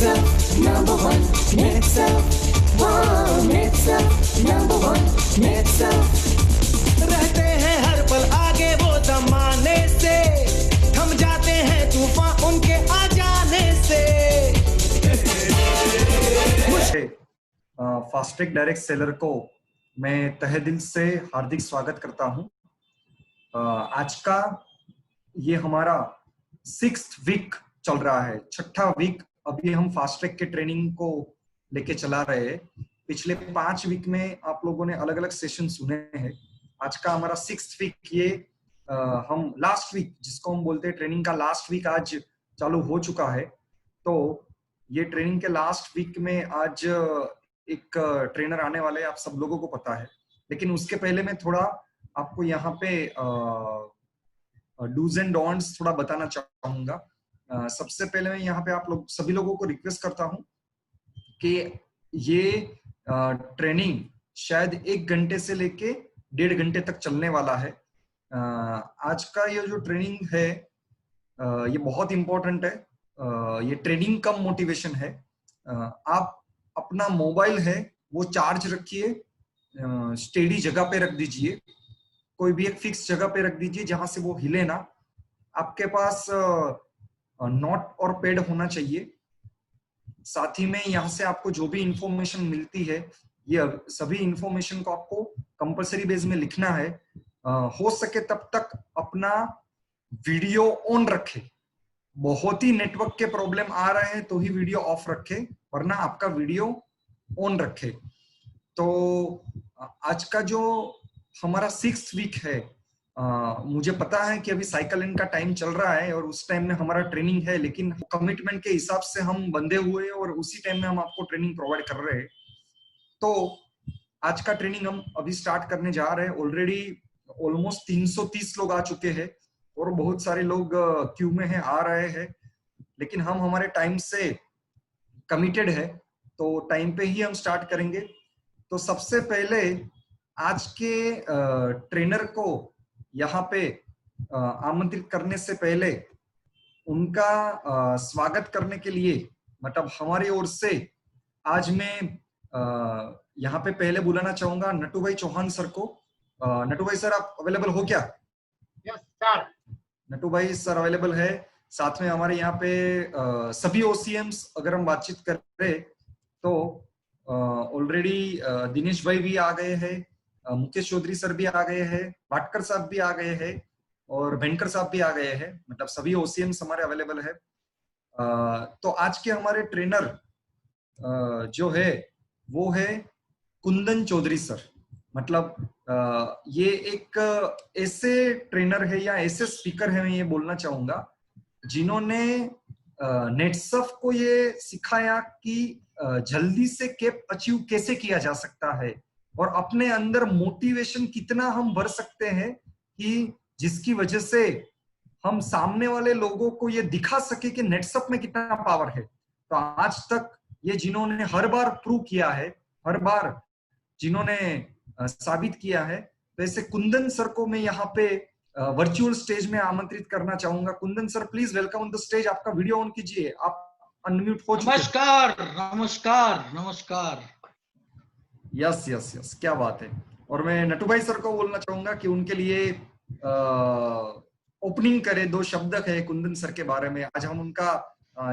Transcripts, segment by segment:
Netsurf number one. Netsurf, wow, Netsurf number one. Netsurf. रहते हैं हर पल आगे वो जमाने से, थम जाते हैं तूफान उनके आ जाने से। फास्ट्रैक डायरेक्ट सेलर को मैं तहे दिल से हार्दिक स्वागत करता हूं। आज का ये हमारा 6th वीक चल रहा है, 6ठा वीक। अभी हम फास्ट्रैक के ट्रेनिंग को लेके चला रहे हैं। पिछले 5 वीक में आप लोगों ने अलग अलग सेशन सुने हैं। आज का हमारा 6th वीक, ये हम लास्ट वीक जिसको हम बोलते हैं ट्रेनिंग का लास्ट वीक आज चालू हो चुका है। तो ये ट्रेनिंग के लास्ट वीक में आज एक ट्रेनर आने वाले हैं, आप सब लोगों को पता है। लेकिन उसके पहले मैं थोड़ा आपको यहाँ पे डूज एंड डोंट्स थोड़ा बताना चाहूंगा। सबसे पहले मैं यहाँ पे आप लोग सभी लोगों को रिक्वेस्ट करता हूँ कि ये ट्रेनिंग शायद 1 घंटे से लेके 1.5 घंटे तक चलने वाला है। आज का ये जो ट्रेनिंग है ये बहुत इंपॉर्टेंट है। ये ट्रेनिंग कम मोटिवेशन है। आप अपना मोबाइल है वो चार्ज रखिए, स्टेडी जगह पे रख दीजिए, कोई भी एक फिक्स जगह पे रख दीजिए जहां से वो हिले ना। आपके पास नोट और पैड होना चाहिए। साथ ही में यहाँ से आपको जो भी इंफॉर्मेशन मिलती है, ये सभी इंफॉर्मेशन को आपको कंपलसरी बेस में लिखना है। हो सके तब तक अपना वीडियो ऑन रखे। बहुत ही नेटवर्क के प्रॉब्लम आ रहे हैं तो ही वीडियो ऑफ रखे, वरना आपका वीडियो ऑन रखे। तो आज का जो हमारा 6th वीक है, मुझे पता है कि अभी साइकिल इन का टाइम चल रहा है और उस टाइम में हमारा ट्रेनिंग है, लेकिन कमिटमेंट के हिसाब से हम बंधे हुए हैं और उसी टाइम में हम आपको ट्रेनिंग प्रोवाइड कर रहे हैं। तो आज का ट्रेनिंग हम अभी स्टार्ट करने जा रहे हैं। ऑलरेडी ऑलमोस्ट 330 लोग आ चुके हैं और बहुत सारे लोग क्यू में है, आ रहे हैं। लेकिन हम हमारे टाइम से कमिटेड है, तो टाइम पे ही हम स्टार्ट करेंगे। तो सबसे पहले आज के ट्रेनर को यहाँ पे आमंत्रित करने से पहले उनका स्वागत करने के लिए, मतलब हमारी ओर से आज मैं यहाँ पे पहले बुलाना चाहूंगा नटू भाई चौहान सर को। नटू भाई सर, आप अवेलेबल हो क्या? Yes sir. नटू भाई सर अवेलेबल है। साथ में हमारे यहाँ पे सभी ओसीएम्स अगर हम बातचीत कर रहे तो ऑलरेडी दिनेश भाई भी आ गए हैं, मुकेश चौधरी सर भी आ गए हैं, भाटकर साहब भी आ गए हैं और भेंकर साहब भी आ गए हैं। मतलब सभी ओसीएम्स हमारे अवेलेबल है। तो आज के हमारे ट्रेनर जो है वो है कुंदन चौधरी सर। मतलब ये एक ऐसे ट्रेनर है या ऐसे स्पीकर है, मैं ये बोलना चाहूंगा, जिन्होंने नेटसर्फ को ये सिखाया कि जल्दी से कैप अचीव कैसे किया जा सकता है और अपने अंदर मोटिवेशन कितना हम भर सकते हैं कि जिसकी वजह से हम सामने वाले लोगों को ये दिखा सके कि नेटसर्फ में कितना पावर है। तो आज तक ये जिन्होंने हर बार प्रूव किया है, हर बार जिन्होंने साबित किया है, तो ऐसे कुंदन सर को मैं यहाँ पे वर्चुअल स्टेज में आमंत्रित करना चाहूंगा। Kundan sir, please welcome on the stage. आपका वीडियो ऑन कीजिए, आप अनम्यूट हो चुके हैं। नमस्कार नमस्कार नमस्कार। यस यस यस, क्या बात है। और मैं नटू भाई सर को बोलना चाहूंगा कि उनके लिए ओपनिंग करे, 2 शब्द है कुंदन सर के बारे में। आज हम उनका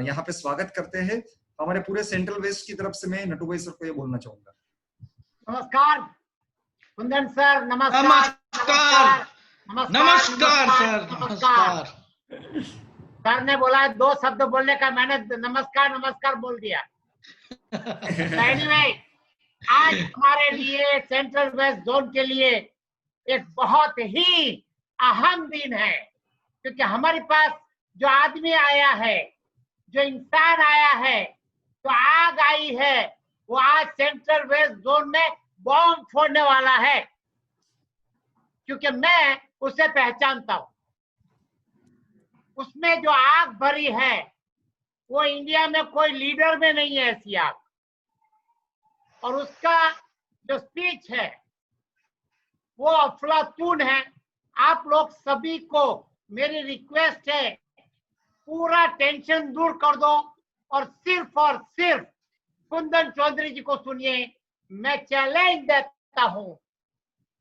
यहाँ पे स्वागत करते हैं। हमारे पूरे सेंट्रल वेस्ट की तरफ से मैं नटू भाई सर को ये बोलना चाहूंगा। नमस्कार कुंदन सर। नमस्कार नमस्कार नमस्कार सर। नमस्कार। सर ने बोला 2 शब्द बोलने का, मैंने नमस्कार नमस्कार बोल दिया। एनीवे, आज हमारे लिए सेंट्रल वेस्ट जोन के लिए एक बहुत ही अहम दिन है, क्योंकि हमारे पास जो आदमी आया है, जो इंसान आया है, जो आग आई है, वो आज सेंट्रल वेस्ट जोन में बॉम्ब फोड़ने वाला है। क्योंकि मैं उसे पहचानता हूं। उसमें जो आग भरी है वो इंडिया में कोई लीडर में नहीं है ऐसी आग। और उसका जो स्पीच है वो अफलातून है। आप लोग सभी को मेरी रिक्वेस्ट है, पूरा टेंशन दूर कर दो और सिर्फ कुंदन चौधरी जी को सुनिए। मैं चैलेंज देता हूं,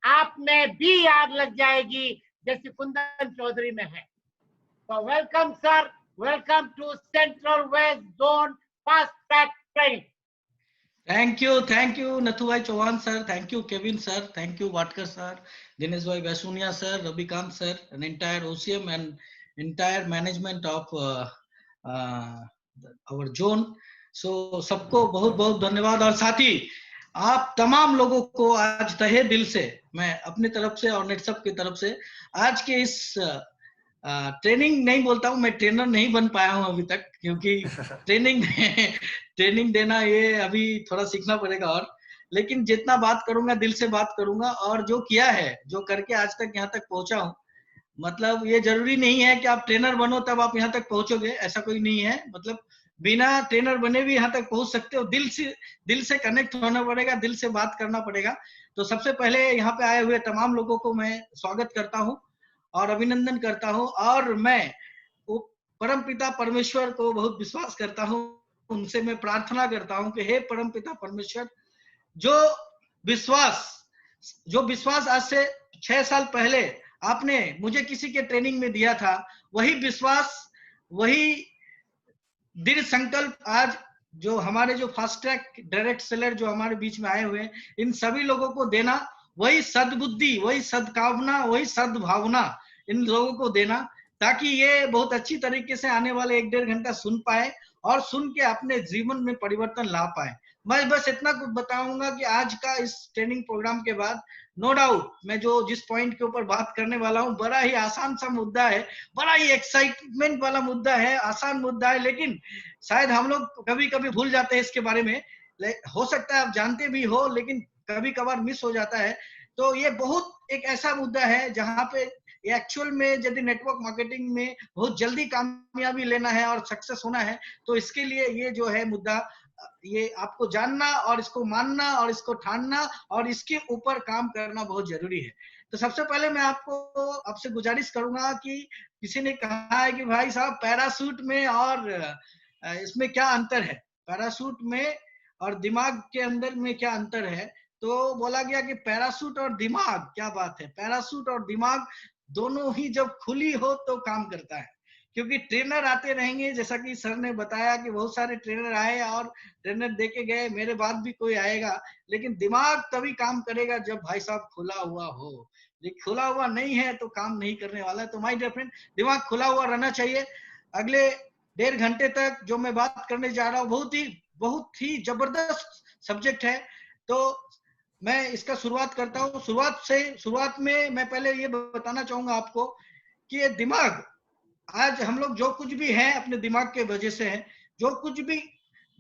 आप में भी आग लग जाएगी जैसे कुंदन चौधरी में है। तो welcome sir, welcome to central west zone fast track training. Thank you Nathu भाई Chauhan sir, thank you Kevin sir, thank you Watkar sir, Dinesh भाई Baisuniya sir, Ravikant sir, and entire OCM and entire management of our zone। So सबको बहुत बहुत धन्यवाद। और साथ ही आप तमाम लोगों को आज तहे दिल से मैं अपनी तरफ से और नेटसप की तरफ से आज के इस ट्रेनिंग नहीं बोलता हूँ, मैं ट्रेनर नहीं बन पाया हूँ अभी तक, क्योंकि ट्रेनिंग देना ये अभी थोड़ा सीखना पड़ेगा। और लेकिन जितना बात करूंगा दिल से बात करूंगा, और जो किया है, जो करके आज तक यहाँ तक पहुंचा हूँ, मतलब ये जरूरी नहीं है कि आप ट्रेनर बनो तब आप यहाँ तक पहुंचोगे, ऐसा कोई नहीं है। मतलब बिना ट्रेनर बने भी यहाँ तक पहुंच सकते हो। दिल से कनेक्ट होना पड़ेगा, दिल से बात करना पड़ेगा। तो सबसे पहले यहाँ पे आए हुए तमाम लोगों को मैं स्वागत करता हूँ और अभिनंदन करता हूँ। और मैं परम पिता परमेश्वर को बहुत विश्वास करता हूँ, उनसे मैं प्रार्थना करता हूँ कि हे परम पिता परमेश्वर, जो विश्वास आज से 6 साल पहले आपने मुझे किसी के ट्रेनिंग में दिया था, वही विश्वास, वही दृढ़ संकल्प आज जो हमारे जो फास्ट ट्रैक डायरेक्ट सेलर जो हमारे बीच में आए हुए हैं, इन सभी लोगों को देना, वही सद्बुद्धि, वही सद्भावना, वही सद्भावना इन लोगों को देना, ताकि ये बहुत अच्छी तरीके से आने वाले 1-1.5 घंटा सुन पाए और सुन के अपने जीवन में परिवर्तन ला पाए। मैं बस इतना कुछ बताऊंगा कि आज का इस ट्रेनिंग प्रोग्राम के बाद नो डाउट मैं जिस पॉइंट के ऊपर बात करने वाला हूँ, बड़ा ही आसान सा मुद्दा है, बड़ा ही एक्साइटमेंट वाला मुद्दा है, आसान मुद्दा है, लेकिन शायद हम लोग कभी कभी भूल जाते हैं इसके बारे में। हो सकता है आप जानते भी हो, लेकिन कभी कभार मिस हो जाता है। तो ये बहुत एक ऐसा मुद्दा है जहाँ पे एक्चुअल में यदि नेटवर्क मार्केटिंग में बहुत जल्दी कामयाबी लेना है और सक्सेस होना है, तो इसके लिए ये जो है मुद्दा, ये आपको जानना और इसको मानना और इसको ठानना और इसके ऊपर काम करना बहुत जरूरी है। तो सबसे पहले मैं आपसे गुजारिश करूंगा कि किसी ने कहा है कि भाई साहब पैराशूट में और इसमें क्या अंतर है, पैराशूट में और दिमाग के अंदर में क्या अंतर है। तो बोला गया कि पैराशूट और दिमाग, क्या बात है, पैराशूट और दिमाग दोनों ही जब खुली हो तो काम करता है। क्योंकि ट्रेनर आते रहेंगे, जैसा कि सर ने बताया कि बहुत सारे ट्रेनर आए और ट्रेनर देके गए, मेरे बाद भी कोई आएगा, लेकिन दिमाग तभी काम करेगा जब भाई साहब खुला हुआ हो। लेकिन खुला हुआ नहीं है तो काम नहीं करने वाला है। तो माय डियर फ्रेंड, दिमाग खुला हुआ रहना चाहिए। अगले 1.5 घंटे तक जो मैं बात करने जा रहा हूँ, बहुत ही जबरदस्त सब्जेक्ट है। तो मैं इसका शुरुआत करता हूँ। शुरुआत में मैं पहले ये बताना चाहूंगा आपको कि ये दिमाग, आज हम लोग जो कुछ भी हैं अपने दिमाग के वजह से हैं, जो कुछ भी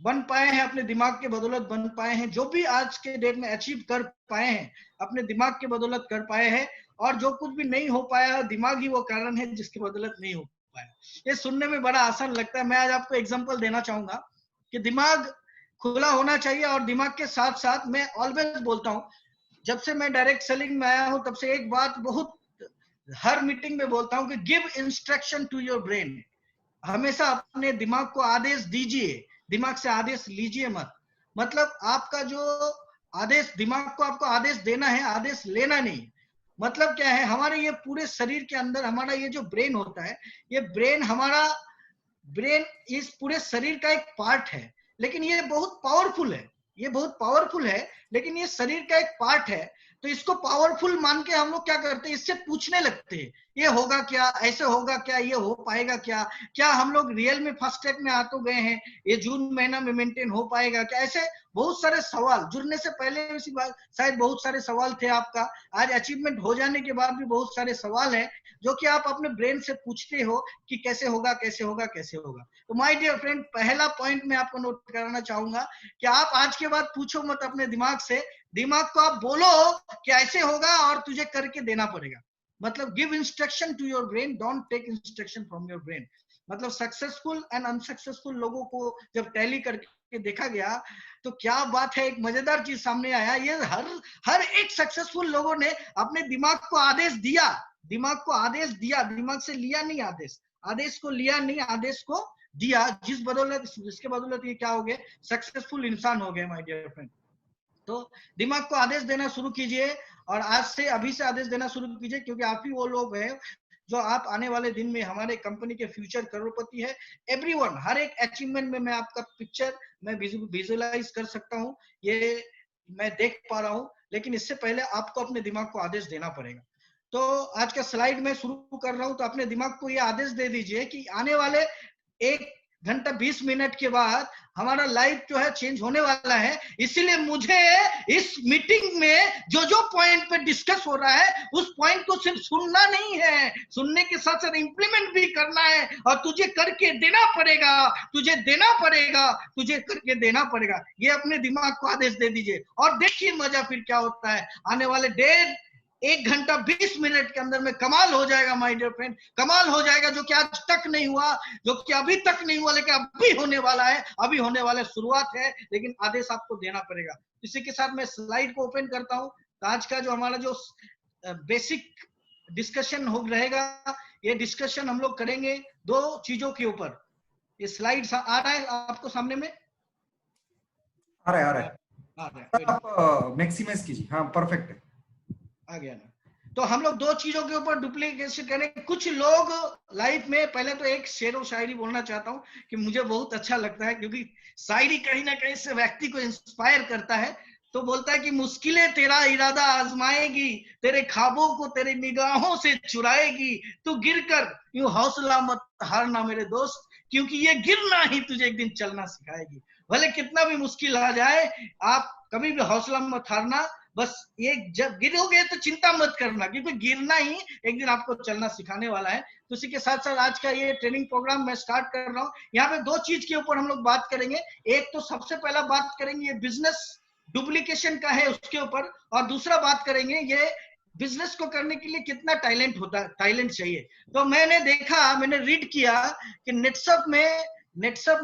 बन पाए हैं अपने दिमाग के बदौलत बन पाए हैं, जो भी आज के डेट में अचीव कर पाए हैं अपने दिमाग के बदौलत कर पाए हैं, और जो कुछ भी नहीं हो पाया दिमाग ही वो कारण है जिसकी बदौलत नहीं हो पाया। ये सुनने में बड़ा आसान लगता है। मैं आज आपको एग्जाम्पल देना चाहूंगा कि दिमाग खुला होना चाहिए। और दिमाग के साथ साथ मैं ऑलवेज बोलता हूँ, जब से मैं डायरेक्ट सेलिंग में आया हूँ तब से एक बात बहुत हर मीटिंग में बोलता हूँ कि give instruction to your brain. हमेशा अपने दिमाग को आदेश दीजिए, दिमाग से आदेश लीजिए मत। मतलब आपका जो आदेश, दिमाग को आपको आदेश देना है, आदेश लेना नहीं। मतलब क्या है, हमारे ये पूरे शरीर के अंदर हमारा ये जो ब्रेन होता है, ये ब्रेन, हमारा ब्रेन इस पूरे शरीर का एक पार्ट है, लेकिन ये बहुत पावरफुल है, ये बहुत पावरफुल है, लेकिन ये शरीर का एक पार्ट है। तो इसको पावरफुल मान के हम लोग क्या करते हैं, इससे पूछने लगते हैं, ये होगा क्या, ऐसे होगा क्या, ये हो पाएगा क्या, क्या हम लोग रियल में फास्ट ट्रैक में आ तो गए हैं, ये जून महीना में मेंटेन हो पाएगा क्या। ऐसे बहुत सारे सवाल, जुड़ने से पहले इसी बात शायद बहुत सारे सवाल थे आपका, आज अचीवमेंट हो जाने के बाद भी बहुत सारे सवाल हैं जो कि आप अपने ब्रेन से पूछते हो कि कैसे होगा, कैसे होगा, कैसे होगा। तो माय डियर फ्रेंड, पहला पॉइंट मैं आपको नोट कराना चाहूंगा कि आप आज के बाद पूछो मत अपने दिमाग से, दिमाग को आप बोलो कि ऐसे होगा और तुझे करके देना पड़ेगा। मतलब give instruction to your brain, don't take instruction from your brain. मतलब सक्सेसफुल एंड अनसक्सेसफुल लोगों को जब टैली करके देखा गया तो क्या बात है, एक मजेदार चीज सामने आया। ये हर एक सक्सेसफुल लोगों ने अपने दिमाग को आदेश दिया, दिमाग को आदेश दिया, दिमाग से लिया नहीं आदेश, आदेश को लिया नहीं, आदेश को दिया, जिसके बदौलत ये क्या हो गए, सक्सेसफुल इंसान हो गए माय डियर फ्रेंड। तो दिमाग को आदेश देना शुरू कीजिए, और आज से अभी से आदेश देना शुरू कीजिए, क्योंकि आप ही वो लोग हैं जो आप आने वाले दिन में हमारे कंपनी के फ्यूचर करोड़पति है। एवरीवन, हर एक अचीवमेंट में मैं आपका पिक्चर मैं विजुअलाइज कर सकता हूँ, ये मैं देख पा रहा हूँ, लेकिन इससे पहले आपको अपने दिमाग को आदेश देना पड़ेगा। तो आज का स्लाइड में शुरू कर रहा हूं, तो अपने दिमाग को ये आदेश दे दीजिए कि आने वाले 1 घंटा 20 मिनट के बाद हमारा लाइफ जो है चेंज होने वाला है। इसीलिए मुझे इस मीटिंग में जो पॉइंट पे डिस्कस हो रहा है उस पॉइंट को सिर्फ सुनना नहीं है, सुनने के साथ साथ इंप्लीमेंट भी करना है, और तुझे करके देना पड़ेगा, तुझे देना पड़ेगा, तुझे करके देना पड़ेगा। ये अपने दिमाग को आदेश दे दीजिए, और देखिए मजा फिर क्या होता है। आने वाले 1 घंटा 20 मिनट के अंदर में कमाल हो जाएगा माय डियर फ्रेंड, कमाल हो जाएगा, जो कि आज तक नहीं हुआ, जो कि अभी तक नहीं हुआ, लेकिन अभी होने वाला है, अभी होने वाला शुरुआत है, लेकिन आदेश आपको देना पड़ेगा। इसी के साथ मैं स्लाइड को ओपन करता हूं। तो आज का जो हमारा जो बेसिक डिस्कशन हो रहेगा, ये डिस्कशन हम लोग करेंगे 2 चीजों के ऊपर। ये स्लाइड आ रहा है आपको सामने में? आ रहा है आप मैक्सिमाइज कीजिए। हाँ, परफेक्ट है, आ गया ना। तो हम लोग 2 चीजों के ऊपर डुप्लीकेशन करें। कुछ लोग लाइफ में, पहले तो एक शेर और शायरी बोलना चाहता हूं कि मुझे बहुत अच्छा लगता है, क्योंकि शायरी कहीं ना कहीं से व्यक्ति को इंस्पायर करता है। तो बोलता है कि मुश्किलें तेरा इरादा आजमाएगी, तेरे ख्वाबों को तेरी निगाहों से चुराएगी, तू गिरकर यूं हौसला मत हारना मेरे दोस्त, क्योंकि ये गिरना ही तुझे एक दिन चलना सिखाएगी। भले कितना भी मुश्किल आ जाए, आप कभी भी हौसला मत हारना, बस ये जब गिरोगे तो चिंता मत करना, क्योंकि गिरना ही एक दिन आपको चलना सिखाने वाला है। तो इसी के साथ साथ आज का ये ट्रेनिंग प्रोग्राम मैं स्टार्ट कर रहा हूँ। यहाँ पे 2 चीज के ऊपर हम लोग बात करेंगे। एक तो सबसे पहला बात करेंगे ये बिजनेस डुप्लीकेशन का है उसके ऊपर, और दूसरा बात करेंगे ये बिजनेस को करने के लिए कितना टैलेंट होता है, टैलेंट चाहिए। तो मैंने देखा, मैंने रीड किया कि नेटसप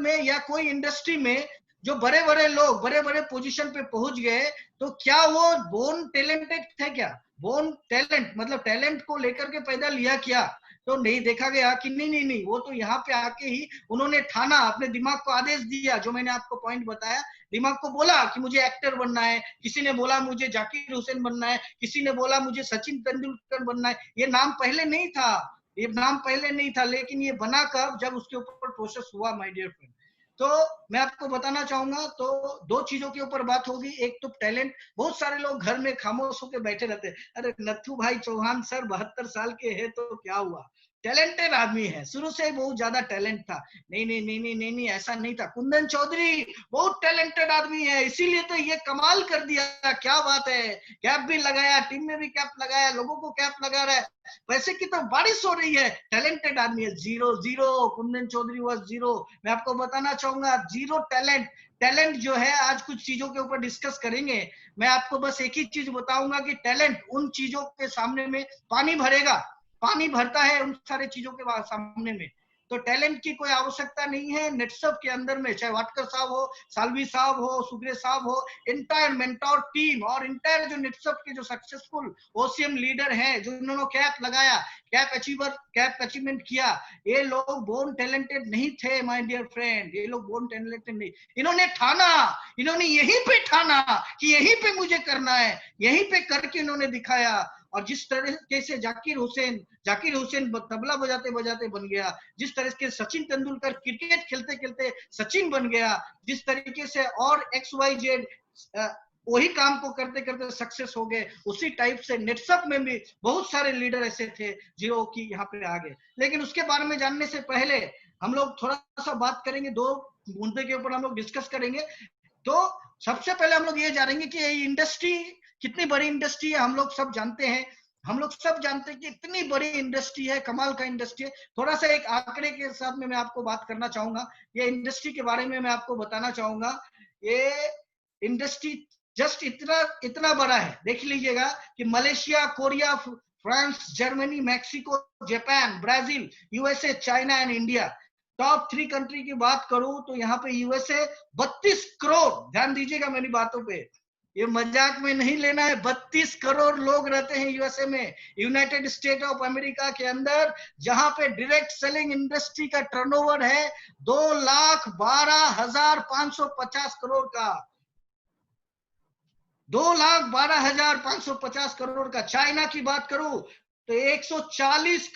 में या कोई इंडस्ट्री में जो बड़े बड़े लोग बड़े बड़े पोजीशन पे पहुंच गए, तो क्या वो बोर्न टैलेंटेड थे? क्या बोर्न टैलेंट मतलब टैलेंट को लेकर के पैदा लिया क्या? तो नहीं, देखा गया कि नहीं, वो तो यहाँ पे आके ही उन्होंने ठाना, अपने दिमाग को आदेश दिया, जो मैंने आपको पॉइंट बताया। दिमाग को बोला कि मुझे एक्टर बनना है, किसी ने बोला मुझे जाकिर हुसैन बनना है, किसी ने बोला मुझे सचिन तेंदुलकर बनना है। ये नाम पहले नहीं था, लेकिन ये बना कब, जब उसके ऊपर प्रोसेस हुआ माय डियर फ्रेंड। तो मैं आपको बताना चाहूंगा, तो 2 चीजों के ऊपर बात होगी। एक तो टैलेंट, बहुत सारे लोग घर में खामोश होकर बैठे रहते हैं, अरे नथु भाई चौहान सर 72 साल के हैं तो क्या हुआ, टैलेंटेड आदमी है, शुरू से बहुत ज्यादा टैलेंट था। नहीं, ऐसा नहीं था। कुंदन चौधरी बहुत टैलेंटेड आदमी है, इसीलिए तो ये कमाल कर दिया, क्या बात है, कैप भी लगाया, टीम में भी कैप लगाया, लोगों को कैप लगा रहा है, पैसे की तो बारिश हो रही है। टैलेंटेड आदमी है। 0 कुंदन चौधरी वाज 0। मैं आपको बताना चाहूंगा 0 टैलेंट जो है, आज कुछ चीजों के ऊपर डिस्कस करेंगे। मैं आपको बस एक ही चीज बताऊंगा कि टैलेंट उन चीजों के सामने में पानी भरता है उन सारे चीजों के सामने में। तो टैलेंट की कोई आवश्यकता नहीं है। नेटसप के अंदर में चाहे वाटकर साहब हो, सालवी साहब हो, सुग्रे साहब हो, इंटायर मेंटोर टीम और इंटायर जो नेटसप के जो सक्सेसफुल ओसीएम लीडर हैं, जो इन्होंने कैप लगाया, कैप अचीवमेंट किया, ये लोग बोर्न टैलेंटेड नहीं थे माय डियर फ्रेंड। ये लोग बोर्न टैलेंटेड नहीं, इन्होंने ठाना, इन्होंने यहीं पे ठाना कि यहीं पे मुझे करना है, यहीं पे करके इन्होंने दिखाया। और जिस तरीके से जाकिर हुसैन तबला बजाते बजाते बन गया, जिस तरह से सचिन तेंदुलकर क्रिकेट खेलते खेलते सचिन बन गया, जिस तरीके से और XYZ वही काम को करते करते सक्सेस हो गए, उसी टाइप से नेटसप में भी बहुत सारे लीडर ऐसे थे जो कि यहाँ पे आ गए। लेकिन उसके बारे में जानने से पहले हम लोग थोड़ा सा बात करेंगे, 2 मुद्दे के ऊपर हम लोग डिस्कस करेंगे। तो सबसे पहले हम लोग ये जानेंगे कि ये इंडस्ट्री कितनी बड़ी इंडस्ट्री है। हम लोग सब जानते हैं कि इतनी बड़ी इंडस्ट्री है, कमाल का इंडस्ट्री है। थोड़ा सा एक आंकड़े के साथ में मैं आपको बात करना चाहूंगा, ये इंडस्ट्री के बारे में मैं आपको बताना चाहूंगा। ये इंडस्ट्री जस्ट इतना बड़ा है, देख लीजिएगा कि Malaysia, Korea, France, Germany, Mexico, Japan, Brazil, USA, China and India, top 3 country की बात करूं तो यहाँ पे USA 32 करोड़, ध्यान दीजिएगा मेरी बातों पे, ये मजाक में नहीं लेना है। 32 करोड़ लोग रहते हैं यूएसए में, यूनाइटेड स्टेट ऑफ अमेरिका के अंदर, जहां पे डायरेक्ट सेलिंग इंडस्ट्री का टर्नओवर है 2,12,550 करोड़ का, 2,12,550 करोड़ का। चाइना की बात करूं तो 140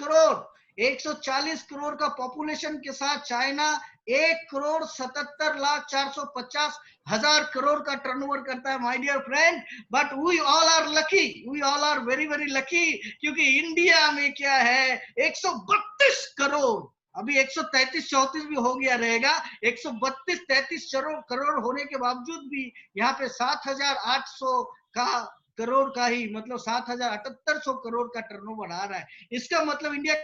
करोड़ का पॉपुलेशन के साथ चाइना 1,77,450,000 करोड़ का टर्नओवर करता है my dear friend. But we all are lucky, we all are very very lucky, क्योंकि इंडिया में क्या है 132 करोड़, अभी 133-34 भी हो गया रहेगा, 132-33 करोड़ होने के बावजूद भी यहाँ पे 7,800 करोड़ का ही, मतलब 7,7800 करोड़ का टर्नओवर आ रहा है। इसका मतलब इंडिया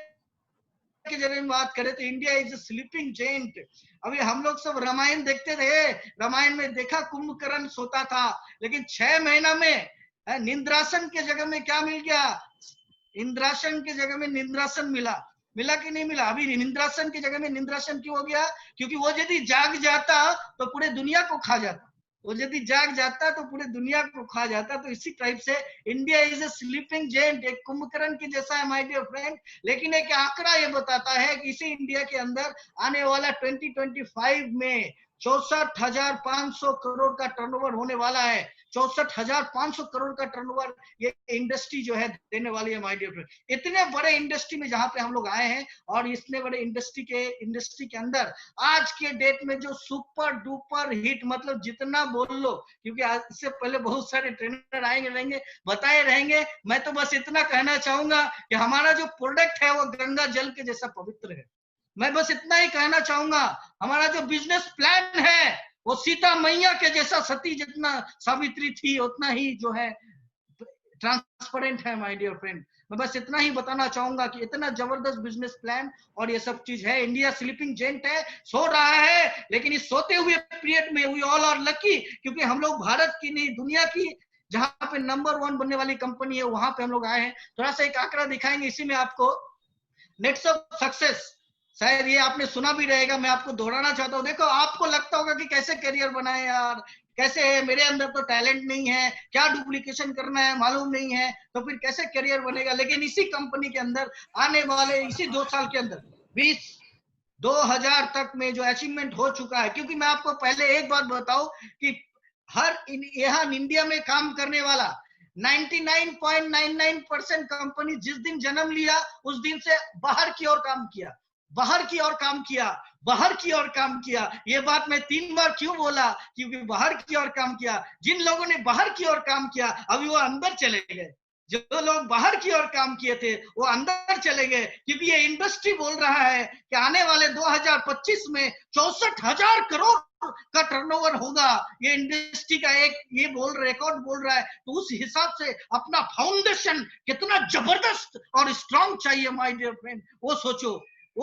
के जरिए में बात करें तो India is a sleeping giant. अभी हम लोग सब रामायण देखते थे, रामायण में देखा कुंभकर्ण सोता था, लेकिन 6 महीना में निंद्रासन के जगह में क्या मिल गया? इंद्रासन के जगह में निंद्रासन मिला कि नहीं मिला? अभी निंद्रासन की जगह में निंद्रासन क्यों हो गया? क्योंकि वो यदि जाग जाता तो पूरे दुनिया को खा जाता, वो यदि जाग जाता तो पूरे दुनिया को खा जाता। तो इसी टाइप से India is a sleeping giant, एक कुंभकर्ण की जैसा है माय डियर फ्रेंड। लेकिन एक आंकड़ा ये बताता है कि इसी इंडिया के अंदर आने वाला 2025 में 64,500 करोड़ का टर्नओवर होने वाला है। 64,500 करोड़ का टर्नओवर ये इंडस्ट्री जो है देने वाली है माय डियर फ्रेंड। इतने बड़े इंडस्ट्री में जहां पे हम लोग आए हैं, और इतने बड़े इंडस्ट्री के अंदर आज के डेट में जो सुपर डुपर हिट, मतलब जितना बोल लो, क्योंकि इससे पहले बहुत सारे ट्रेनर आएंगे रहेंगे, बताए रहेंगे। मैं तो बस इतना कहना चाहूंगा कि हमारा जो प्रोडक्ट है वो गंगा जल के जैसा पवित्र है। मैं बस इतना ही कहना चाहूंगा, हमारा जो बिजनेस प्लान है वो सीता मैया के जैसा, सती जितना सावित्री थी उतना ही जो है ट्रांसपेरेंट है माय डियर फ्रेंड। मैं बस इतना ही बताना चाहूंगा कि इतना जबरदस्त बिजनेस प्लान और ये सब चीज है। इंडिया स्लीपिंग जेंट है, सो रहा है, लेकिन इस सोते हुए पीरियड में वी ऑल आर लकी, क्योंकि हम लोग भारत की नहीं दुनिया की जहां पे नंबर 1 बनने वाली कंपनी है वहां पे हम लोग आए हैं। थोड़ा सा एक आंकड़ा दिखाएंगे इसी में आपको। नेट्स ऑफ सक्सेस, शायद ये आपने सुना भी रहेगा, मैं आपको दोहराना चाहता हूँ। देखो, आपको लगता होगा कि कैसे करियर बनाए यार, कैसे है, मेरे अंदर तो टैलेंट नहीं है, क्या डुप्लीकेशन करना है मालूम नहीं है, तो फिर कैसे करियर बनेगा। लेकिन इसी कंपनी के अंदर आने वाले इसी 2 साल के अंदर 20,000 तक में जो अचीवमेंट हो चुका है। क्योंकि मैं आपको पहले एक बात बताऊं कि हर यहाँ इंडिया में काम करने वाला 99.99% कंपनी जिस दिन जन्म लिया उस दिन से बाहर की ओर काम किया, बाहर की ओर काम किया, बाहर की ओर काम किया। ये बात मैं 3 बार क्यों बोला? क्योंकि बाहर की ओर काम किया। जिन लोगों ने बाहर की ओर काम किया अभी वो अंदर चले गए, जो लोग बाहर की ओर काम किए थे वो अंदर चले गए, क्योंकि ये इंडस्ट्री बोल रहा है कि आने वाले 2025 में 64,000 करोड़ का टर्नओवर होगा। ये इंडस्ट्री का एक ये रिकॉर्ड बोल रहा है। तो उस हिसाब से अपना फाउंडेशन कितना जबरदस्त और स्ट्रांग चाहिए माय डियर फ्रेंड, वो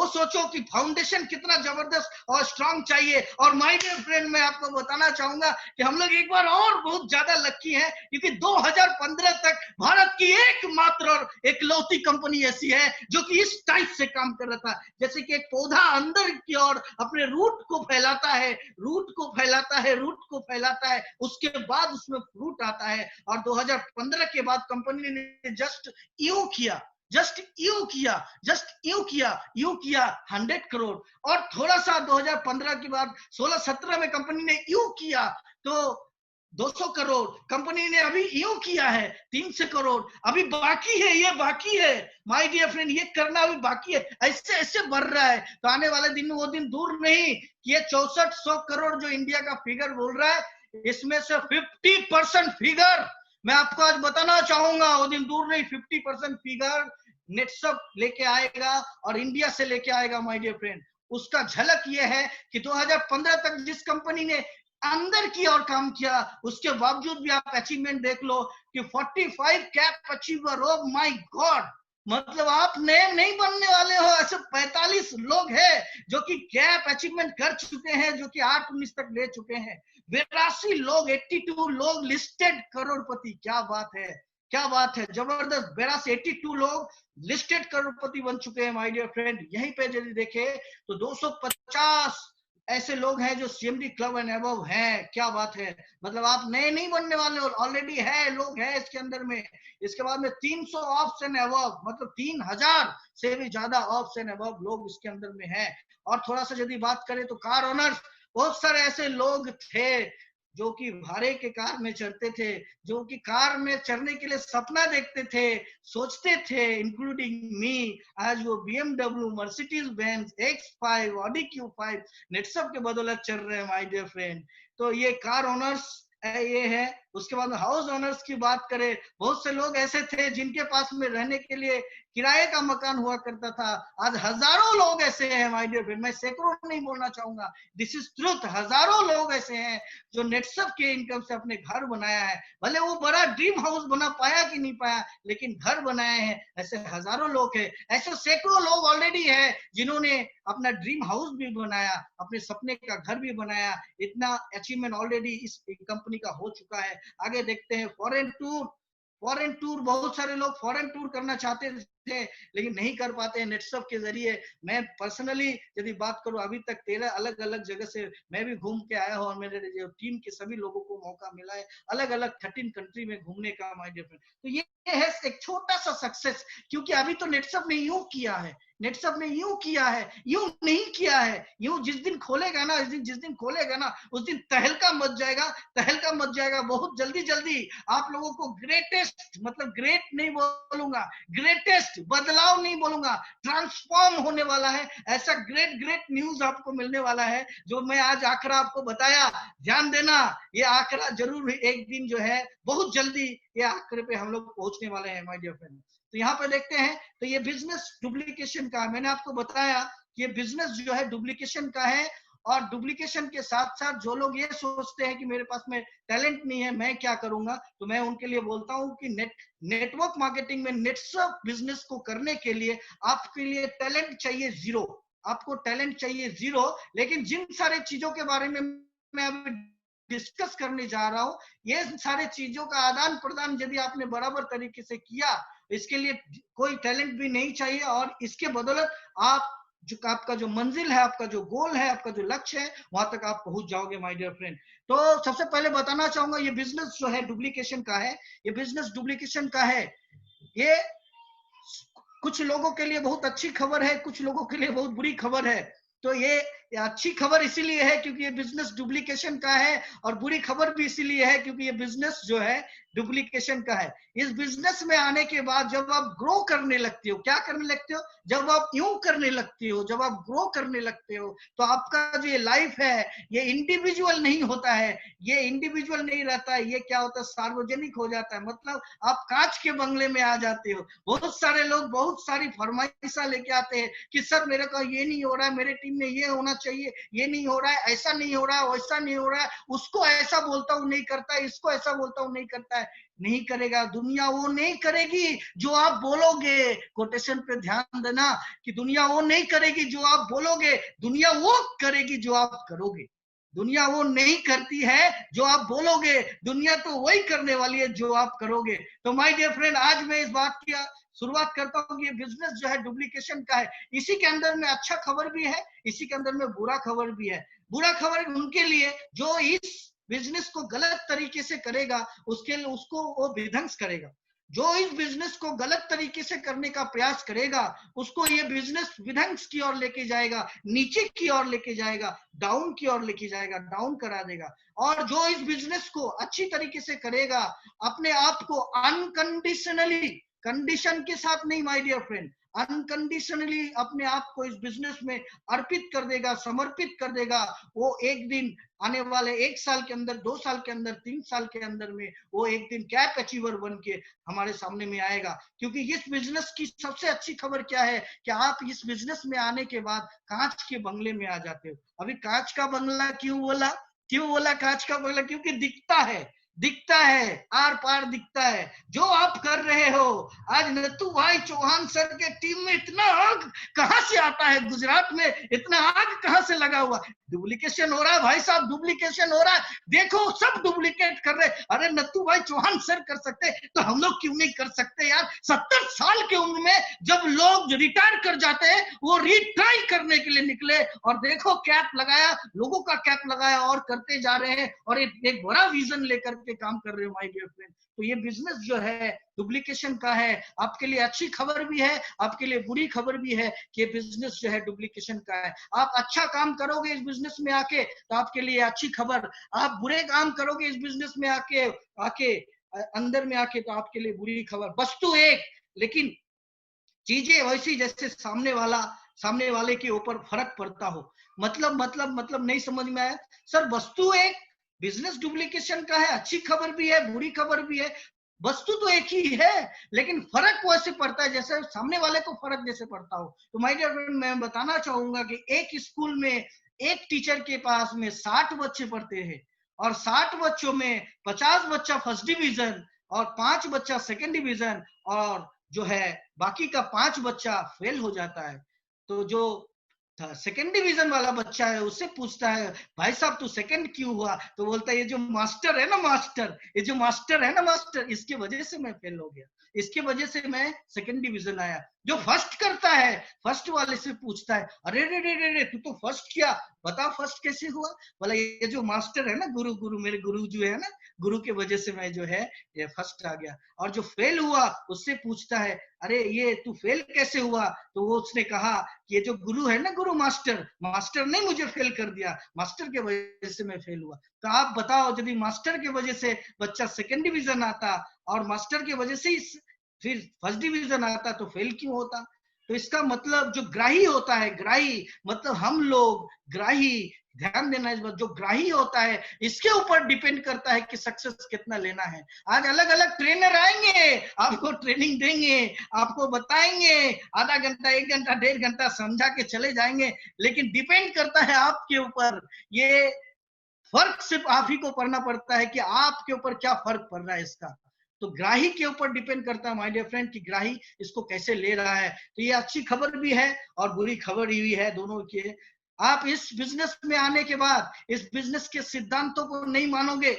सोचो कि फाउंडेशन कितना जबरदस्त और स्ट्रांग चाहिए। और माय डियर फ्रेंड, मैं आपको बताना चाहूंगा कि हम लोग एक बार और बहुत ज्यादा लकी हैं, क्योंकि 2015 तक भारत की एकमात्र और एकलौती कंपनी ऐसी है जो कि इस टाइप से काम कर रहा था, जैसे कि एक पौधा अंदर की ओर अपने रूट को फैलाता है, उसके बाद उसमें फ्रूट आता है। और 2015 के बाद कंपनी ने जस्ट यूं किया 100 करोड़। और थोड़ा सा 2015 के बाद 16-17 में कंपनी ने यूं किया तो 200 करोड़, कंपनी ने अभी यूं किया है 300 करोड़, अभी बाकी है, ये बाकी है माय डियर फ्रेंड, ये करना अभी बाकी है। ऐसे ऐसे बढ़ रहा है। तो आने वाले दिन में वो दिन दूर नहीं कि ये 6400 करोड़ जो इंडिया का फिगर बोल रहा है, इसमें से 50% फिगर मैं आपको आज बताना चाहूंगा, वो दिन दूर नहीं, 50% फिगर नेटसप लेके आएगा और इंडिया से लेके आएगा माय डियर फ्रेंड। उसका झलक ये है कि 2015 तक जिस कंपनी ने अंदर की ओर काम किया, उसके बावजूद भी आप अचीवमेंट देख लो कि 45 cap achiever, oh my God, मतलब आप नए नहीं बनने वाले हो। ऐसे 45 लोग हैं जो कि कैप अचीवमेंट कर चुके हैं, जो कि 8-19 तक ले चुके हैं। 82 लोग, 82 लोग लिस्टेड करोड़पति। क्या बात है, क्या बात है, जबरदस्त। 82 लोग लिस्टेड करोड़पति बन चुके हैं माय डियर फ्रेंड। यहीं पे यदि देखे तो 250 ऐसे लोग हैं जो CMD क्लब एंड अबव हैं। क्या बात है, मतलब आप नए नहीं बनने वाले हो, ऑलरेडी है, लोग हैं इसके अंदर में। इसके बाद में 300 ऑफ्स एंड अबव, मतलब 3000 से भी ज्यादा ऑफ्स एंड अबव लोग इसके अंदर में हैं। और थोड़ा सा यदि बात करें तो कार ओनर्स, बहुत सारे ऐसे लोग थे जो कि भाड़े के कार में चढ़ते थे, जो कि कार में चढ़ने के लिए सपना देखते थे, सोचते थे, इंक्लूडिंग मी। आज वो BMW, Mercedes Benz, X5, Audi Q5 नेटसप के बदौलत चल रहे हैं माय डियर फ्रेंड। तो ये कार ओनर्स ये है। उसके बाद में हाउस ओनर्स की बात करें, बहुत से लोग ऐसे थे जिनके पास में रहने के लिए किराए का मकान हुआ करता था। आज हजारों लोग ऐसे हैं माय डियर फ्रेंड, मैं सैकड़ों नहीं बोलना चाहूंगा, दिस इज ट्रुथ। हजारों लोग ऐसे हैं जो नेटसप के इनकम से अपने घर बनाया है। भले वो बड़ा ड्रीम हाउस बना पाया कि नहीं पाया, लेकिन घर बनाए हैं। ऐसे हजारों लोग हैं, ऐसे सैकड़ों लोग ऑलरेडी है जिन्होंने अपना ड्रीम हाउस भी बनाया, अपने सपने का घर भी बनाया। इतना अचीवमेंट ऑलरेडी इस कंपनी का हो चुका है। आगे देखते हैं फॉरेन टूर। फॉरेन टूर, बहुत सारे लोग फॉरेन टूर करना चाहते थे लेकिन नहीं कर पाते हैं नेटसप के जरिए। मैं पर्सनली यदि बात करूं, अभी तक 13 अलग अलग जगह से मैं भी घूम के आया हूं और मेरे जो टीम के सभी लोगों को मौका मिला है अलग अलग 13 कंट्री में घूमने का माय डियर फ्रेंड। तो ये है एक छोटा सा सक्सेस, क्योंकि अभी तो नेटसप ने यूं किया है, नेटसप ने यूं किया है, यूं नहीं किया है। यूं जिस दिन खोलेगा ना, जिस दिन खोलेगा ना, उस दिन तहलका मच जाएगा, तहलका मच जाएगा। बहुत जल्दी जल्दी आप लोगों को ग्रेटेस्ट, मतलब ग्रेट नहीं बोलूंगा, ग्रेटेस्ट बदलाव नहीं बोलूंगा, ट्रांसफॉर्म होने वाला है। ऐसा ग्रेट ग्रेट न्यूज आपको मिलने वाला है जो मैं आज आंकड़ा आपको बताया। ध्यान देना, ये आंकड़ा जरूर एक दिन जो है बहुत जल्दी ये आंकड़े पे हम लोग पहुंचने वाले हैं माय डियर फ्रेंड। तो यहाँ पे देखते हैं, तो ये बिजनेस डुप्लीकेशन का, मैंने आपको बताया कि ये बिजनेस जो है डुप्लीकेशन का है। और डुप्लीकेशन के साथ साथ जो लोग ये सोचते हैं कि मेरे पास में टैलेंट नहीं है, मैं क्या करूंगा, तो मैं उनके लिए बोलता हूं कि नेटवर्क मार्केटिंग में नेटसप बिजनेस को करने के लिए आपके लिए टैलेंट चाहिए जीरो। आपको टैलेंट चाहिए जीरो, लेकिन जिन सारे चीजों के बारे में मैं अभी डिस्कस करने जा रहा हूं, ये सारे चीजों का आदान प्रदान यदि आपने बराबर तरीके से किया, इसके लिए कोई टैलेंट भी नहीं चाहिए। और इसके बदौलत आप जो आपका जो मंजिल है, आपका जो गोल है, आपका जो लक्ष्य है, वहां तक आप पहुंच जाओगे माय डियर फ्रेंड। तो सबसे पहले बताना चाहूंगा, ये बिजनेस जो है डुप्लीकेशन का है, ये बिजनेस डुप्लीकेशन का है। ये कुछ लोगों के लिए बहुत अच्छी खबर है, कुछ लोगों के लिए बहुत बुरी खबर है। तो ये अच्छी खबर इसीलिए है क्योंकि ये बिजनेस डुप्लीकेशन का है, और बुरी खबर भी इसीलिए है क्योंकि ये बिजनेस जो है डुप्लीकेशन का है। इस बिजनेस में आने के बाद जब आप ग्रो करने लगते हो, क्या करने लगते हो, जब आप यूं करने लगते हो, जब आप ग्रो करने लगते हो, तो आपका जो ये लाइफ है ये इंडिविजुअल नहीं होता है, ये इंडिविजुअल नहीं रहता है, ये क्या होता है, सार्वजनिक हो जाता है। मतलब आप कांच के बंगले में आ जाते हो। बहुत सारे लोग बहुत सारी फरमाइशा लेके आते हैं कि सर मेरे को ये नहीं हो रहा है, मेरे टीम में ये होना चाहिए, ये नहीं हो रहा है, ऐसा नहीं हो रहा है, वैसा नहीं हो रहा है, उसको ऐसा बोलता हूं नहीं करता है, इसको ऐसा बोलता हूं नहीं करता है। नहीं करेगा, दुनिया वो नहीं करेगी जो आप बोलोगे। कोटेशन पे ध्यान देना कि दुनिया वो नहीं करेगी जो आप बोलोगे, दुनिया वो करेगी जो आप करोगे। दुनिया वो नहीं करती है जो आप बोलोगे, दुनिया तो वही करने वाली है जो आप करोगे। तो माय डियर फ्रेंड, आज मैं इस बात की शुरुआत करता हूँ कि ये बिजनेस जो है डुप्लीकेशन का है। इसी के अंदर में अच्छा खबर भी है, इसी के अंदर में बुरा खबर भी है। बुरा खबर उनके लिए जो इस बिजनेस को गलत तरीके से करेगा, उसके लिए उसको वो विध्वंस करेगा। जो इस बिजनेस को गलत तरीके से करने का प्रयास करेगा, उसको ये बिजनेस विध्वंस की ओर लेके जाएगा, नीचे की ओर लेके जाएगा, डाउन की ओर लेके जाएगा, डाउन करा देगा। और जो इस बिजनेस को अच्छी तरीके से करेगा, अपने आप को अनकंडीशनली, कंडीशन के साथ नहीं माय डियर फ्रेंड, अनकंडीशनली अपने आप को इस बिजनेस में अर्पित कर देगा, समर्पित कर देगा, वो एक दिन आने वाले 1 साल के अंदर, 2 साल के अंदर, 3 साल के अंदर में वो एक दिन कैप अचीवर बन के हमारे सामने में आएगा। क्योंकि इस बिजनेस की सबसे अच्छी खबर क्या है कि आप इस बिजनेस में आने के बाद कांच के बंगले में आ जाते हो। अभी कांच का बंगला क्यों बोला कांच का बंगला? क्योंकि दिखता है, दिखता है, आर पार दिखता है जो आप कर रहे हो। आज नत्थू भाई चौहान सर के टीम में इतना आग कहां से आता है, गुजरात में इतना आग कहां से लगा हुआ। डुप्लीकेशन हो रहा है भाई साहब, डुप्लीकेशन हो रहा है, देखो सब डुप्लीकेट कर रहे हैं। अरे नत्थू भाई चौहान सर कर सकते तो हम लोग क्यों नहीं कर सकते यार। 70 साल की उम्र में जब लोग रिटायर कर जाते हैं वो रिट्राई करने के लिए निकले, और देखो कैप लगाया, लोगों का कैप लगाया और करते जा रहे हैं, और एक बड़ा विजन लेकर के काम कर रहे हो माय डियर फ्रेंड। तो ये बिजनेस जो है डुप्लीकेशन का है। आपके लिए अच्छी खबर भी है, आपके लिए बुरी खबर भी है कि ये बिजनेस जो है डुप्लीकेशन का है। आप अच्छा काम करोगे इस बिजनेस में आके तो आपके लिए अच्छी खबर, आप बुरे काम करोगे इस बिजनेस में आके अंदर में आके तो आपके लिए बुरी खबर। वस्तु एक, लेकिन चीजें वैसी जैसे सामने वाले के ऊपर फर्क पड़ता हो। मतलब नहीं समझ में आया सर। वस्तु एक, बिजनेस डुप्लीकेशन का है, अच्छी खबर भी है बुरी खबर भी है, वस्तु तो एक ही है लेकिन फर्क वैसे पड़ता है जैसे सामने वाले को फर्क जैसे पड़ता हो। तो माय डियर फ्रेंड, मैं बताना चाहूंगा कि एक स्कूल में एक टीचर के पास में 60 बच्चे पढ़ते हैं, और 60 बच्चों में 50 बच्चा फर्स्ट डिवीजन और 5 बच्चा सेकंड डिवीजन, और जो है बाकी का 5 बच्चा फेल हो जाता है। तो जो सेकंड डिवीजन वाला बच्चा है उससे पूछता है, भाई साहब तू सेकंड क्यों हुआ? तो बोलता है ये जो मास्टर है ना मास्टर, इसके वजह से मैं फेल हो गया, इसके वजह से मैं सेकंड डिवीजन आया। जो फर्स्ट करता है फर्स्ट वाले से पूछता है, अरे रे रे रे तू तो फर्स्ट किया, बता फर्स्ट कैसे हुआ? बोला ये जो मास्टर है ना, गुरु मेरे गुरु जो है ना, गुरु के वजह से मैं जो है ये फर्स्ट आ गया। और जो फेल हुआ उससे पूछता है, अरे ये तू फेल कैसे हुआ? तो वो उसने कहा कि ये जो गुरु है ना, गुरु मास्टर ने मुझे फेल कर दिया, मास्टर के वजह से मैं फेल हुआ। तो आप बताओ, यदि मास्टर के वजह से बच्चा सेकंड डिवीजन आता और मास्टर के वजह से ही फिर फर्स्ट डिवीजन आता तो फेल क्यों होता? तो इसका मतलब जो ग्राही होता है, ग्राही मतलब हम लोग ग्राही, ध्यान देना इस बात, जो ग्राही होता है इसके ऊपर डिपेंड करता है कि सक्सेस कितना लेना है। आज अलग अलग ट्रेनर आएंगे, आपको ट्रेनिंग देंगे, आपको बताएंगे, आधा घंटा 1 घंटा 1.5 घंटा समझा के चले जाएंगे, लेकिन डिपेंड करता है आपके ऊपर। ये फर्क सिर्फ आप ही को पड़ना पड़ता है कि आपके ऊपर क्या फर्क पड़ रहा है इसका। तो ग्राही के ऊपर डिपेंड करता है माय डियर फ्रेंड कि ग्राही इसको कैसे ले रहा है। तो ये अच्छी खबर भी है और बुरी खबर भी है, दोनों की। आप इस बिजनेस में आने के बाद इस बिजनेस के सिद्धांतों को नहीं मानोगे,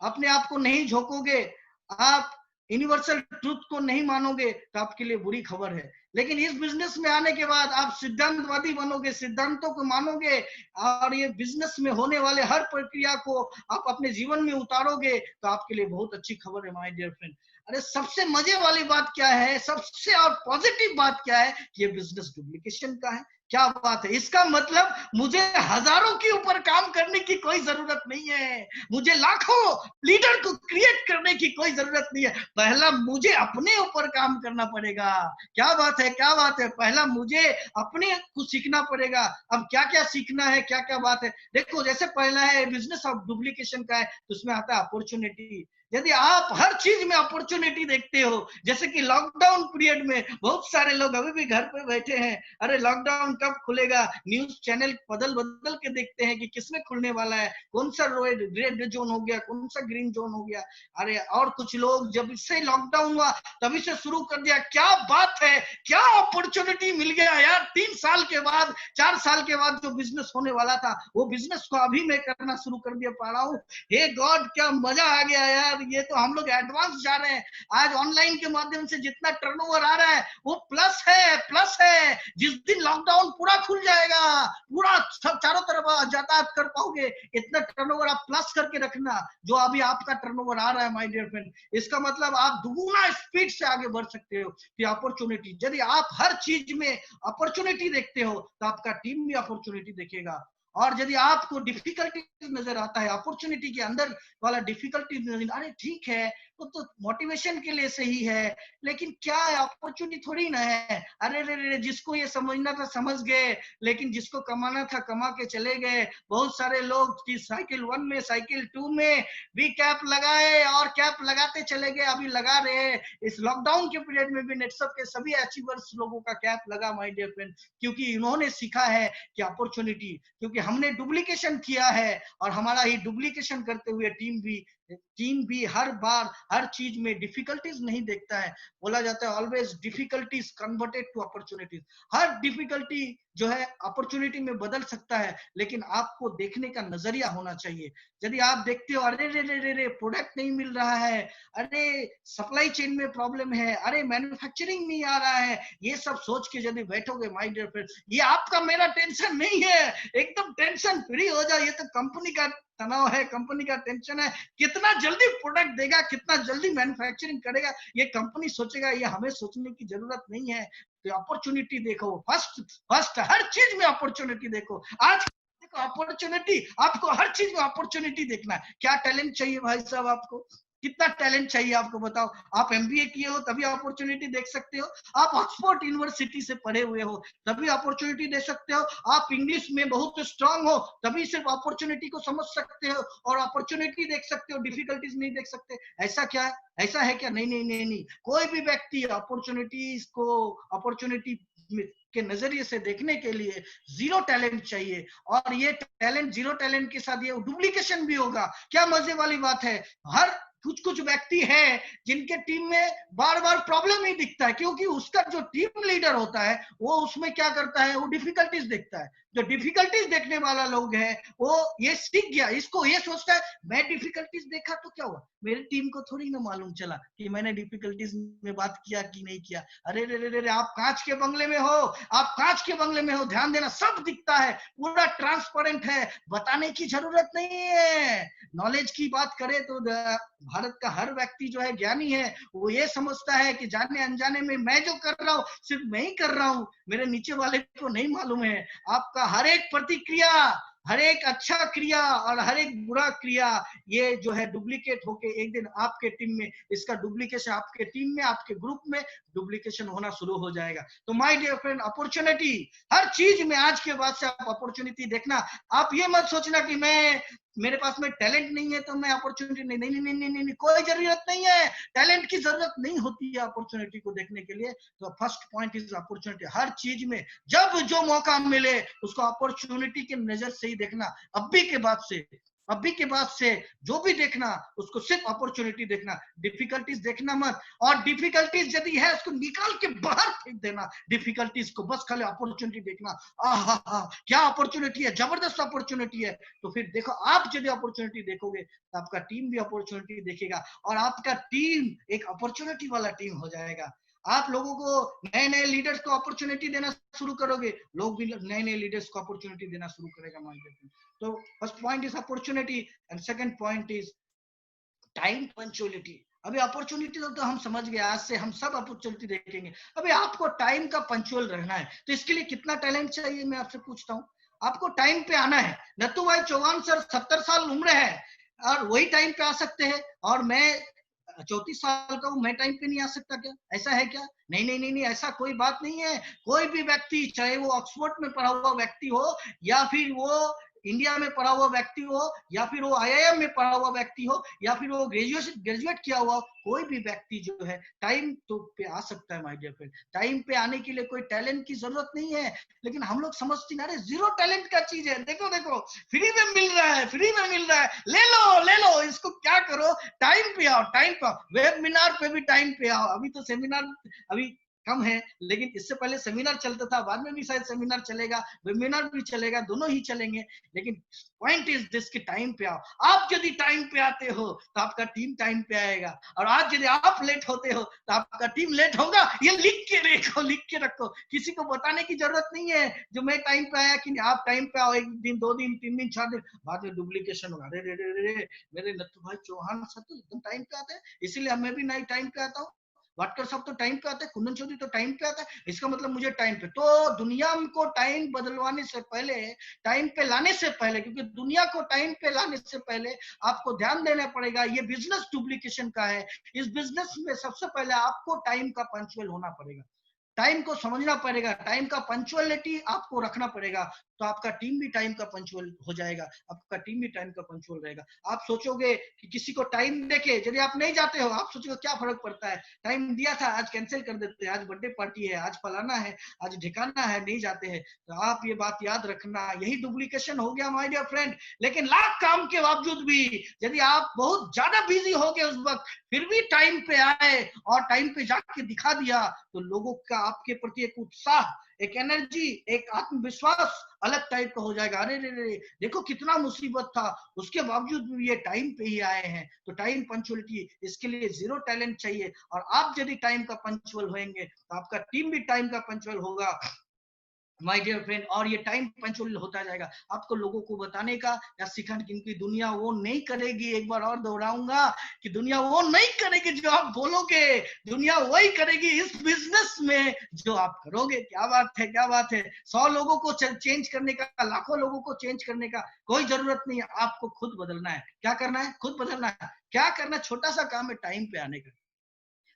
अपने आप को नहीं झोंकोगे, आप यूनिवर्सल ट्रूथ को नहीं मानोगे तो आपके लिए बुरी खबर है। लेकिन इस बिजनेस में आने के बाद आप सिद्धांतवादी बनोगे, सिद्धांतों को मानोगे और ये बिजनेस में होने वाले हर प्रक्रिया को आप अपने जीवन में उतारोगे तो आपके लिए बहुत अच्छी खबर है माय डियर फ्रेंड। अरे सबसे मजे वाली बात क्या है, सबसे और पॉजिटिव बात क्या है कि ये बिजनेस डुप्लीकेशन का है। क्या बात है, इसका मतलब मुझे हजारों के ऊपर काम करने की कोई जरूरत नहीं है, मुझे लाखों लीडर को क्रिएट करने की कोई जरूरत नहीं है। पहला मुझे अपने ऊपर काम करना पड़ेगा। क्या बात है, क्या बात है, पहला मुझे अपने कुछ सीखना पड़ेगा। अब क्या क्या सीखना है, क्या क्या बात है, देखो जैसे पहला है बिजनेस ऑफ डुप्लीकेशन का है, तो उसमें आता है अपॉर्चुनिटी। यदि आप हर चीज में अपॉर्चुनिटी देखते हो, जैसे कि लॉकडाउन पीरियड में बहुत सारे लोग अभी भी घर पे बैठे हैं, अरे लॉकडाउन कब खुलेगा, न्यूज चैनल बदल के देखते हैं कि किसमें खुलने वाला है, कौन सा रेड जोन हो गया, कौन सा ग्रीन जोन हो गया। अरे और कुछ लोग जब से लॉकडाउन हुआ तभी से शुरू कर दिया। क्या बात है, क्या अपॉर्चुनिटी मिल गया यार, 3 साल के बाद 4 साल के बाद जो बिजनेस होने वाला था वो बिजनेस को अभी मैं करना शुरू कर दिया पा रहा हूँ। हे गॉड, क्या मजा आ गया यार, ये तो हम लोग एडवांस जा रहे हैं। आज ऑनलाइन के माध्यम से जितना टर्नओवर आ रहा है वो प्लस है। जिस दिन लॉकडाउन पूरा खुल जाएगा, पूरा सब चारों तरफ यातायात कर पाओगे, इतना टर्नओवर आप प्लस करके रखना जो अभी आपका टर्नओवर आ रहा है माय डियर फ्रेंड। इसका मतलब आप दुगुना स्पीड से आगे बढ़ सकते हो कि अपॉर्चुनिटी, यदि आप हर चीज में अपॉर्चुनिटी देखते हो तो आपका टीम भी अपॉर्चुनिटी देखेगा। और यदि आपको डिफिकल्टी नजर आता है, अपॉर्चुनिटी के अंदर वाला डिफिकल्टी, अरे ठीक है वो तो मोटिवेशन के लिए सही है, लेकिन क्या अपॉर्चुनिटी थोड़ी ना है। अरे रे जिसको ये समझना था समझ गए, लेकिन जिसको कमाना था कमा के चले गए। बहुत सारे लोग की साइकिल 1 में साइकिल 2 में भी कैप लगाए और कैप लगाते चले गए, अभी लगा रहे। इस लॉकडाउन के पीरियड में भी नेटसप के सभी अचीवर्स लोगों का कैप लगा माय डियर फ्रेंड, क्योंकि इन्होंने सीखा है कि अपॉर्चुनिटी, क्योंकि हमने डुप्लीकेशन किया है और हमारा ही डुप्लीकेशन करते हुए टीम भी टीम भी हर बार हर चीज में डिफिकल्टीज नहीं देखता है। बोला जाता है always difficulties converted to opportunities. हर डिफिकल्टी जो है अपॉर्चुनिटी में बदल सकता है, लेकिन आपको देखने का नजरिया होना चाहिए। यदि आप देखते हो अरे रे रे रे रे प्रोडक्ट नहीं मिल रहा है, अरे सप्लाई चेन में प्रॉब्लम है, अरे मैन्युफैक्चरिंग नहीं आ रहा है, ये सब सोच के यदि बैठोगे माय डियर फ्रेंड, ये आपका मेरा टेंशन नहीं है। एकदम टेंशन फ्री हो जाओ। ये तो कंपनी का तनाव है, कंपनी का टेंशन है, कितना जल्दी प्रोडक्ट देगा, कितना जल्दी मैन्युफैक्चरिंग करेगा, ये कंपनी सोचेगा। ये हमें सोचने की जरूरत नहीं है। तो अपॉर्चुनिटी देखो, फर्स्ट हर चीज में अपॉर्चुनिटी देखो। आज देखो अपॉर्चुनिटी, आपको हर चीज में अपॉर्चुनिटी देखना है। क्या टैलेंट चाहिए भाई साहब आपको, कितना टैलेंट चाहिए आपको बताओ। आप एमबीए किए हो तभी अपॉर्चुनिटी देख सकते हो, आप ऑक्सफोर्ड यूनिवर्सिटी से पढ़े हुए हो तभी अपॉर्चुनिटी देख सकते हो, आप इंग्लिश में बहुत स्ट्रांग हो तभी सिर्फ अपॉर्चुनिटी को समझ सकते हो और अपॉर्चुनिटी देख सकते हो, डिफिकल्टीज नहीं देख सकते। ऐसा क्या है, ऐसा है क्या? नहीं नहीं नहीं नहीं। कोई भी व्यक्ति अपॉर्चुनिटीज को अपॉर्चुनिटी के नजरिए से देखने के लिए जीरो टैलेंट चाहिए। और ये टैलेंट, जीरो टैलेंट के साथ ये डुप्लीकेशन भी होगा। क्या मजे वाली बात है, हर कुछ व्यक्ति हैं जिनके टीम में बार बार प्रॉब्लम ही दिखता है, क्योंकि उसका जो टीम लीडर होता है वो उसमें क्या करता है, वो डिफिकल्टीज देखता है। जो डिफिकल्टीज देखने वाला लोग है वो ये सीख गया, इसको ये सोचता है मैं डिफिकल्टीज देखा तो क्या हुआ, मेरी टीम को थोड़ी ना मालूम चला कि मैंने डिफिकल्टीज में बात किया कि नहीं किया। अरे रे रे रे, आप कांच के बंगले में हो, आप कांच के बंगले में हो, ध्यान देना, सब दिखता है, पूरा ट्रांसपेरेंट है, बताने की जरूरत नहीं है। नॉलेज की बात करें तो भारत का हर व्यक्ति जो है ज्ञानी है, वो ये समझता है कि जाने अनजाने में मैं जो कर रहा हूँ सिर्फ मैं ही कर रहा हूँ, मेरे नीचे वाले को नहीं मालूम है। आपका हर एक प्रतिक्रिया, हर एक अच्छा क्रिया और हर एक बुरा क्रिया ये जो है डुप्लीकेट होके एक दिन आपके टीम में इसका डुप्लीकेशन, आपके टीम में, आपके ग्रुप में डुप्लीकेशन होना शुरू हो जाएगा। तो माय डियर फ्रेंड, अपॉर्चुनिटी हर चीज में आज के बाद से आप अपॉर्चुनिटी देखना। आप ये मत सोचना कि मेरे पास में टैलेंट नहीं है तो मैं अपॉर्चुनिटी नहीं, नहीं नहीं नहीं नहीं, नहीं, कोई जरूरत नहीं है। टैलेंट की जरूरत नहीं होती है अपॉर्चुनिटी को देखने के लिए। तो फर्स्ट पॉइंट इज अपॉर्चुनिटी। हर चीज में जब जो मौका मिले उसको अपॉर्चुनिटी के नजर से ही देखना। अभी के बाद से जो भी देखना उसको सिर्फ अपॉर्चुनिटी देखना, डिफिकल्टीज देखना मत। और डिफिकल्टीज यदि है उसको निकाल के बाहर फेंक देना, डिफिकल्टीज को बस खाली अपॉर्चुनिटी देखना। आहा क्या अपॉर्चुनिटी है, जबरदस्त अपॉर्चुनिटी है। तो फिर देखो, आप यदि अपॉर्चुनिटी देखोगे तो आपका टीम भी अपॉर्चुनिटी देखेगा और आपका टीम एक अपॉर्चुनिटी वाला टीम हो जाएगा। आप लोगों को नए नए लीडर्स को अपॉर्चुनिटी देना शुरू करोगे, लोग भी नए नए लीडर्स को अपॉर्चुनिटी देना शुरू करेगा मार्केट में। तो first point is opportunity and second point is time punctuality. अभी अपॉर्चुनिटी तो हम समझ गए, आज से हम सब अपॉर्चुनिटी देखेंगे। अभी आपको टाइम का पंक्चुअल रहना है तो इसके लिए कितना टैलेंट चाहिए, मैं आपसे पूछता हूँ। आपको टाइम पे आना है। नत्थू भाई चौहान सर 70 साल उम्र है और वही टाइम पे आ सकते हैं और मैं 34 साल का हूं, मैं टाइम पे नहीं आ सकता क्या? ऐसा है क्या? नहीं नहीं नहीं नहीं, ऐसा कोई बात नहीं है। कोई भी व्यक्ति, चाहे वो ऑक्सफोर्ड में पढ़ा हुआ व्यक्ति हो या फिर वो इंडिया में पढ़ा हुआ व्यक्ति हो या फिर वो आईआईएम में पढ़ा हुआ व्यक्ति हो या फिर वो ग्रेजुएट किया हुआ, कोई भी व्यक्ति जो है टाइम तो पे आ सकता है माय डियर फ्रेंड। टाइम पे आने के लिए कोई टैलेंट की जरूरत नहीं है, लेकिन हम लोग समझते हैं अरे जीरो टैलेंट का चीज है, देखो देखो फ्री में मिल रहा है, फ्री में मिल रहा है, ले लो इसको, क्या करो, टाइम पे आओ, टाइम पे आओ। वेबिनार पे भी टाइम पे आओ। अभी तो सेमिनार अभी कम है, लेकिन इससे पहले सेमिनार चलता था, बाद में भी शायद सेमिनार चलेगा, वेबिनार भी चलेगा, दोनों ही चलेंगे। लेकिन पॉइंट इज दिस कि टाइम पे आओ। आप यदि टाइम पे आते हो तो आपका टीम टाइम पे आएगा और आज यदि आप लेट होते हो तो आपका टीम लेट होगा। ये लिख के रखो, किसी को बताने की जरूरत नहीं है जो मैं टाइम पे आया कि नहीं। आप टाइम पे आओ, 1 दिन 2 दिन 3 दिन 4 दिन बाद में डुप्लीकेशन होगा। अरे मेरे नत्थू भाई चौहान सर तो एकदम टाइम पे आते हैं, इसीलिए मैं भी नहीं टाइम पे आता हूँ। वाटकर साहब तो टाइम पे आते हैं, कुंदन चौधरी तो टाइम पे आता है, इसका मतलब मुझे टाइम पे। तो दुनिया को टाइम बदलवाने से पहले, टाइम पे लाने से पहले, क्योंकि दुनिया को टाइम पे लाने से पहले आपको ध्यान देना पड़ेगा। ये बिजनेस डुप्लीकेशन का है। इस बिजनेस में सबसे पहले आपको टाइम का पंक्चुअल होना पड़ेगा, टाइम को समझना पड़ेगा, टाइम का पंक्चुअलिटी आपको रखना पड़ेगा। तो आपका टीम भी टाइम का पंचुअल हो जाएगा, आपका टीम भी टाइम का पंचुअल रहेगा। आप सोचोगे कि किसी को टाइम देके यदि आप नहीं जाते हो, आप सोचोगे क्या फर्क पड़ता है, टाइम दिया था आज कैंसिल कर देते हैं, आज बर्थडे पार्टी है, आज फलाना है, आज ठिकाना है, नहीं जाते हैं। तो आप ये बात याद रखना, यही डुप्लीकेशन हो गया माय डियर फ्रेंड। लेकिन लाख काम के बावजूद भी यदि आप बहुत ज्यादा बिजी हो गए उस वक्त, फिर भी टाइम पे आए और टाइम पे जाके दिखा दिया, तो लोगों का आपके प्रति एक उत्साह, एक एनर्जी, एक आत्मविश्वास अलग टाइप का हो जाएगा। अरे रे रे, देखो कितना मुसीबत था, उसके बावजूद भी ये टाइम पे ही आए हैं। तो टाइम पंचुअलिटी, इसके लिए जीरो टैलेंट चाहिए। और आप यदि टाइम का पंचुअल होंगे तो आपका टीम भी टाइम का पंचुअल होगा माय डियर फ्रेंड। और ये टाइम पंचुअल होता जाएगा। आपको लोगों को बताने का या सिखाने की, क्योंकि दुनिया वो नहीं करेगी, एक बार और दोहराऊंगा कि दुनिया वो नहीं करेगी जो आप बोलोगे, दुनिया वही करेगी इस बिजनेस में जो आप करोगे। क्या बात है, क्या बात है। 100 लोगों को चेंज करने का, लाखों लोगों को चेंज करने का कोई जरूरत नहीं है। आपको खुद बदलना है। क्या करना है? खुद बदलना है। क्या करना? छोटा सा काम है, टाइम पे आने का।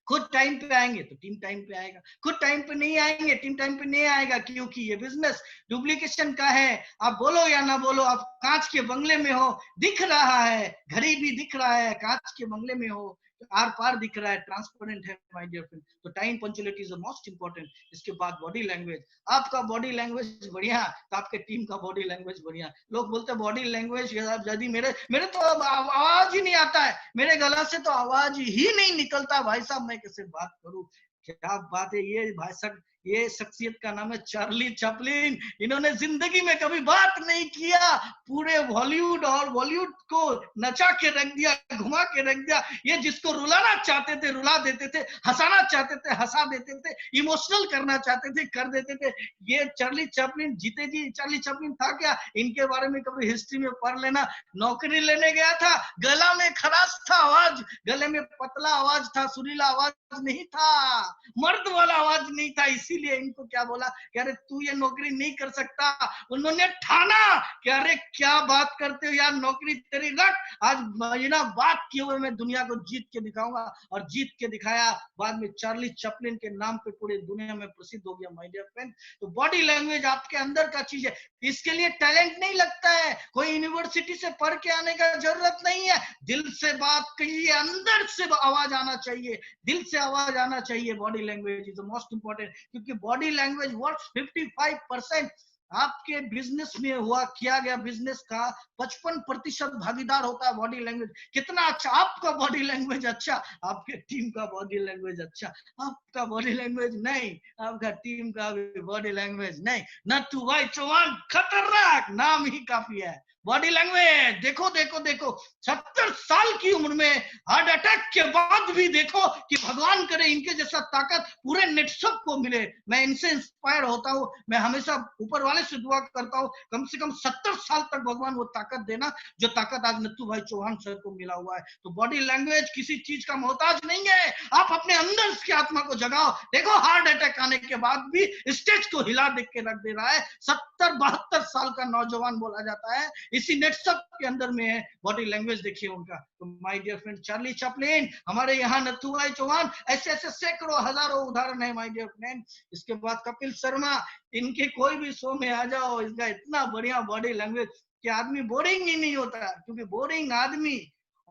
खुद टाइम पे आएंगे तो टीम टाइम पे आएगा, खुद टाइम पे नहीं आएंगे टीम टाइम पे नहीं आएगा। क्योंकि ये बिजनेस डुप्लीकेशन का है। आप बोलो या ना बोलो, आप कांच के बंगले में हो, दिख रहा है, घड़ी भी दिख रहा है, कांच के बंगले में हो, आर पार दिख रहा है, ट्रांसपेरेंट है माय डियर फ्रेंड। तो time punctuality is the most important. इसके बाद बॉडी लैंग्वेज। आपका बॉडी लैंग्वेज बढ़िया तो आपके टीम का बॉडी लैंग्वेज बढ़िया। लोग बोलते हैं बॉडी लैंग्वेज, यदि मेरे तो आवाज ही नहीं आता है, मेरे गला से तो आवाज ही नहीं निकलता, भाई साहब मैं कैसे बात करूं। क्या बात है। ये भाई साहब, ये शख्सियत का नाम है चार्ली चैपलिन। इन्होंने जिंदगी में कभी बात नहीं किया, पूरे हॉलीवुड और बॉलीवुड को नचा के रख दिया, घुमा के रख दिया। ये जिसको रुलाना चाहते थे रुला देते थे, हंसाना चाहते थे हंसा देते थे, इमोशनल करना चाहते थे कर देते थे। ये चार्ली चैपलिन, जीते जी चार्ली चैपलिन था क्या? इनके बारे में कभी हिस्ट्री में पढ़ लेना। नौकरी लेने गया था, गला में खराश था आवाज, गले में पतला आवाज था, सुरीला आवाज नहीं था, मर्द वाला आवाज नहीं था। इसीलिए इनको क्या बोला कि अरे तू ये नौकरी नहीं कर सकता। उन्होंने ठाना कि अरे क्या बात करते हो यार, नौकरी तेरी रख, आज महीना बात किए हुए मैं दुनिया को जीत के दिखाऊंगा। और जीत के दिखाया। बाद में चार्ली चैपलिन के नाम पे पूरी दुनिया में प्रसिद्ध हो गया माय डियर फ्रेंड। तो बॉडी लैंग्वेज आपके अंदर का चीज है। इसके लिए टैलेंट नहीं लगता है, कोई यूनिवर्सिटी से पढ़ के आने का जरूरत नहीं है। दिल से बात कहिए, अंदर से आवाज आना चाहिए, दिल से आवाज आना चाहिए। Body language is the most important, क्योंकि बॉडी लैंग्वेज वर्क्स 55%। आपके बिजनेस में हुआ किया गया बिजनेस का 55% भागीदार होता है बॉडी लैंग्वेज। कितना अच्छा आपका बॉडी लैंग्वेज अच्छा, आपके टीम का बॉडी लैंग्वेज अच्छा। आपका बॉडी लैंग्वेज नहीं, आपका टीम का बॉडी लैंग्वेज नहीं। नत्थू भाई चौहान खतरनाक नाम ही काफी है। बॉडी लैंग्वेज देखो देखो देखो, 70 साल की उम्र में हार्ट अटैक के बाद भी देखो कि भगवान करे इनके जैसा ताकत पूरे नेटवर्क को मिले। मैं इनसे इंस्पायर होता हूँ। मैं हमेशा ऊपर वाले से दुआ करता हूँ कम से कम 70 साल तक भगवान वो ताकत देना जो ताकत आज नत्थू भाई चौहान सर को मिला हुआ है। तो बॉडी लैंग्वेज किसी चीज का मोहताज नहीं है। आप अपने अंदर की आत्मा को जगाओ। देखो हार्ट अटैक आने के बाद भी स्टेज को हिला देख के रख दे रहा है। 70-72 साल का नौजवान बोला जाता है, इसी नेटवर्क के अंदर में है। बॉडी लैंग्वेज देखिए उनका। तो my dear friend, Charlie Chaplin, हमारे यहाँ नत्थू भाई चौहान, ऐसे ऐसे सैकड़ों हजारों उदाहरण है माय डियर फ्रेंड। इसके बाद कपिल शर्मा, इनके कोई भी शो में आ जाओ, इसका इतना बढ़िया बॉडी लैंग्वेज कि आदमी बोरिंग ही नहीं होता, क्योंकि बोरिंग आदमी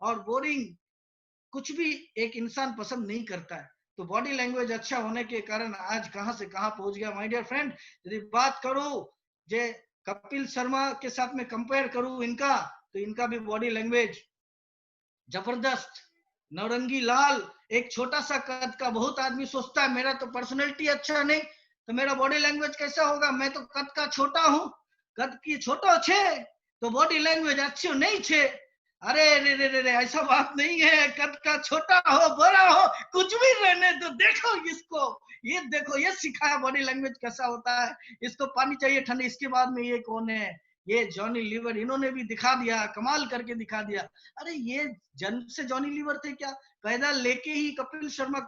और बोरिंग कुछ भी एक इंसान पसंद नहीं करता है। तो बॉडी लैंग्वेज अच्छा होने के कारण आज कहां से कहां पहुंच गया माय डियर फ्रेंड। यदि बात करूं जे कपिल शर्मा के साथ में कंपेयर करूं इनका, तो इनका भी बॉडी लैंग्वेज जबरदस्त, नौरंगी लाल, एक छोटा सा कद का। बहुत आदमी सोचता है मेरा तो पर्सनैलिटी अच्छा नहीं तो मेरा बॉडी लैंग्वेज कैसा होगा, मैं तो कद का छोटा हूं, कद की छोटो छे तो बॉडी लैंग्वेज अच्छी नहीं छे। अरे रे रे रे रे, ऐसा बात नहीं है। कद का छोटा हो बड़ा हो कुछ भी रहने तो देखो इसको, ये देखो ये सिखाया बॉडी लैंग्वेज कैसा होता है। इसको पानी चाहिए ठंडी। इसके बाद में ये कौन है, ये जॉनी लीवर, इन्होंने भी दिखा दिया, कमाल करके दिखा दिया। अरे ये जन्म से जॉनी लीवर थे क्या, पैदा लेके ही कपिल शर्मा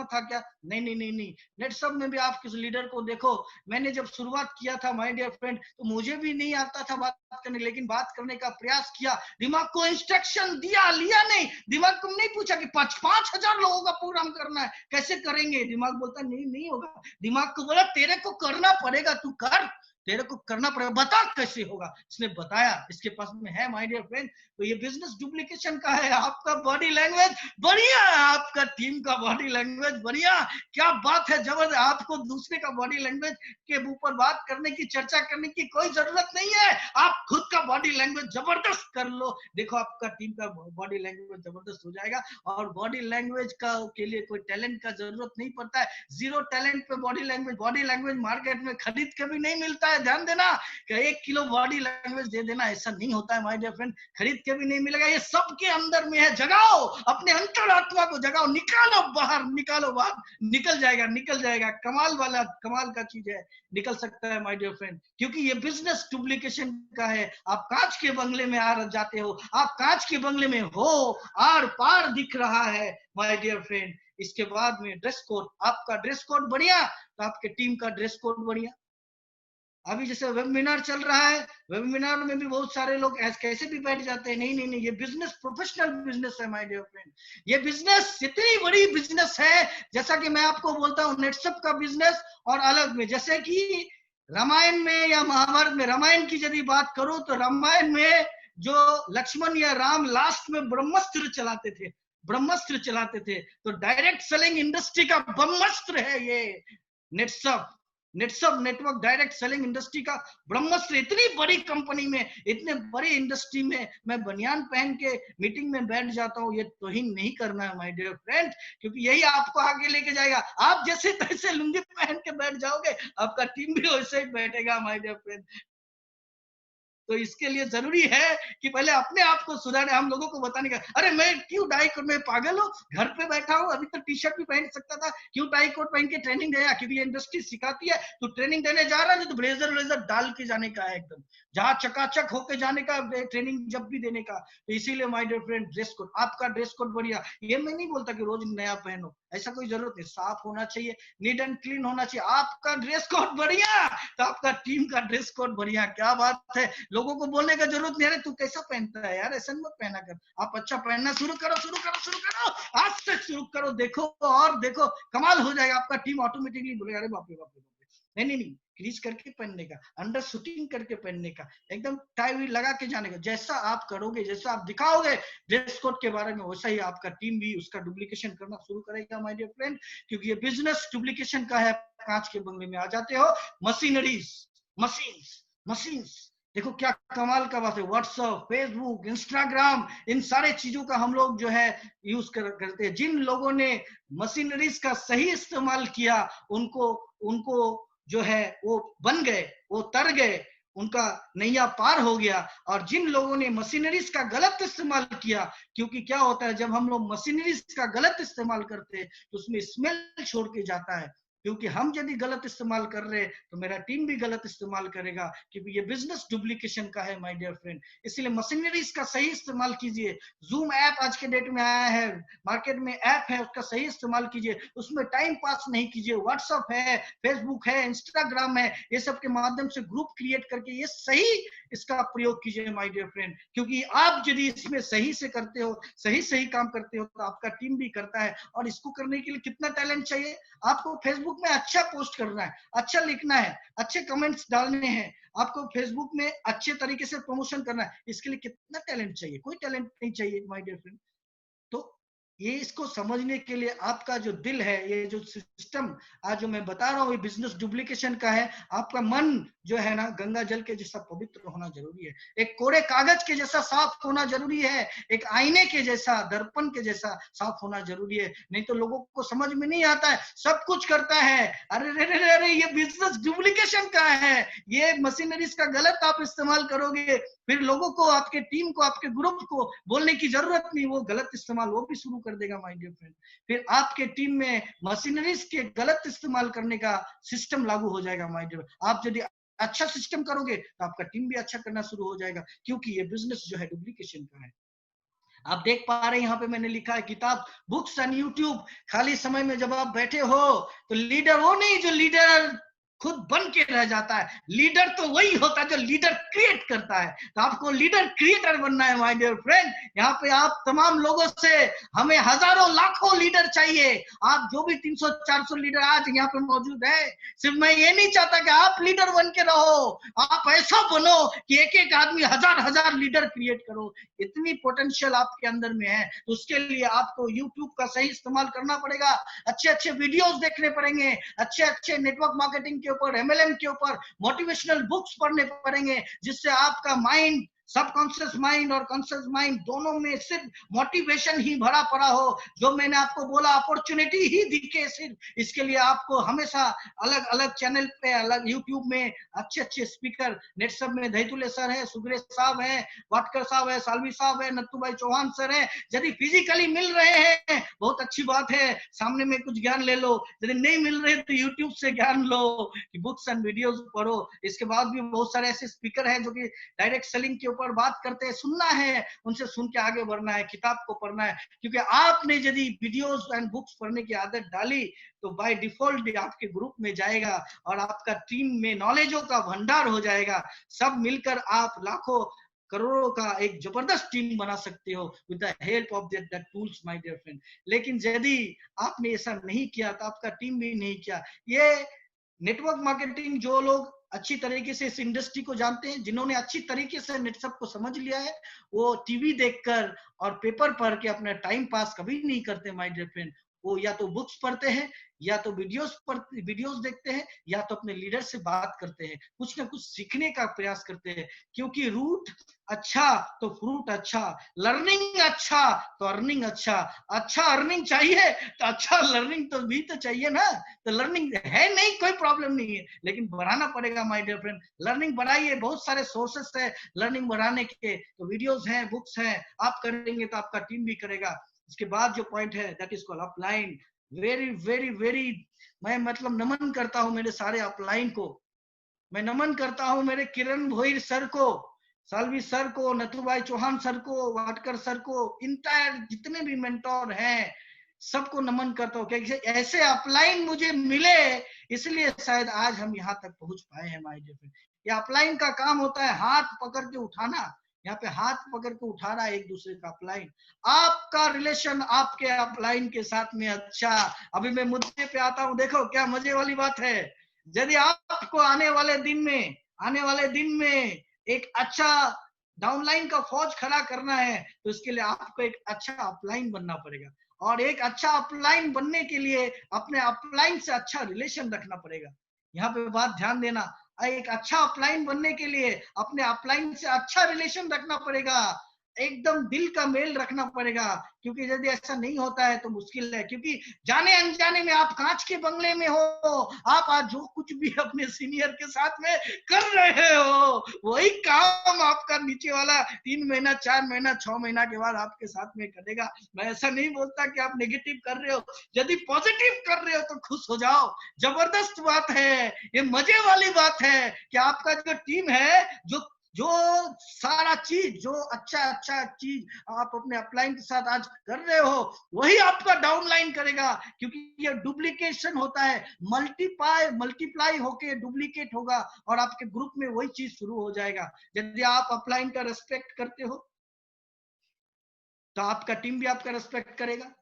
था क्या? नहीं नहीं नहीं नहीं। नेट सब में भी आप किस लीडर को देखो। मैंने जब शुरुआत किया था माय डियर फ्रेंड तो मुझे भी नहीं आता था बात करने, लेकिन बात करने का प्रयास किया। दिमाग को इंस्ट्रक्शन दिया, लिया नहीं। दिमाग को नहीं पूछा कि 5,000 लोगों का प्रोग्राम करना है, कैसे करेंगे। दिमाग बोलता नहीं नहीं होगा। दिमाग को बोला तेरे को करना पड़ेगा, तू कर। तेरे को करना पड़ेगा, बता कैसे होगा। इसने बताया, इसके पास में है माय डियर फ्रेंड। तो ये बिजनेस डुप्लीकेशन का है। आपका बॉडी लैंग्वेज बढ़िया है, आपका टीम का बॉडी लैंग्वेज बढ़िया, क्या बात है, जबरदस्त। आपको दूसरे का बॉडी लैंग्वेज के ऊपर बात करने की, चर्चा करने की कोई जरूरत नहीं है। आप खुद का बॉडी लैंग्वेज जबरदस्त कर लो, देखो आपका टीम का बॉडी लैंग्वेज जबरदस्त हो जाएगा। और बॉडी लैंग्वेज का के लिए कोई टैलेंट का जरूरत नहीं पड़ता है। जीरो टैलेंट पे बॉडी लैंग्वेज मार्केट में खरीद के भी नहीं मिलता है। ध्यान देना कि 1 किलो बॉडी लैंग्वेज दे देना, ऐसा नहीं होता है माय डियर फ्रेंड, खरीद के भी नहीं मिलेगा। ये सबके अंदर में है। जगाओ अपने अंतरात्मा को, जगाओ, निकालो बाहर, निकल जाएगा। कमाल का चीज है, निकल सकता है माय डियर फ्रेंड, क्योंकि ये बिजनेस डुप्लीकेशन का है। आप कांच के बंगले में आ जाते हो, आप कांच के बंगले में हो, आर पार दिख रहा है माय डियर फ्रेंड। इसके बाद में ड्रेस कोड, आपका ड्रेस कोड बढ़िया तो आपके टीम का ड्रेस कोड बढ़िया। अभी जैसे वेबिनार चल रहा है, वेबिनार में भी बहुत सारे लोग कैसे भी बैठ जाते हैं। नहीं, ये बिजनेस प्रोफेशनल बिजनेस है माय डियर फ्रेंड। ये बिजनेस इतनी बड़ी बिजनेस है, जैसा कि मैं आपको बोलता हूँ नेटसप का बिजनेस और अलग में, जैसे कि रामायण में या महाभारत में, रामायण की यदि बात करो तो रामायण में जो लक्ष्मण या राम लास्ट में ब्रह्मास्त्र चलाते थे, तो डायरेक्ट सेलिंग इंडस्ट्री का ब्रह्मास्त्र है ये नेटसप नेटवर्क, डायरेक्ट सेलिंग इंडस्ट्री का ब्रह्मास्त्र। इतनी बड़ी कंपनी में, इतने बड़ी इंडस्ट्री में मैं बनियान पहन के मीटिंग में बैठ जाता हूँ, ये तौहीन नहीं करना है माय डियर फ्रेंड, क्योंकि यही आपको आगे लेके जाएगा। आप जैसे तैसे लुंगी पहन के बैठ जाओगे, आपका टीम भी वैसे ही बैठेगा माय डियर फ्रेंड। तो इसके लिए जरूरी है कि पहले अपने आप को सुधारे। हम लोगों को बताने का, अरे मैं क्यों टाई कोट में पागल हूँ, घर पे बैठा हूँ, अभी तो टी शर्ट भी पहन सकता था, क्यों टाई कोट पहन के ट्रेनिंग देगा, क्योंकि ये इंडस्ट्री सिखाती है। तो ट्रेनिंग देने जा रहा है तो ब्लेजर डाल के जाने का है, एकदम जहाँ चकाचक होके जाने का, ट्रेनिंग जब भी देने का। तो इसीलिए my dear friend dress code, आपका ड्रेस कोड बढ़िया। ये मैं नहीं बोलता कि रोज नया पहनो, ऐसा कोई जरूरत नहीं, साफ होना चाहिए, नीट एंड क्लीन होना चाहिए। आपका ड्रेस कोड बढ़िया तो आपका टीम का ड्रेस कोड बढ़िया, क्या बात है। लोगों को बोलने का जरूरत नहीं है तू कैसा पहनता है यार, ऐसा मत पहना कर। आप अच्छा पहनना शुरू करो, आज से शुरू करो, देखो और देखो कमाल हो जाएगा। आपका टीम ऑटोमेटिकली बोलेगा अरे बाप रे बाप रे। नहीं, क्रीज करके पहनने का, अंडर शूटिंग करके पहनने का, एकदम टाई लगा के जाने का। जैसा आप करोगे, जैसा आप दिखाओगे ड्रेस कोड के बारे में, वैसा ही आपका टीम भी उसका डुप्लीकेशन करना शुरू करेगा माय डियर फ्रेंड, क्योंकि ये बिजनेस डुप्लीकेशन का है। कांच के बंगले में आ जाते हो, मशीन्स देखो क्या कमाल का बात है। व्हाट्सएप, फेसबुक, इंस्टाग्राम, इन सारे चीजों का हम लोग जो है यूज करते हैं। जिन लोगों ने मशीनरीज का सही इस्तेमाल किया, उनको जो है वो बन गए, वो तर गए, उनका नैया पार हो गया। और जिन लोगों ने मशीनरीज का गलत इस्तेमाल किया, क्योंकि क्या होता है जब हम लोग मशीनरीज का गलत इस्तेमाल करते हैं तो उसमें स्मेल छोड़ के जाता है, क्योंकि हम यदि गलत इस्तेमाल कर रहे हैं तो मेरा टीम भी गलत इस्तेमाल करेगा, क्योंकि ये बिजनेस डुप्लीकेशन का है माय डियर फ्रेंड। इसलिए मशीनरीज का सही इस्तेमाल कीजिए। जूम ऐप आज के डेट में आया है, मार्केट में ऐप है, उसका सही इस्तेमाल कीजिए, उसमें टाइम पास नहीं कीजिए। व्हाट्सएप है, फेसबुक है, इंस्टाग्राम है, ये सब के माध्यम से ग्रुप क्रिएट करके ये सही इसका प्रयोग कीजिए माय डियर फ्रेंड, क्योंकि आप यदि इसमें सही से करते हो, सही काम करते हो, तो आपका टीम भी करता है। और इसको करने के लिए कितना टैलेंट चाहिए, आपको फेसबुक में अच्छा पोस्ट करना है, अच्छा लिखना है, अच्छे कमेंट्स डालने हैं, आपको फेसबुक में अच्छे तरीके से प्रमोशन करना है। इसके लिए कितना टैलेंट चाहिए, कोई टैलेंट नहीं चाहिए माय डियर फ्रेंड। तो ये इसको समझने के लिए आपका जो दिल है, ये जो सिस्टम आज जो मैं बता रहा हूँ, ये बिजनेस डुप्लीकेशन का है। आपका मन जो है ना, गंगा जल के जैसा पवित्र होना जरूरी है, एक कोरे कागज के जैसा साफ होना जरूरी है, एक आईने के जैसा, दर्पण के जैसा साफ होना जरूरी है। नहीं तो लोगों को समझ में नहीं आता है, सब कुछ करता है, अरे ये बिजनेस डुप्लीकेशन का है, ये मशीनरीज का गलत आप इस्तेमाल करोगे, फिर लोगों को, आपके टीम को, आपके ग्रुप को बोलने की जरूरत नहीं, वो गलत इस्तेमाल वो भी शुरू कर देगा माय डियर फ्रेंड। फिर आपके टीम में मशीनरीज के गलत इस्तेमाल करने का सिस्टम लागू हो जाएगा माय डियर। आप यदि अच्छा सिस्टम करोगे तो आपका टीम भी अच्छा करना शुरू हो जाएगा, क्योंकि ये बिजनेस जो है डुप्लीकेशन का है। आप देख पा रहे हैं यहाँ पे मैंने लिखा है किताब, बुक्स एंड यूट्यूब। खाली समय में जब आप बैठे हो तो लीडर वो नहीं जो लीडर खुद बन के रह जाता है। लीडर तो वही होता है जो लीडर क्रिएट करता है। तो आपको लीडर क्रिएटर बनना है माय डियर फ्रेंड। यहाँ पे आप तमाम लोगों से, हमें हजारों लाखों लीडर चाहिए। आप जो भी 300-400 लीडर आज यहाँ पे मौजूद है, सिर्फ मैं ये नहीं चाहता कि आप लीडर बन के रहो, आप ऐसा बनो कि एक एक आदमी हजार लीडर क्रिएट करो। इतनी पोटेंशियल आपके अंदर में है। तो उसके लिए आपको यूट्यूब का सही इस्तेमाल करना पड़ेगा, अच्छे वीडियोस देखने पड़ेंगे, अच्छे नेटवर्क मार्केटिंग के ऊपर, एमएलएम के ऊपर मोटिवेशनल बुक्स पढ़ने पड़ेंगे, जिससे आपका माइंड, सबकॉन्शियस माइंड और कॉन्शियस माइंड दोनों में सिर्फ मोटिवेशन ही भरा पड़ा हो। जो मैंने आपको बोला, अपॉर्चुनिटी ही दिखे सिर्फ, इसके लिए आपको हमेशा अलग अलग चैनल पे, अलग यूट्यूब में अच्छे स्पीकर, नेटसब में दहीतुले सर है, सुग्रेश साहब है, वाटकर साहब है, सालवी साहब है, नत्थू भाई चौहान सर है। यदि फिजिकली मिल रहे हैं बहुत अच्छी बात है, सामने में कुछ ज्ञान ले लो। यदि नहीं मिल रहे तो यूट्यूब से ज्ञान लो, कि बुक्स एंड वीडियोस पढ़ो। इसके बाद भी बहुत सारे ऐसे स्पीकर हैं जो कि डायरेक्ट सेलिंग के ऊपर बात करते हैं, सुनना है, उनसे सुन के आगे बढ़ना है, किताब को पढ़ना है। क्योंकि आपने यदि वीडियोस एंड बुक्स पढ़ने की आदत डाली तो बाय डिफॉल्ट आपके ग्रुप में जाएगा और आपका टीम में नॉलेजों का भंडार हो जाएगा। सब मिलकर आप लाखों करोड़ों का एक जबरदस्त टीम बना सकते हो with the help of that tools my dear friend. लेकिन यदि आपने ऐसा नहीं किया तो आपका टीम भी नहीं किया। ये नेटवर्क मार्केटिंग जो लोग अच्छी तरीके से इस इंडस्ट्री को जानते हैं, जिन्होंने अच्छी तरीके से नेटसब को समझ लिया है, वो टीवी देखकर और पेपर पढ़ के अपना टाइम पास कभी नहीं करते माय डियर फ्रेंड। वो या तो बुक्स पढ़ते हैं, या तो वीडियोस देखते हैं, या तो अपने लीडर से बात करते हैं, कुछ ना कुछ सीखने का प्रयास करते हैं। क्योंकि रूट अच्छा तो फ्रूट अच्छा, लर्निंग अच्छा तो अर्निंग अच्छा। अच्छा अर्निंग चाहिए तो अच्छा लर्निंग तो भी तो चाहिए ना। तो लर्निंग है नहीं, कोई प्रॉब्लम नहीं है, लेकिन बढ़ाना पड़ेगा माय डियर फ्रेंड। लर्निंग बढ़ाइए, बहुत सारे सोर्सेस है लर्निंग बढ़ाने के। तो वीडियोस हैं, बुक्स हैं, आप करेंगे तो आपका टीम भी करेगा। इसके बाद जो पॉइंट है that is called upline. Very very very, मैं मतलब नमन करता हूं मेरे सारे अपलाइन को। मैं नमन करता हूं मेरे किरण भोईर सर को, सालवी सर को, नथु भाई चौहान सर को, वाटकर सर को, इंटायर जितने भी मेंटोर हैं सबको नमन करता हूँ। क्योंकि ऐसे अपलाइन मुझे मिले, इसलिए शायद आज हम यहाँ तक पहुंच पाए हैं माय डियर फ्रेंड। ये अपलाइन का काम होता है हाथ पकड़ के उठाना। यहाँ पे हाथ पकड़ के उठा रहा है एक दूसरे का अपलाइन। आपका रिलेशन आपके अपलाइन के साथ में अच्छा। अभी मैं मुद्दे पे आता हूँ, देखो क्या मजे वाली बात है। यदि आपको आने वाले दिन में एक अच्छा डाउनलाइन का फौज खड़ा करना है, तो इसके लिए आपको एक अच्छा अपलाइन बनना पड़ेगा। और एक अच्छा अपलाइन बनने के लिए अपने अपलाइन से अच्छा रिलेशन रखना पड़ेगा। यहाँ पे बात ध्यान देना, एक अच्छा अपलाइन बनने के लिए अपने अपलाइन से अच्छा रिलेशन रखना पड़ेगा, एकदम दिल का मेल रखना पड़ेगा। क्योंकि यदि ऐसा नहीं होता है तो मुश्किल है। क्योंकि जाने अनजाने में आप कांच के बंगले में हो, आप आज जो कुछ भी अपने सीनियर के साथ में कर रहे हो, वही काम आपका नीचे वाला 3 महीना, 4 महीना, 6 महीना के बाद आपके साथ में करेगा। मैं ऐसा नहीं बोलता कि आप नेगेटिव कर रहे हो, यदि पॉजिटिव कर रहे हो तो खुश हो जाओ। जबरदस्त बात है, ये मजे वाली बात है कि आपका जो टीम है, जो सारा चीज, जो अच्छा चीज आप अपने अपलाइन के साथ आज कर रहे हो, वही आपका डाउनलाइन करेगा। क्योंकि ये डुप्लीकेशन होता है, मल्टीप्लाई होके डुप्लीकेट होगा और आपके ग्रुप में वही चीज शुरू हो जाएगा। यदि आप अपलाइन का रेस्पेक्ट करते हो तो आपका टीम भी आपका रेस्पेक्ट करेगा।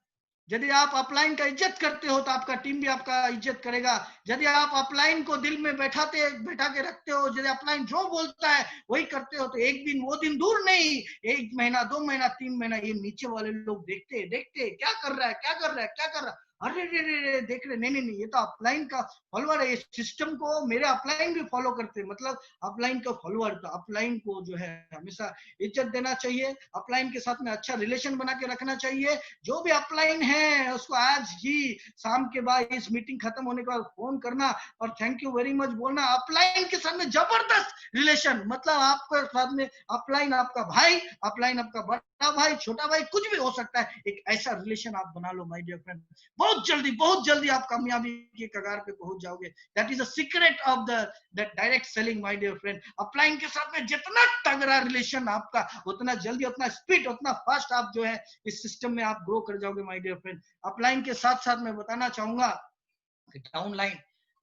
यदि आप अपलाइन का इज्जत करते हो तो आपका टीम भी आपका इज्जत करेगा। यदि आप अपलाइन को दिल में बैठा के रखते हो, यदि अपलाइन जो बोलता है वही करते हो, तो एक दिन, वो दिन दूर नहीं, 1 महीना, 2 महीना, 3 महीना, ये नीचे वाले लोग देखते क्या कर रहा है, अरे रे देख रहे, नहीं, ये तो अपलाइन का फॉलोअर है। इस सिस्टम को मेरे अपलाइन भी फॉलो करते हैं, मतलब अपलाइन का फॉलोअर। तो अपलाइन को जो है हमेशा इज्जत देना चाहिए, अपलाइन के साथ में अच्छा रिलेशन बना के रखना चाहिए। जो भी अपलाइन है उसको आज ही शाम के बाद इस मीटिंग खत्म होने के बाद फोन करना और थैंक यू वेरी मच बोलना। अपलाइन के साथ में जबरदस्त रिलेशन, मतलब आपके साथ में अपलाइन आपका भाई, अपलाइन आपका बड़ा भाई, छोटा भाई, कुछ भी हो सकता है। एक ऐसा रिलेशन आप बना लो माय डियर फ्रेंड, बहुत जल्दी आप कामयाबी के कगार पे पहुंच जाओगे। That is the secret of the direct selling my dear friend. Upline के साथ में जितना तगड़ा रिलेशन आपका, उतना जल्दी, उतना स्पीड, उतना फास्ट आप जो है इस सिस्टम में आप ग्रो कर जाओगे माय डियर फ्रेंड। अपलाइन के साथ साथ मैं बताना चाहूंगा कि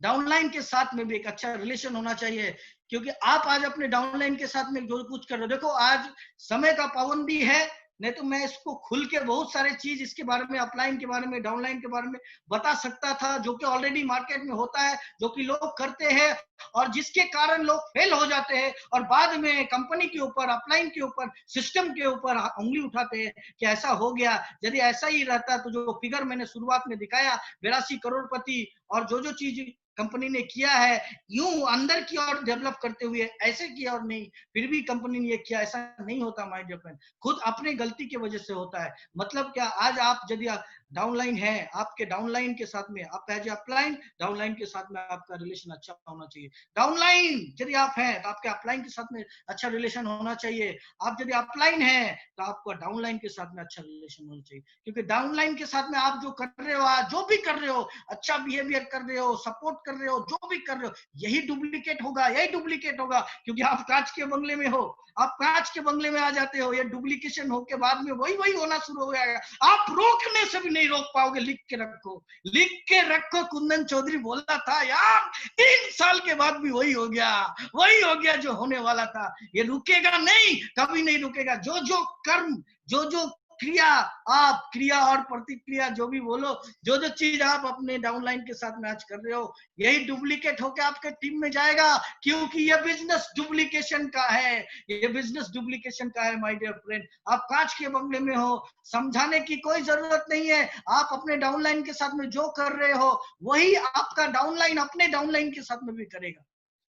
डाउनलाइन के साथ में भी एक अच्छा रिलेशन होना चाहिए, क्योंकि आप आज अपने डाउनलाइन के साथ में जो कुछ कर रहे हो, देखो आज समय का पाबंदी है, नहीं तो मैं इसको खुल के बहुत सारे चीज इसके बारे में, अपलाइन के बारे में, डाउनलाइन के बारे में बता सकता था, जो कि ऑलरेडी मार्केट में होता है, जो कि लोग करते हैं और जिसके कारण लोग फेल हो जाते हैं और बाद में कंपनी के ऊपर, अपलाइन के ऊपर, सिस्टम के ऊपर उंगली उठाते हैं कि ऐसा हो गया। यदि ऐसा ही रहता तो जो फिगर मैंने शुरुआत में दिखाया 82 करोड़पति और जो चीज कंपनी ने किया है, यूं अंदर की ओर डेवलप करते हुए, ऐसे किया और नहीं, फिर भी कंपनी ने ये किया, ऐसा नहीं होता माय डियर फ्रेंड, खुद अपने गलती की वजह से होता है। मतलब क्या, आज आप यदि डाउनलाइन है, आपके डाउनलाइन के साथ में आप एज अपलाइन, डाउनलाइन के साथ में आपका रिलेशन अच्छा होना चाहिए। डाउनलाइन यदि आप हैं तो आपके अपलाइन के साथ में अच्छा रिलेशन होना चाहिए। आप यदि अपलाइन है तो आपका डाउनलाइन के साथ में अच्छा रिलेशन होना चाहिए, क्योंकि डाउनलाइन के साथ में आप जो कर रहे हो, आज जो भी कर रहे हो, अच्छा बिहेवियर कर रहे हो, सपोर्ट कर रहे हो, जो भी कर रहे हो, यही डुप्लीकेट होगा, यही डुप्लीकेट होगा, क्योंकि आप कांच के बंगले में हो, आप कांच के बंगले में आ जाते हो, ये डुप्लीकेशन हो के बाद में वही होना शुरू हो जाएगा। आप रोकने से भी नहीं रोक पाओगे। लिख के रखो, लिख के रखो। कुंदन चौधरी बोला था यार, 3 साल के बाद भी वही हो गया जो होने वाला था। ये रुकेगा नहीं, कभी नहीं रुकेगा। जो कर्म, जो क्रिया, आप क्रिया और प्रतिक्रिया जो भी बोलो, जो चीज आप अपने डाउनलाइन के साथ मैच कर रहे हो, यही डुप्लीकेट होकर आपके टीम में जाएगा, क्योंकि ये बिजनेस डुप्लीकेशन का है, ये बिजनेस डुप्लीकेशन का है माय डियर फ्रेंड। आप कांच के बंगले में हो, समझाने की कोई जरूरत नहीं है। आप अपने डाउनलाइन के साथ में जो कर रहे हो, वही आपका डाउनलाइन अपने डाउनलाइन के साथ में भी करेगा।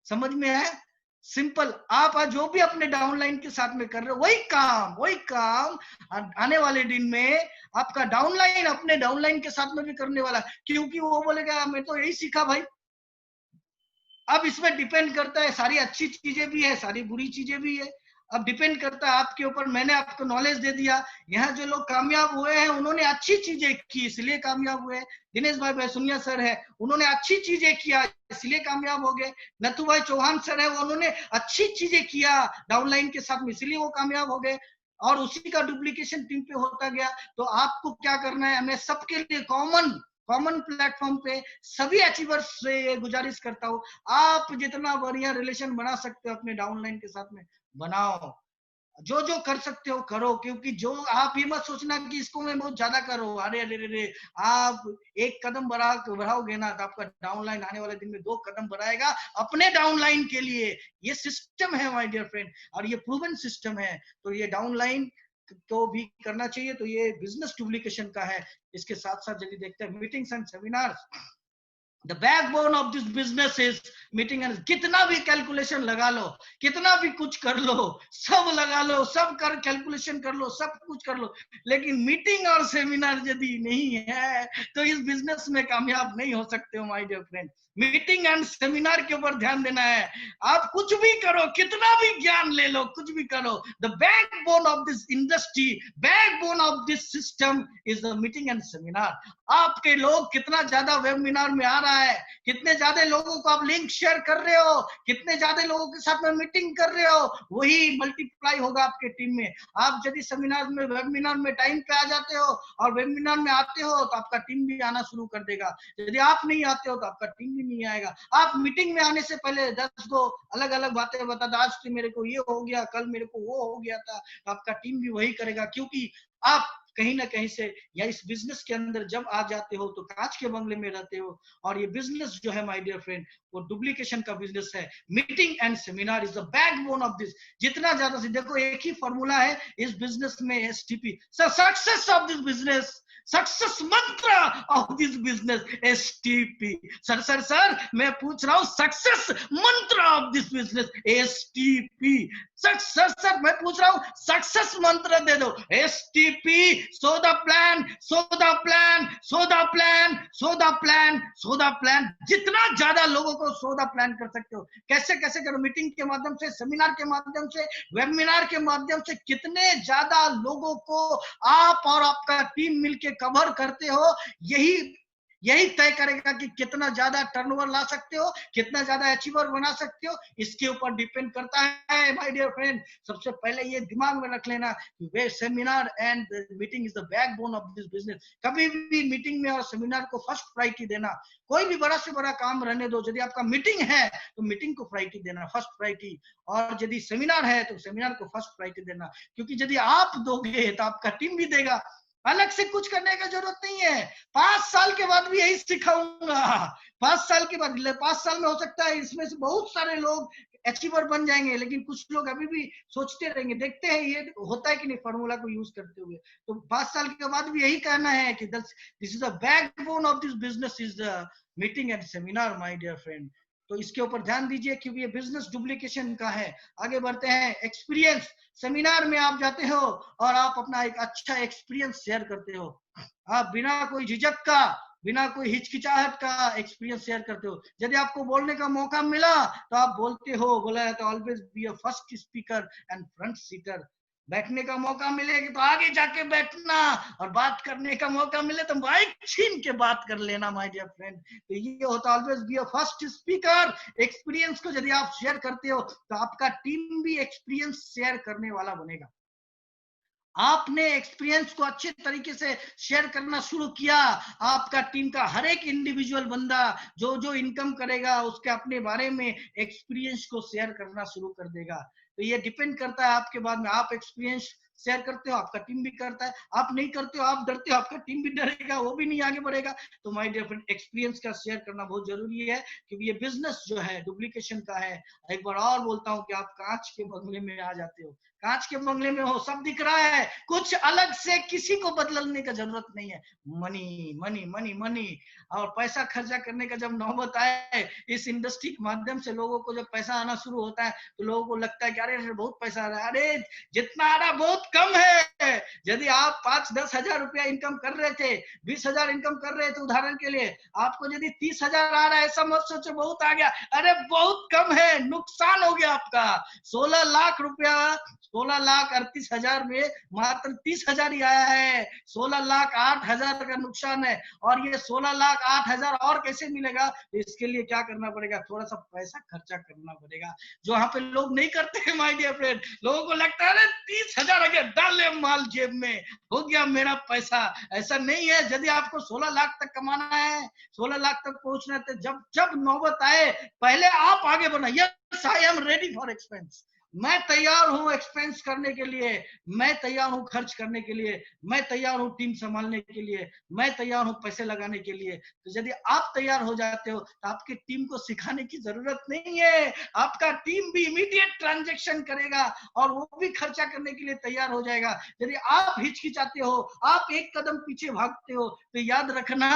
समझ में है? सिंपल। आप जो भी अपने डाउनलाइन के साथ में कर रहे हो, वही काम आने वाले दिन में आपका डाउनलाइन अपने डाउनलाइन के साथ में भी करने वाला, क्योंकि वो बोलेगा मैं तो यही सीखा भाई। अब इसमें डिपेंड करता है, सारी अच्छी चीजें भी है, सारी बुरी चीजें भी है। अब डिपेंड करता है आपके ऊपर। मैंने आपको नॉलेज दे दिया। यहाँ जो लोग कामयाब हुए हैं, उन्होंने अच्छी चीजें की, इसलिए कामयाब हुए। दिनेश भाई बैसुनिया सर है, उन्होंने अच्छी चीजें किया, इसलिए कामयाब हो गए। नथु भाई चौहान सर है, उन्होंने अच्छी चीजें किया डाउनलाइन के साथ में, इसलिए वो कामयाब हो गए। और उसी का डुप्लीकेशन टीम पे होता गया। तो आपको क्या करना है, मैं सबके लिए कॉमन प्लेटफॉर्म पे सभी अचीवर्स से ये गुजारिश करता हूँ, आप जितना बढ़िया रिलेशन बना सकते हो अपने डाउनलाइन के साथ में बनाओ। जो कर सकते हो करो, क्योंकि जो आप ये मत सोचना कि इसको मैं बहुत ज्यादा करो। अरे आप एक कदम बढ़ाओगे ना तो आपका डाउनलाइन आने वाले दिन में 2 कदम बढ़ाएगा अपने डाउनलाइन के लिए। ये सिस्टम है माय डियर फ्रेंड, और ये प्रूवन सिस्टम है। तो ये डाउनलाइन तो भी करना चाहिए। तो ये बिजनेस डुप्लीकेशन का है। इसके साथ साथ यदि देखते हैं meetings and seminars, the backbone of this business is meeting and. कितना भी कैलकुलेशन लगा लो, कितना भी कुछ कर लो, सब लगा लो, सब कर कैलकुलेशन कर लो, सब कुछ कर लो, लेकिन मीटिंग और सेमिनार यदि नहीं है तो इस बिजनेस में कामयाब नहीं हो सकते हो my dear friend. Meeting and seminar के ऊपर ध्यान देना है। आप कुछ भी करो, कितना भी ज्ञान ले लो, कुछ भी करो, the backbone of this industry, backbone of this system is the meeting and seminar. आपके लोग कितना ज्यादा वेबिनार में आ रहा है, कितने ज्यादा लोगों को आप लिंक शेयर कर रहे हो, कितने ज्यादा लोगों के साथ में मीटिंग कर रहे हो, वही मल्टीप्लाई होगा आपके टीम में। आप यदि सेमिनार में, वेबिनार में टाइम पे आ जाते हो और वेबिनार में आते हो तो आपका टीम भी आना शुरू कर देगा। यदि आप नहीं आते हो तो आपका टीम भी नहीं आएगा। आप मीटिंग में आने से पहले 10 को अलग अलग बातें बताते, आज तो मेरे को ये हो गया, कल मेरे को वो हो गया था, तो आपका टीम भी वही करेगा। क्योंकि आप कहीं ना कहीं से या इस बिजनेस के अंदर जब आ जाते हो तो कांच के बंगले में रहते हो। और ये बिजनेस जो है माय डियर फ्रेंड, वो डुप्लीकेशन का बिजनेस है। Meeting and seminar is the backbone of this. जितना ज्यादा से देखो, एक ही फॉर्मूला है इस बिजनेस में, STP, success of this business, success मंत्र of this business, STP। Sir मैं पूछ रहा हूं, सक्सेस मंत्र of this business, STP। Sir मैं पूछ रहा हूं, सक्सेस मंत्र दे दो, STP। So the plan, so the plan, so the plan, so the plan, so the plan. जितना ज्यादा लोगों को सो द प्लान कर सकते हो, कैसे कैसे करो, मीटिंग के माध्यम से, सेमिनार के माध्यम से, वेबिनार के माध्यम से, कितने ज्यादा लोगों को आप और आपका टीम मिलके कवर करते हो, यही यही तय करेगा कि कितना ज्यादा टर्नओवर ला सकते हो, कितना ज्यादा अचीवर बना सकते हो, इसके ऊपर डिपेंड करता है माय डियर फ्रेंड। सबसे पहले ये दिमाग में रख लेना कि seminar and meeting is the backbone of this business. कभी भी मीटिंग में और सेमिनार को फर्स्ट प्रायोरिटी देना। कोई भी बड़ा से बड़ा काम रहने दो, यदि आपका मीटिंग है तो मीटिंग को प्रायोरिटी देना, फर्स्ट प्रायोरिटी, और यदि सेमिनार है तो सेमिनार को फर्स्ट प्रायोरिटी देना। क्योंकि यदि आप दोगे तो आपका टीम भी देगा। अलग से कुछ करने का जरूरत नहीं है। 5 साल के बाद भी यही सिखाऊंगा। 5 साल के बाद, 5 साल में हो सकता है इसमें से बहुत सारे लोग अचीवर बन जाएंगे, लेकिन कुछ लोग अभी भी सोचते रहेंगे। देखते हैं ये होता है कि नहीं फॉर्मूला को यूज करते हुए। तो 5 साल के बाद भी यही कहना है कि this is the backbone of this business is the meeting and seminar my dear friend. तो इसके ऊपर ध्यान दीजिए क्योंकि ये बिजनेस डुप्लीकेशन का है। आगे बढ़ते हैं। एक्सपीरियंस। सेमिनार में आप जाते हो और आप अपना एक अच्छा एक्सपीरियंस शेयर करते हो। आप बिना कोई झिझक का, बिना कोई हिचकिचाहट का एक्सपीरियंस शेयर करते हो। यदि आपको बोलने का मौका मिला तो आप बोलते हो। बोला है तो always be a first speaker and front seater. बैठने का मौका मिलेगा तो आगे जाके बैठना, और बात करने का मौका मिले तो माइक छीन के बात कर लेना माय डियर फ्रेंड। तो ये होता always be a first speaker. Experience को यदि आप शेयर करते हो तो आपका टीम भी एक्सपीरियंस शेयर करने वाला बनेगा। आपने एक्सपीरियंस को अच्छे तरीके से शेयर करना शुरू किया, आपका टीम का हर एक इंडिविजुअल बंदा जो जो इनकम करेगा उसके अपने बारे में एक्सपीरियंस को शेयर करना शुरू कर देगा। तो ये डिपेंड करता है आपके बाद में। आप एक्सपीरियंस शेयर करते हो, आपका टीम भी करता है। आप नहीं करते हो, आप डरते हो, आपका टीम भी डरेगा, वो भी नहीं आगे बढ़ेगा। तो माय डियर फ्रेंड, एक्सपीरियंस का शेयर करना बहुत जरूरी है क्योंकि ये बिजनेस जो है डुप्लीकेशन का है। एक बार और बोलता हूँ कि आप कांच के बंगले में आ जाते हो, कांच के बंगले में हो, सब दिख रहा है, कुछ अलग से किसी को बदलने का जरूरत नहीं है। Money money money money. और पैसा खर्चा करने का जब नौबत आए, इस इंडस्ट्री के माध्यम से लोगों को जब पैसा आना शुरू होता है तो लोगों को लगता है कि अरे बहुत पैसा आ रहा है। अरे जितना आ रहा बहुत कम है। यदि आप 5-10 हजार रुपया इनकम कर रहे थे, 20 हजार इनकम कर रहे थे उदाहरण के लिए, आपको यदि 30 हजार आ रहा है, ऐसा मत सोचो बहुत आ गया। अरे बहुत कम है, नुकसान हो गया आपका। 16 लाख रुपया, 16,38,000 में मात्र 30,000 ही आया है। 16,08,000 का नुकसान है। और ये 16,08,000 और कैसे मिलेगा? इसके लिए क्या करना पड़ेगा? थोड़ा सा पैसा खर्चा करना पड़ेगा, जो यहाँ पे लोग नहीं करते हैं माय डियर फ्रेंड। लोगों को लगता है 30,000 आ गया, डाले माल जेब में, हो गया मेरा पैसा। ऐसा नहीं है। यदि आपको 16 लाख तक कमाना है, 16 लाख तक पहुंचना है, तो जब नौबत आए पहले आप आगे बढ़ना। Yes I am ready for expense. मैं तैयार हूं एक्सपेंस करने के लिए, मैं तैयार हूं खर्च करने के लिए, मैं तैयार हूं टीम संभालने के लिए, मैं तैयार हूं पैसे लगाने के लिए। तो यदि आप तैयार हो जाते हो तो आपकी टीम को सिखाने की जरूरत नहीं है। आपका टीम भी इमीडिएट ट्रांजैक्शन करेगा और वो भी खर्चा करने के लिए तैयार हो जाएगा। यदि आप हिचकिचाते हो, आप एक कदम पीछे भागते हो, तो याद रखना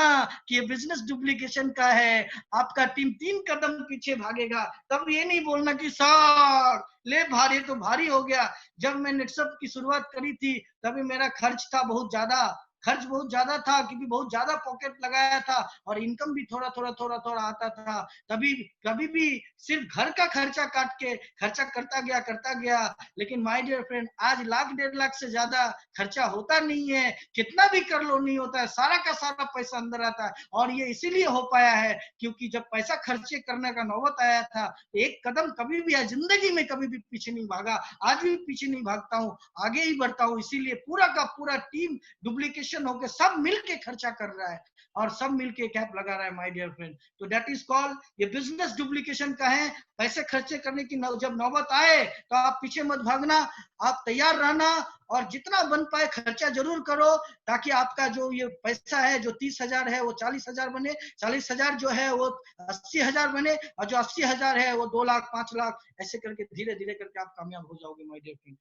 कि ये बिजनेस डुप्लीकेशन का है। आपका टीम 3 कदम पीछे भागेगा। तब ये नहीं बोलना कि सर ले भारी तो भारी हो गया। जब मैं नेटसप की शुरुआत करी थी तभी मेरा खर्च बहुत ज्यादा था क्योंकि बहुत ज्यादा पॉकेट लगाया था और इनकम भी थोड़ा थोड़ा आता था। तभी कभी भी सिर्फ घर का खर्चा काट के खर्चा करता गया। लेकिन माय डियर फ्रेंड, आज 1,00,000 1.5 लाख से ज्यादा खर्चा होता नहीं है। कितना भी कर लो नहीं होता है, सारा का सारा पैसा अंदर आता है। और ये इसीलिए हो पाया है क्योंकि जब पैसा खर्चे करने का नौबत आया था, एक कदम कभी भी जिंदगी में कभी भी पीछे नहीं भागा। आज भी पीछे नहीं भागता हूँ, आगे ही बढ़ता हूँ। इसीलिए पूरा का पूरा टीम डुप्लीकेशन होकर सब मिलके खर्चा कर रहा है और सब मिलके कैप लगा रहा है माय डियर फ्रेंड। तो दैट इज कॉल्ड, ये बिजनेस डुप्लीकेशन का है। पैसे खर्चे करने की जब नौबत आए तो आप पीछे मत भागना, आप तैयार रहना और जितना बन पाए खर्चा जरूर करो, ताकि आपका जो ये पैसा है जो 30,000 है वो 40,000 बने, 40,000 जो है वो 80,000 बने, और जो 80,000 है वो 2 लाख 5 लाख, ऐसे करके धीरे धीरे करके आप कामयाब हो जाओगे माय डियर फ्रेंड।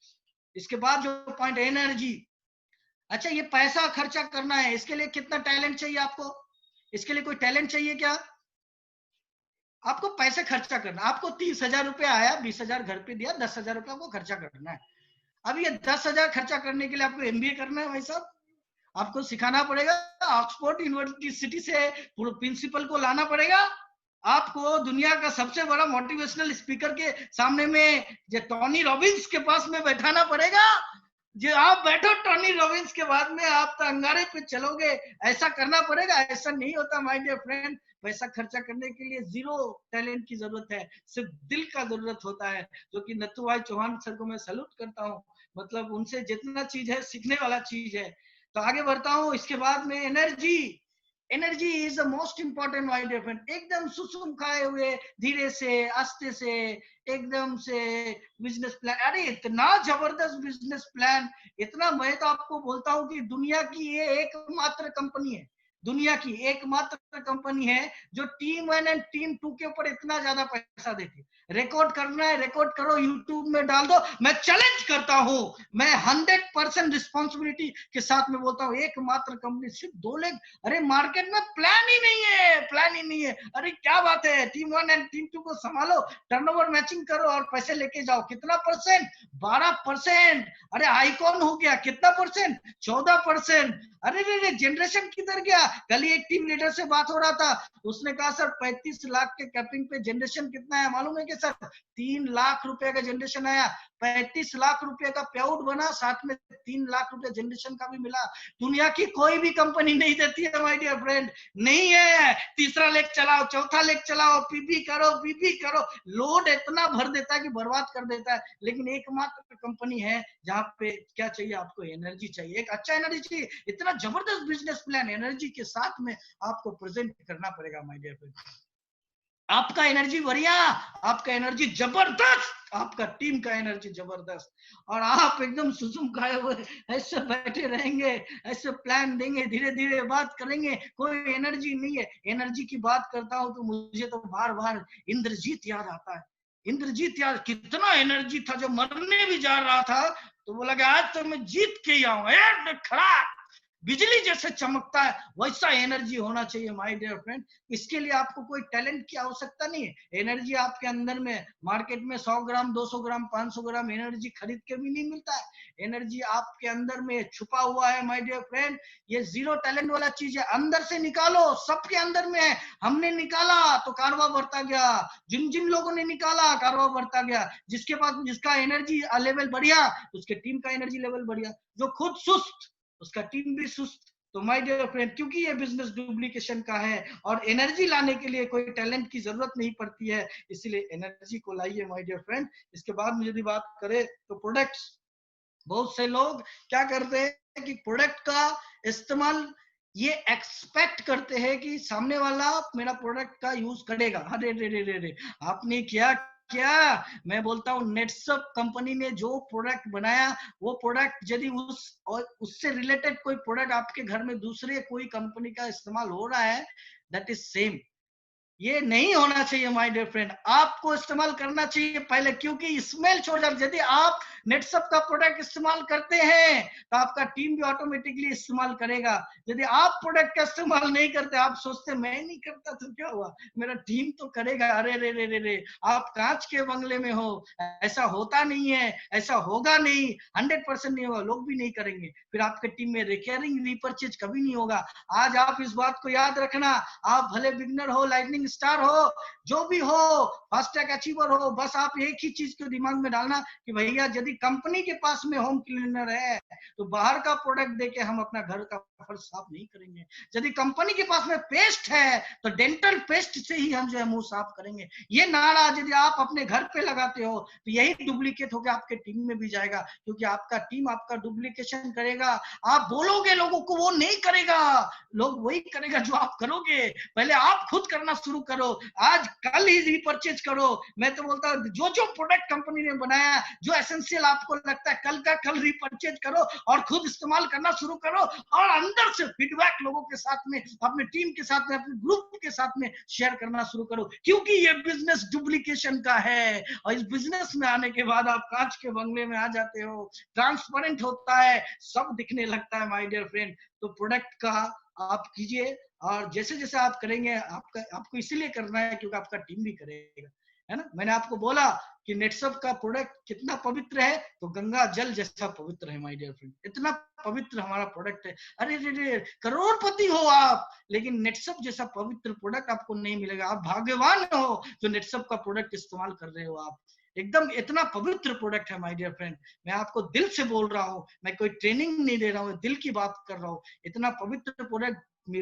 इसके बाद जो पॉइंट है एनर्जी। अच्छा, ये पैसा खर्चा करना है, इसके लिए कितना टैलेंट चाहिए आपको? इसके लिए कोई टैलेंट चाहिए क्या? आपको पैसे खर्चा करना। आपको 30,000 रुपया आया, 20,000 घर पे दिया, 10,000 रुपया आपको खर्चा करना है। अब ये 10,000 खर्चा करने के लिए आपको MBA करना है भाई साहब, आपको सिखाना पड़ेगा, ऑक्सफोर्ड यूनिवर्सिटी से प्रिंसिपल को लाना पड़ेगा, आपको दुनिया का सबसे बड़ा मोटिवेशनल स्पीकर के सामने में जो टोनी रॉबिन्स के पास में बैठाना पड़ेगा, जो आप बैठो टोनी रॉबिन्स के बाद में आप तो अंगारे पे चलोगे, ऐसा करना पड़ेगा। ऐसा नहीं होता माय डियर फ्रेंड। पैसा खर्चा करने के लिए जीरो टैलेंट की जरूरत है, सिर्फ दिल का जरूरत होता है, जो कि नथु भाई चौहान सर को मैं सैल्यूट करता हूँ। मतलब उनसे जितना चीज है सीखने वाला चीज है। तो आगे बढ़ता हूँ। इसके बाद में energy. Energy is the most important my dear friend. एकदम सुसुम खाए हुए धीरे से आस्ते से एकदम से बिजनेस प्लान, अरे इतना जबरदस्त बिजनेस प्लान, इतना, मैं तो आपको बोलता हूँ कि दुनिया की ये एकमात्र कंपनी है, दुनिया की एकमात्र कंपनी है जो टीम 1 एंड टीम 2 के ऊपर इतना ज्यादा पैसा देती है। रिकॉर्ड करना है, रिकॉर्ड करो, यूट्यूब में डाल दो। मैं चैलेंज करता हूं, मैं 100% रिस्पॉन्सिबिलिटी के साथ में बोलता हूं, एकमात्र कंपनी, सिर्फ 2 लाख। अरे मार्केट में प्लान ही नहीं है, प्लान ही नहीं है। अरे क्या बात है, टीम 1 एंड टीम 2 को संभालो, टर्नओवर मैचिंग करो और पैसे लेके जाओ। कितना परसेंट? 12%। अरे आईकॉन हो गया, कितना परसेंट? 14%। अरे रे जनरेशन किधर गया? कल ही एक टीम लीडर से बात हो रहा था, उसने कहा सर 35 लाख के कैपिंग पे जनरेशन कितना है मालूम है? कि सर 3 लाख रुपए का जनरेशन आया, 35 लाख रुपए का पे आउट बना, साथ में 3 लाख रुपए जनरेशन का भी मिला। दुनिया की कोई भी कंपनी नहीं देती है माय डियर फ्रेंड, नहीं है। तीसरा लेग चलाओ, चौथा लेग चलाओ, पीपी करो, लोड इतना भर देता है कि बर्बाद कर देता है। लेकिन एकमात्र कंपनी है जहां पे क्या चाहिए आपको? एनर्जी चाहिए, एक अच्छा एनर्जी चाहिए। इतना जबरदस्त बिजनेस प्लान एनर्जी के साथ में आपको प्रेजेंट करना पड़ेगा माय डियर फ्रेंड। आपका एनर्जी बढ़िया, आपका एनर्जी जबरदस्त, आपका टीम का एनर्जी जबरदस्त, और आप एकदम सुसुम खाए हुए ऐसे बैठे रहेंगे, ऐसे प्लान देंगे, धीरे धीरे बात करेंगे, कोई एनर्जी नहीं है। एनर्जी की बात करता हूं तो मुझे तो बार बार इंद्रजीत याद आता है। इंद्रजीत यार, कितना एनर्जी था, जब मरने भी जा रहा था तो बोला कि आज तो मैं जीत के ही आऊंगा। खड़ा बिजली जैसे चमकता है वैसा एनर्जी होना चाहिए माय डियर फ्रेंड। इसके लिए आपको कोई टैलेंट की आवश्यकता नहीं है। एनर्जी आपके अंदर में, मार्केट में 100 ग्राम 200 ग्राम 500 ग्राम एनर्जी खरीद के भी नहीं मिलता है। एनर्जी आपके अंदर में छुपा हुआ है माय डियर फ्रेंड। ये जीरो टैलेंट वाला चीज है, अंदर से निकालो, सबके अंदर में है। हमने निकाला तो कारवा बढ़ता गया, जिन जिन लोगों ने निकाला कारवा बढ़ता गया। जिसके पास, जिसका एनर्जी लेवल बढ़िया, उसके टीम का एनर्जी लेवल बढ़िया। जो खुद सुस्त, उसका टीम भी सुस्त। तो माय डियर फ्रेंड, क्योंकि ये बिजनेस डुप्लीकेशन का है और एनर्जी लाने के लिए कोई टैलेंट की जरूरत नहीं पड़ती है, इसलिए एनर्जी को लाइए माय डियर फ्रेंड। इसके बाद में यदि बात करें तो प्रोडक्ट्स, बहुत से लोग क्या करते हैं कि प्रोडक्ट का इस्तेमाल ये एक्सपेक्ट करते हैं कि सामने वाला मेरा प्रोडक्ट का यूज करेगा। अरे रे रे रे रे, आपने क्या, मैं बोलता हूँ नेटसप कंपनी ने जो प्रोडक्ट बनाया, वो प्रोडक्ट यदि उससे रिलेटेड कोई प्रोडक्ट आपके घर में दूसरे कोई कंपनी का इस्तेमाल हो रहा है, दैट इज सेम। ये नहीं होना चाहिए माय डियर फ्रेंड। आपको इस्तेमाल करना चाहिए पहले, क्योंकि स्मेल छोड़ जाती। यदि आप नेटसप का प्रोडक्ट इस्तेमाल करते हैं तो आपका टीम भी ऑटोमेटिकली इस्तेमाल करेगा। यदि आप प्रोडक्ट का इस्तेमाल नहीं करते, आप सोचते मैं नहीं करता तो क्या हुआ, मेरा टीम तो करेगा, अरे रे रे रे रे, आप कांच के बंगले में हो। ऐसा होता नहीं है, ऐसा होगा नहीं, 100% नहीं होगा, लोग भी नहीं करेंगे। फिर आपके टीम में रिकरिंग रीपरचेज कभी नहीं होगा। आज आप इस बात को याद रखना, आप भले बिगनर हो, लाइटनिंग स्टार हो, जो भी हो, फास्ट ट्रैक अचीवर हो, बस आप एक ही चीज को दिमाग में डालना कि भैया यदि कंपनी के पास में होम क्लीनर है तो बाहर का प्रोडक्ट देके हम अपना घर का फर्श साफ नहीं करेंगे। यदि कंपनी के पास में पेस्ट है तो डेंटल पेस्ट से ही हम जो है मुंह साफ करेंगे। ये नारा यदि आप अपने घर पे लगाते हो तो यही डुप्लीकेट होकर आपके टीम में भी जाएगा, क्योंकि आपका टीम आपका डुप्लीकेशन करेगा। आप बोलोगे लोगों को, वो नहीं करेगा, लोग वही करेगा जो आप करोगे। पहले आप खुद करना शुरू करो, आज कल ही रीपरचेज करो। मैं तो बोलता हूँ जो जो प्रोडक्ट कंपनी ने बनाया, जो एसेंशियल आपको लगता है, कल का कल रीपरचेज करो और खुद इस्तेमाल करना शुरू करो, और अंदर से फीडबैक लोगों के साथ में, अपने टीम के साथ में, अपने ग्रुप के साथ में शेयर करना शुरू करो, क्योंकि ये बिजनेस डुप्लीकेशन का है। और इस बिजनेस में आने के बाद आप कांच के बंगले में आ जाते हो, ट्रांसपेरेंट होता है, सब दिखने लगता है माय डियर फ्रेंड। तो प्रोडक्ट का आप कीजिए, और जैसे जैसे आप करेंगे, आपको इसीलिए करना है क्योंकि आपका टीम भी करेगा, है ना। मैंने आपको बोला कि नेटसप का प्रोडक्ट कितना पवित्र है, तो गंगा जल जैसा पवित्र है माय डियर फ्रेंड। इतना पवित्र हमारा प्रोडक्ट है। अरे रे, करोड़पति हो आप, लेकिन नेटसप जैसा पवित्र प्रोडक्ट आपको नहीं मिलेगा। आप भाग्यवान हो जो नेटसप का प्रोडक्ट इस्तेमाल कर रहे हो आप। एकदम इतना पवित्र प्रोडक्ट है माय डियर फ्रेंड। मैं आपको दिल से बोल रहा हूँ, मैं कोई ट्रेनिंग नहीं दे रहा हूँ, दिल की बात कर रहा हूँ। इतना पवित्र प्रोडक्ट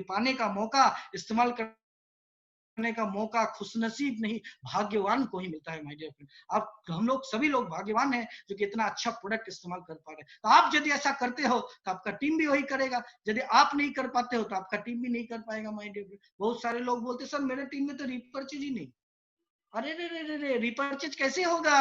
पाने का मौका, इस्तेमाल करने का मौका खुशनसीब नहीं भाग्यवान को ही मिलता है माय डियर फ्रेंड। आप हम लोग सभी लोग भाग्यवान हैं जो कि इतना अच्छा प्रोडक्ट इस्तेमाल कर पा रहे हैं। तो आप यदि ऐसा करते हो तो आपका टीम भी वही करेगा, यदि आप नहीं कर पाते हो तो आपका टीम भी नहीं कर पाएगा माय डियर फ्रेंड। बहुत सारे लोग बोलते सर मेरे टीम में तो रिपर्चेज ही नहीं। अरे रे रे रे रे, रिपर्चेज कैसे होगा?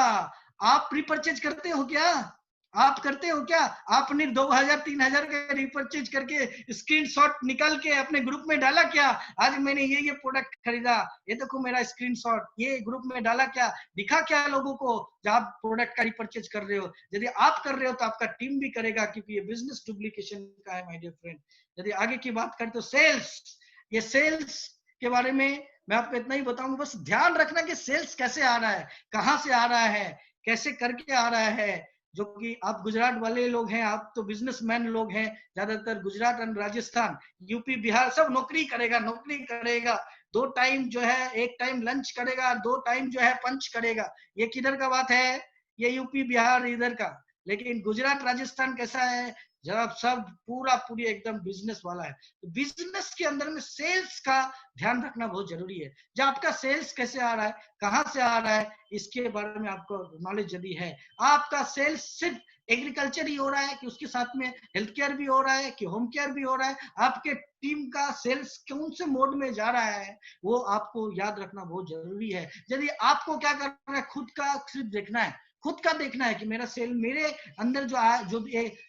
आप रिपर्चेज करते हो क्या? आप करते हो क्या? आपने 2000-3000 का रिपर्चेज करके स्क्रीनशॉट निकाल के अपने ग्रुप में डाला क्या? आज मैंने ये प्रोडक्ट खरीदा, ये देखो मेरा स्क्रीनशॉट, ये ग्रुप में डाला क्या? दिखा क्या लोगों को जब आप प्रोडक्ट का रिपर्चेज कर रहे हो? यदि आप कर रहे हो तो आपका टीम भी करेगा, क्योंकि ये बिजनेस डुप्लीकेशन का है माय डियर फ्रेंड। यदि आगे की बात करें तो सेल्स, ये सेल्स के बारे में मैं आपको इतना ही बताऊंगा, बस ध्यान रखना कि सेल्स कैसे आ रहा है, कहां से आ रहा है, कैसे करके आ रहा है। जो कि आप गुजरात वाले लोग हैं, आप तो बिजनेसमैन लोग हैं, ज्यादातर गुजरात और राजस्थान, यूपी बिहार सब नौकरी करेगा। 2 टाइम जो है, 1 टाइम लंच करेगा, 2 टाइम जो है पंच करेगा। ये किधर का बात है? ये यूपी बिहार इधर का। लेकिन गुजरात राजस्थान कैसा है? जब सब पूरी एकदम बिजनेस वाला है। तो बिजनेस के अंदर में सेल्स का ध्यान रखना बहुत जरूरी है। जब आपका सेल्स कैसे आ रहा है, कहां से आ रहा है, इसके बारे में आपको नॉलेज यदि है, आपका सेल्स सिर्फ एग्रीकल्चर ही हो रहा है कि उसके साथ में हेल्थ केयर भी हो रहा है कि होम केयर भी हो रहा है, आपके टीम का सेल्स कौन से मोड में जा रहा है, वो आपको याद रखना बहुत जरूरी है। यदि आपको क्या करना है, खुद का सिर्फ देखना है, खुद का देखना है कि मेरा सेल, मेरे अंदर जो आया,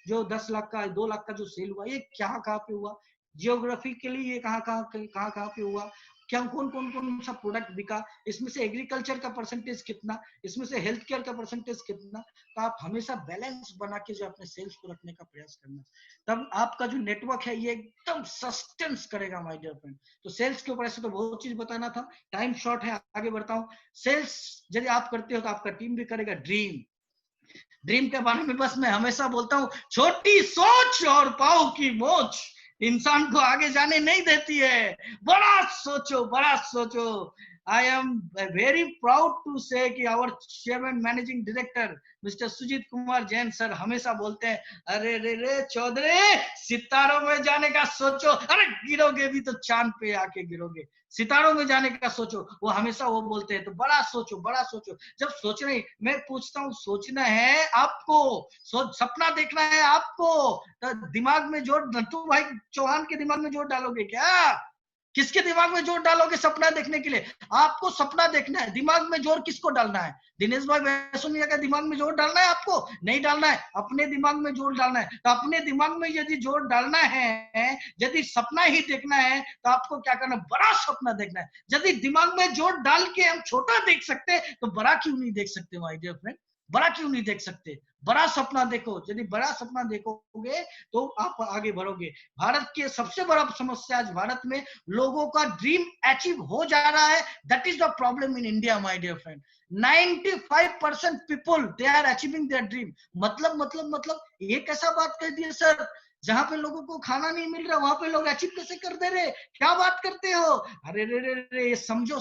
जो 10 लाख का 2 लाख का जो सेल हुआ, ये कहाँ पे हुआ, जियोग्राफिकली ये कहाँ पे हुआ, क्या कौन सा प्रोडक्ट बिका, इसमें से एग्रीकल्चर का परसेंटेज कितना, इसमें से हेल्थ केयर का परसेंटेज कितना। तो आप हमेशा बैलेंस बना के जो अपने सेल्स को रखने का प्रयास करना, तब आपका जो नेटवर्क है ये एकदम सस्टेंस करेगा माय डियर फ्रेंड। तो सेल्स के ऊपर ऐसे तो बहुत चीज बताना था, टाइम शॉर्ट है, आगे बढ़ता हूँ। सेल्स यदि आप करते हो तो आपका टीम भी करेगा। ड्रीम के बारे में बस मैं हमेशा बोलता हूँ, छोटी सोच और पाँव की मोच इंसान को आगे जाने नहीं देती है। बड़ा सोचो। I am very proud to say कि our chairman managing director mister Sujit Kumar Jain sir हमेशा बोलते हैं, अरे रे चौधरी, सितारों में जाने का सोचो, अरे गिरोगे भी तो चांद पे आके गिरोगे, सितारों में जाने का सोचो। वो हमेशा वो बोलते हैं। तो बड़ा सोचो। जब सोच रहे, मैं पूछता हूँ, सोचना है आपको, सपना देखना है आपको, तो दिमाग में जोर, नट्टू भाई चौहान के दिमाग में जोर डालोगे क्या? किसके दिमाग में जोर डालोगे सपना देखने के लिए? आपको सपना देखना है, दिमाग में जोर किसको डालना है? दिनेश भाई वैसोनिया का दिमाग में जोर डालना है आपको? नहीं डालना है, अपने दिमाग में जोर डालना है। तो अपने दिमाग में यदि जोर डालना है, यदि सपना ही देखना है, तो आपको क्या करना है? बड़ा सपना देखना है। यदि दिमाग में जोर डाल के हम छोटा देख सकते तो बड़ा क्यों नहीं देख सकते माय डियर फ्रेंड? बड़ा क्यों नहीं देख सकते? बड़ा सपना देखो। यदि बड़ा सपना देखोगे तो आप आगे बढ़ोगे। भारत की सबसे बड़ा समस्या आज भारत में लोगों का ड्रीम अचीव हो जा रहा है। That is the problem in India my dear friend. 95% people they are achieving their dream. मतलब ये कैसा बात कह दी सर? जहां पे लोगों को खाना नहीं मिल रहा वहां पे लोग अचीव कैसे कर दे रहे? क्या बात करते हो? अरे रे समझो,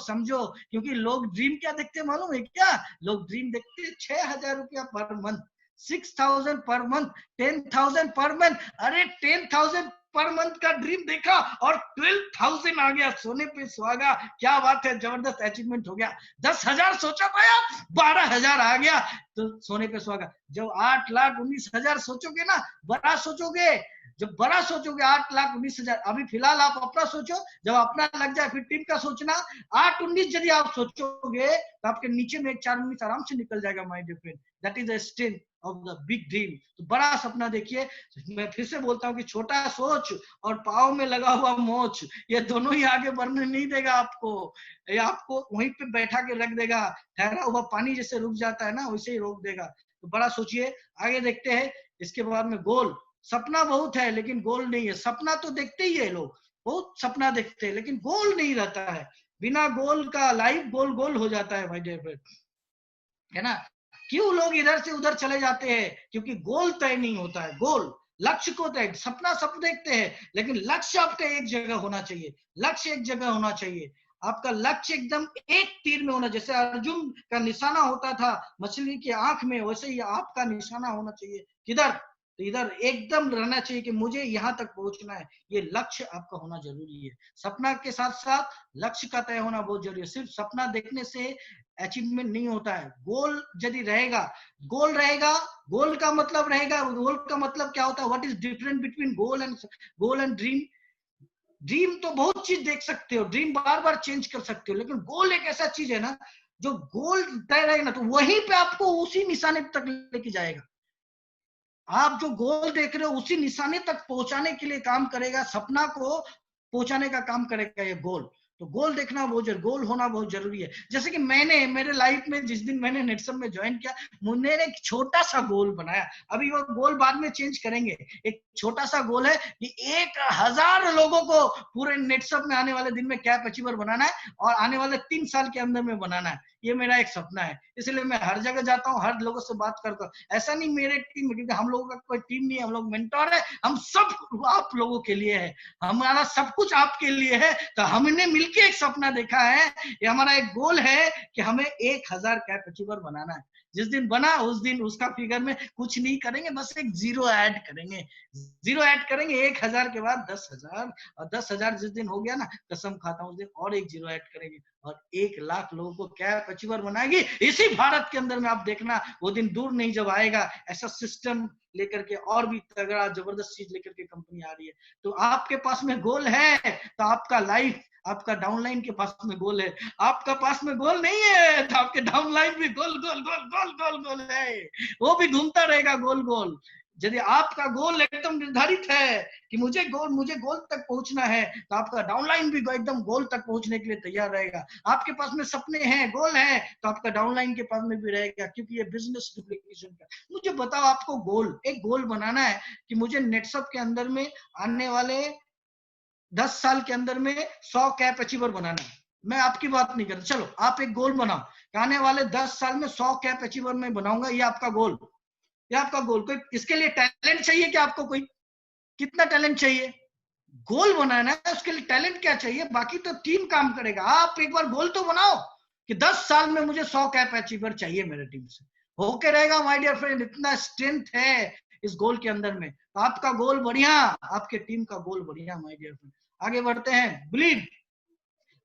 क्योंकि लोग ड्रीम क्या देखते मालूम है क्या? लोग ड्रीम देखते 6,000 रुपया per month, 6,000 per month, 10,000 per month. अरे 10,000 पर मंथ का ड्रीम देखा और 12,000 आ गया, सोने पे सुहागा। क्या बात है, जबरदस्त अचीवमेंट हो गया। 10,000 सोचा पाया, 12,000 आ गया तो सोने पे सुहागा। जब 8,19,000 सोचोगे ना, बड़ा सोचोगे, जब बड़ा सोचोगे 8,19,000, अभी फिलहाल आप अपना सोचो, जब अपना लग जाए फिर टीम का सोचना। 8,19 यदि आप सोचोगे तो आपके नीचे में एक 4,19 आराम से निकल जाएगा my dear friend. That is the strength of the big dream. तो बड़ा सपना देखिए। मैं फिर से बोलता हूँ कि छोटा सोच और पाँव में लगा हुआ मोच, ये दोनों ही आगे बढ़ने नहीं देगा आपको। ये आपको वहीं पे बैठा के रख देगा। ठहरा हुआ पानी जैसे रुक जाता है ना, वैसे ही रोक देगा। तो बड़ा सोचिए। आगे देखते हैं। इसके बाद में गोल। सपना बहुत है लेकिन गोल नहीं है। सपना तो देखते ही है लोग, बहुत सपना देखते हैं, लेकिन गोल नहीं रहता है। बिना गोल का लाइफ गोल हो जाता है भाई डियर फ्रेंड, है ना? क्यों लोग इधर से उधर चले जाते हैं? क्योंकि गोल तय नहीं होता है। गोल, लक्ष्य को तय, सपना सब देखते हैं लेकिन लक्ष्य आपका एक जगह होना चाहिए। लक्ष्य एक जगह होना चाहिए। आपका लक्ष्य एकदम एक तीर में होना, जैसे अर्जुन का निशाना होता था मछली की आंख में, वैसे ही आपका निशाना होना चाहिए। किधर? तो इधर एकदम रहना चाहिए कि मुझे यहाँ तक पहुंचना है। ये लक्ष्य आपका होना जरूरी है। सपना के साथ साथ लक्ष्य का तय होना बहुत जरूरी है। सिर्फ सपना देखने से अचीवमेंट नहीं होता है। गोल यदि रहेगा, गोल रहेगा, गोल का मतलब रहेगा, गोल का मतलब क्या होता है? What is different between goal and dream? Dream तो बहुत चीज देख सकते हो, ड्रीम बार बार चेंज कर सकते हो, लेकिन गोल एक ऐसा चीज है ना, जो गोल तय रहेगा ना, तो वहीं पे आपको उसी निशाने तक लेके जाएगा। आप जो गोल देख रहे हो उसी निशाने तक पहुंचाने के लिए काम करेगा, सपना को पहुंचाने का काम करेगा ये गोल। तो गोल देखना बहुत जरूरी, गोल होना बहुत जरूरी है। जैसे कि मैंने मेरे लाइफ में जिस दिन मैंने नेटसम में ज्वाइन किया, मैंने एक छोटा सा गोल बनाया। अभी वो गोल बाद में चेंज करेंगे। एक छोटा सा गोल है कि 1000 लोगों को पूरे नेटसम में आने वाले दिन में कैप अचीवर बनाना है और आने वाले 3 साल के अंदर में बनाना है। ये मेरा एक सपना है, इसलिए मैं हर जगह जाता हूँ, हर लोगों से बात करता हूँ। ऐसा नहीं मेरे टीम, क्योंकि हम लोगों का कोई टीम नहीं है, हम लोग मेंटोर है, हम सब आप लोगों के लिए है, हमारा सब कुछ आपके लिए है। तो हमने मिलके एक सपना देखा है, ये हमारा एक गोल है कि हमें 1000 कैप अचीवर बनाना है। जिस दिन बना उस दिन उसका फिगर में कुछ नहीं करेंगे, बस एक 0 ऐड करेंगे। 0 ऐड करेंगे 1000 के बाद 10,000, और 10,000 जिस दिन हो गया ना, कसम खाता हूँ उस दिन और एक 0 ऐड करेंगे और 1 लाख लोगों को कैप अचीवर बनाएगी इसी भारत के अंदर में। आप देखना वो दिन दूर नहीं जब आएगा, ऐसा सिस्टम लेकर के और भी तगड़ा जबरदस्त चीज लेकर के कंपनी आ रही है। तो आपके पास में गोल है तो आपका लाइफ, आपका डाउनलाइन के पास में गोल है। आपका पास में गोल नहीं है तो आपके डाउनलाइन भी गोल गोल गोल गोल गोल गोल है, वो भी घूमता रहेगा गोल गोल। यदि आपका गोल एकदम निर्धारित है कि मुझे गोल तक पहुंचना है, तो आपका डाउनलाइन भी एकदम गोल तक पहुंचने के लिए तैयार रहेगा। आपके पास में सपने हैं, गोल है, तो आपका डाउनलाइन के पास में भी रहेगा, क्योंकि ये बिजनेस डुप्लीकेशन का। मुझे बताओ, आपको एक गोल बनाना है कि मुझे नेटसप के अंदर में आने वाले 10 साल के अंदर में 100 कैप अचीवर बनाना है। मैं आपकी बात नहीं कर रहा, चलो आप एक गोल बनाओ, आने वाले 10 साल में 100 कैप अचीवर मैं बनाऊंगा। ये आपका गोल, ये आपका गोल। कोई इसके लिए टैलेंट चाहिए क्या आपको? कोई कितना टैलेंट चाहिए? गोल बनाना है, उसके लिए टैलेंट क्या चाहिए? बाकी तो टीम काम करेगा। आप एक बार गोल तो बनाओ कि 10 साल में मुझे 100 कैप अचीवर चाहिए मेरे टीम से। होके रहेगा माय डियर फ्रेंड, इतना स्ट्रेंथ है इस गोल के अंदर में। तो आपका गोल बढ़िया, आपके टीम का गोल बढ़िया माय डियर फ्रेंड। आगे बढ़ते हैं।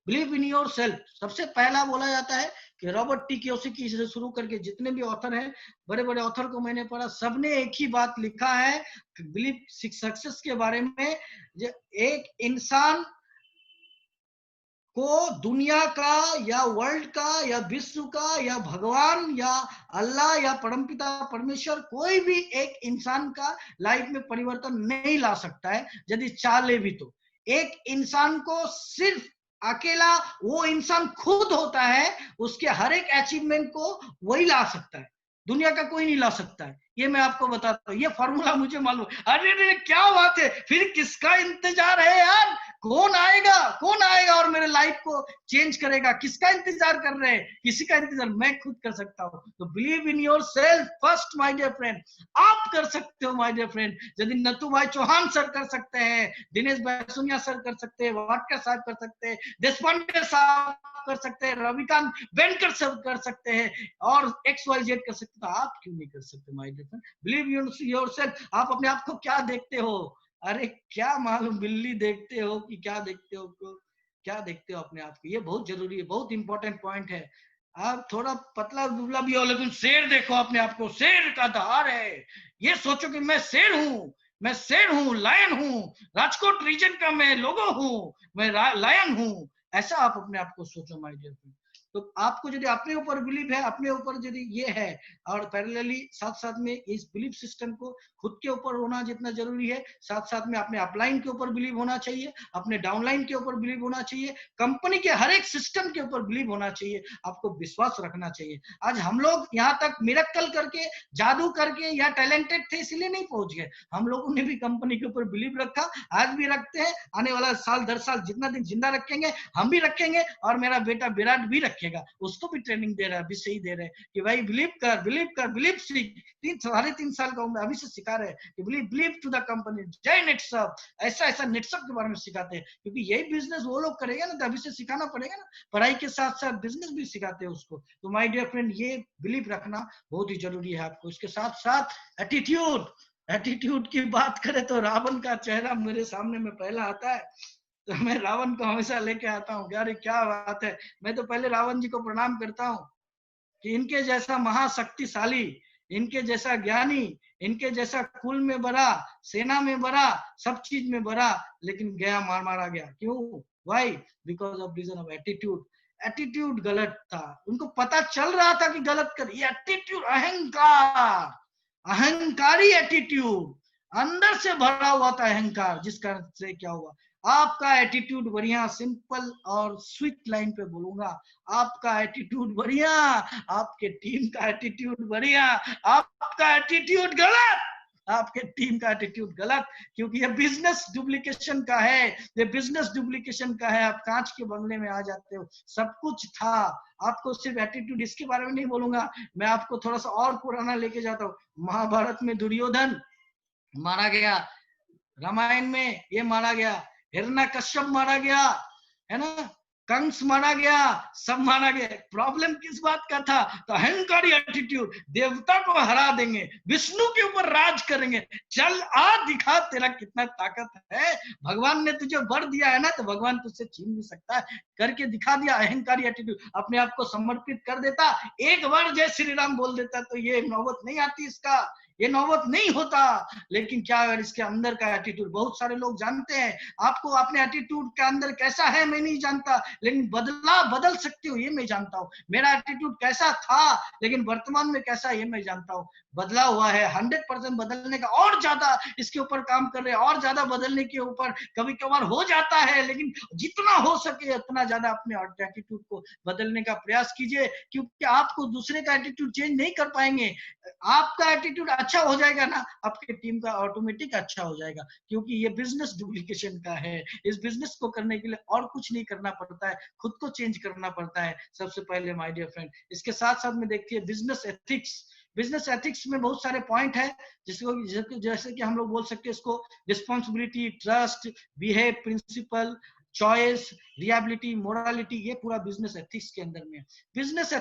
Believe in your self. सबसे पहला बोला जाता है कि रॉबर्ट टी कियोसाकी से शुरू करके जितने भी ऑथर हैं, बड़े बड़े ऑथर को मैंने पढ़ा, सबने एक ही बात लिखा है बिलीव सक्सेस के बारे में। एक इंसान को दुनिया का या वर्ल्ड का या विश्व का या भगवान या अल्लाह या परमपिता परमेश्वर, कोई भी एक इंसान का लाइफ में परिवर्तन नहीं ला सकता है यदि चाह ले भी। तो एक इंसान को सिर्फ अकेला वो इंसान खुद होता है, उसके हर एक अचीवमेंट को वही ला सकता है, दुनिया का कोई नहीं ला सकता है। ये मैं आपको बताता हूँ, ये फॉर्मूला मुझे मालूम। अरे क्या बात है, फिर किसका इंतजार है यार? कौन आएगा और मेरे लाइफ को चेंज करेगा? किसका इंतजार कर रहे हैं? किसी का इंतजार मैं खुद कर सकता हूँ। तो believe in yourself first my dear friend. आप कर सकते हो माय डियर फ्रेंड। यदि नथु भाई चौहान सर कर सकते हैं, दिनेश भाई सुनिया सर कर सकते हैं, वाटकर साहब कर सकते हैं, देशपांडे साहब कर सकते हैं, रविकांत बेनकर सब कर सकते हैं और XYZ कर सकते, तो आप क्यों नहीं कर सकते my dear friend? Believe in yourself. आप अपने आप को क्या देखते हो? अरे क्या मालूम, बिल्ली देखते हो कि क्या देखते हो? क्या देखते हो अपने आप को? ये बहुत जरूरी है, बहुत इंपॉर्टेंट पॉइंट है। आप थोड़ा पतला दुबला भी हो, लेकिन शेर देखो अपने आप को, शेर का धार है। ये सोचो कि मैं शेर हूँ, लायन हूँ, राजकोट रीजन का मैं लोगो हूँ, मैं लायन हूँ। ऐसा आप अपने आप को सोचो माय डियर फ्रेंड। तो आपको यदि अपने ऊपर बिलीव है, अपने ऊपर यदि ये है, और पैरेलली साथ साथ में इस बिलीव सिस्टम को खुद के ऊपर होना जितना जरूरी है, साथ साथ में अपने अपलाइन के ऊपर बिलीव होना चाहिए, अपने डाउनलाइन के ऊपर बिलीव होना चाहिए, कंपनी के हर एक सिस्टम के ऊपर बिलीव होना चाहिए, आपको विश्वास रखना चाहिए। आज हम लोग यहाँ तक मिरेकल करके, जादू करके या टैलेंटेड थे इसलिए नहीं पहुंच गए। हम लोगों ने भी कंपनी के ऊपर बिलीव रखा, आज भी रखते हैं, आने वाला साल 10 साल जितना दिन जिंदा रखेंगे हम भी रखेंगे, और मेरा बेटा विराट भी रखेगा। रखेगा, उसको भी ट्रेनिंग दे रहा है, अभी से ही दे रहे हैं कि भाई बिलीव कर, बिलीव सीख। 3 साल का उम्र अभी से सिखा रहे हैं कि बिलीव टू द कंपनी, जय नेटसप, ऐसा ऐसा नेटसप के बारे में सिखाते हैं, क्योंकि यही बिजनेस वो लोग करेगा ना, तो अभी से सिखाना पड़ेगा ना, पढ़ाई के साथ साथ बिजनेस भी सिखाते हैं उसको। तो माय डियर फ्रेंड, ये बिलीव रखना बहुत ही जरूरी है आपको। इसके साथ साथ एटीट्यूड की बात करें तो रावण का चेहरा मेरे सामने में पहला आता है, तो मैं रावण को हमेशा लेके आता हूँ। अरे क्या बात है, मैं तो पहले रावण जी को प्रणाम करता हूँ कि इनके जैसा महाशक्तिशाली, इनके जैसा ज्ञानी, इनके जैसा कुल में बड़ा, सेना में बड़ा, सब चीज में बड़ा, लेकिन गया मारा गया। क्यों? Why? Because of reason of attitude. Attitude गलत था, उनको पता चल रहा था कि गलत कर, ये एटीट्यूड, अहंकार, अहंकारी एटीट्यूड, अंदर से भरा हुआ था अहंकार, जिस कारण से क्या हुआ, आपका एटीट्यूड बढ़िया, सिंपल और स्वीट लाइन पे बोलूंगा, आपका एटीट्यूड बढ़िया, आपके टीम का एटीट्यूड बढ़िया, आपका एटीट्यूड गलत, आपके टीम का एटीट्यूड गलत, क्योंकि ये बिजनेस डुप्लीकेशन का है, ये बिजनेस डुप्लीकेशन का है। आप कांच के बंगले में आ जाते हो, सब कुछ था, आपको सिर्फ एटीट्यूड, इसके बारे में नहीं बोलूंगा, मैं आपको थोड़ा सा और पुराना लेके जाता हूँ। महाभारत में दुर्योधन मारा गया, रामायण में ये मारा गया, हिरण्यकश्यप मारा गया, है ना, कंस मारा गया, सब मारा गया। प्रॉब्लम किस बात का था? तो अहंकारी एटीट्यूड, देवता को हरा देंगे, विष्णु के ऊपर राज करेंगे, चल आ दिखा तेरा कितना ताकत है, भगवान ने तुझे वर दिया है ना, तो भगवान तुझसे छीन नहीं सकता है, करके दिखा दिया। अहंकारी एटीट्यूड, अपने आप को समर्पित कर देता, एक बार जय श्री राम बोल देता तो ये नौबत नहीं आती, इसका ये नौबत नहीं होता। लेकिन क्या अगर इसके अंदर का एटीट्यूड, बहुत सारे लोग जानते हैं, आपको अपने एटीट्यूड के अंदर कैसा है मैं नहीं जानता, लेकिन बदल सकते हो ये मैं जानता हूँ। मेरा एटीट्यूड कैसा था लेकिन वर्तमान में कैसा है ये मैं जानता हूँ, बदला हुआ है, 100% बदलने का, और ज्यादा इसके ऊपर काम कर रहे हैं, और ज्यादा बदलने के ऊपर कभी कभार हो जाता है, लेकिन जितना हो सके उतना ज्यादा अपने एटीट्यूड को बदलने का प्रयास कीजिए, क्योंकि आपको दूसरे का एटीट्यूड चेंज नहीं कर पाएंगे। आपका एटीट्यूड अच्छा हो जाएगा ना, आपके टीम का ऑटोमेटिक अच्छा हो जाएगा, क्योंकि ये बिजनेस डुप्लीकेशन का है। इस बिजनेस को करने के लिए और कुछ नहीं करना पड़ता है, खुद को चेंज करना पड़ता है सबसे पहले माय डियर फ्रेंड। इसके साथ साथ में देखिए बिजनेस एथिक्स, बिजनेस एथिक्स में बहुत सारे पॉइंट है, जिसको जैसे कि हम लोग बोल सकते हैं इसको responsibility, trust, behave, principle, choice, reliability, morality, ये पूरा बिजनेस एथिक्स के अंदर में। बिजनेस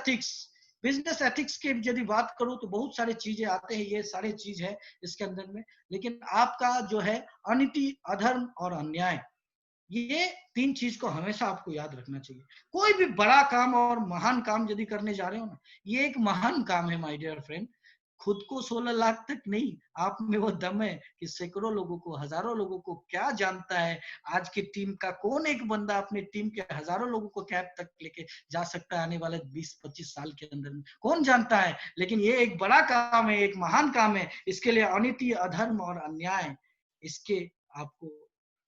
एथिक्स की यदि बात करूं तो बहुत सारे चीजें आते हैं, ये सारे चीज है इसके अंदर में, लेकिन आपका जो है अनीति, अधर्म और अन्याय, ये 3 चीज को हमेशा आपको याद रखना चाहिए। कोई भी बड़ा काम और महान काम यदि करने जा रहे हो ना, ये एक महान काम है माय डियर फ्रेंड। खुद को 16 लाख तक नहीं, आप में वो दम है कि सैकड़ों लोगों को, हजारों लोगों को क्या जानता है, आज की टीम का कौन एक बंदा अपने टीम के हजारों लोगों को कैप तक लेके जा सकता है आने वाले 20-25 साल के अंदर में, कौन जानता है। लेकिन ये एक बड़ा काम है, एक महान काम है, इसके लिए अनीति, अधर्म और अन्याय, इसके आपको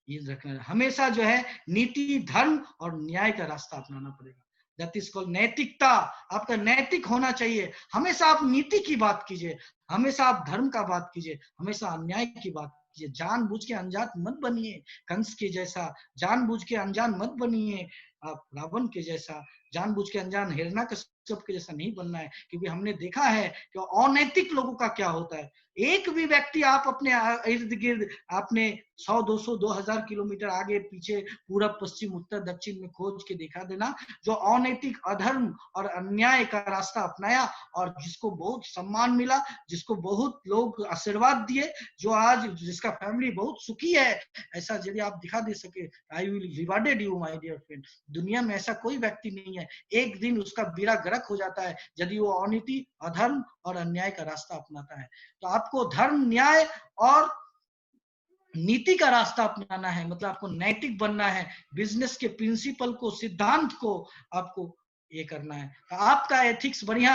ये रखना है। हमेशा जो है नीति, धर्म और न्याय का रास्ता अपनाना पड़ेगा। दैट इज कॉल्ड नैतिकता। आपका नैतिक होना चाहिए, हमेशा आप नीति की बात कीजिए, हमेशा आप धर्म का बात कीजिए, हमेशा अन्याय की बात कीजिए। जानबूझ के अनजान मत बनिए कंस के जैसा, जानबूझ के अनजान मत बनिए आप रावण के जैसा, जानबूझ के अनजान हिरण्यकश्यप के जैसा नहीं बनना है, क्योंकि हमने देखा है कि अनैतिक लोगों का क्या होता है। एक भी व्यक्ति आप अपने इर्द गिर्द, आपने 100, 200, 2000 किलोमीटर आगे पीछे, पूरब, पश्चिम, उत्तर, दक्षिण में खोज के दिखा देना, जो अनैतिक, अधर्म और अन्याय का रास्ता अपनाया और जिसको बहुत सम्मान मिला, जिसको बहुत लोग आशीर्वाद दिए, जो आज जिसका फैमिली बहुत सुखी है, ऐसा यदि आप दिखा दे सके, I will rewarded you my dear friend. दुनिया में ऐसा कोई व्यक्ति नहीं है, एक दिन उसका बेड़ा गर्क हो जाता है यदि वो अनीति, अधर्म और अन्याय का रास्ता अपनाता है। तो आपको धर्म, न्याय और नीति का रास्ता अपनाना है, मतलब आपको नैतिक बनना है, बिजनेस के प्रिंसिपल को, सिद्धांत को आपको ये करना है। तो आपका एथिक्स बढ़िया,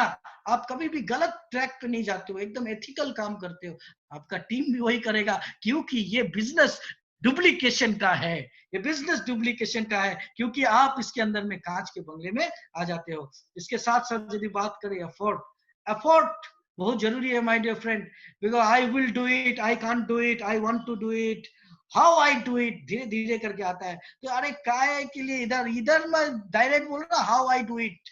आप कभी भी गलत ट्रैक पे नहीं जाते हो, एकदम एथिकल काम करते हो, आपका टीम भी वही करेगा, क्योंकि ये बिजनेस डुप्लीकेशन का है, ये बिजनेस डुप्लीकेशन का है, क्योंकि आप इसके अंदर में कांच के बंगले में आ जाते हो। इसके साथ साथ यदि बात करें एफर्ट बहुत जरूरी है my dear friend, because I will do it, I can't do it, I want to do it, how I do it, धीरे धीरे करके आता है। तो अरे काय के लिए इधर मैं डायरेक्ट बोल रहा, हाउ आई डू इट,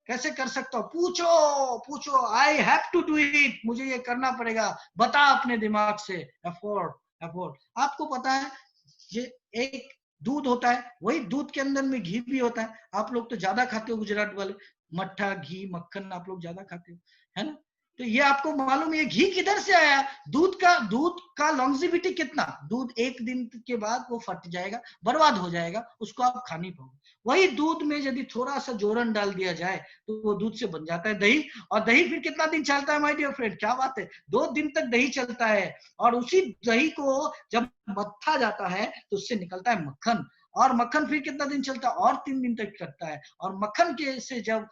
कैसे कर सकता हूँ? पूछो पूछो, I have to do it, मुझे ये करना पड़ेगा, बता अपने दिमाग से। एफोर्ट एफोर्ट, आपको पता है ये एक दूध होता है, वही दूध के अंदर में घी भी होता है। आप लोग तो ज्यादा खाते हो गुजरात वाले, मट्ठा घी मक्खन आप लोग ज्यादा खाते हो, है ना? तो ये आपको मालूम है घी किधर से आया? दूध का लॉन्जिविटी कितना? दूध एक दिन के बाद वो फट जाएगा, बर्बाद हो जाएगा, उसको आप खा नहीं पाओगे। वही दूध में यदि थोड़ा सा जोरन डाल दिया जाए तो वो दूध से बन जाता है दही। और दही फिर कितना दिन चलता है माय डियर फ्रेंड? क्या बात है, 2 दिन तक दही चलता है। और उसी दही को जब मत्था जाता है तो उससे निकलता है मक्खन, और मक्खन फिर कितना दिन चलता है? और 3 दिन तक चलता है। और मक्खन के से जब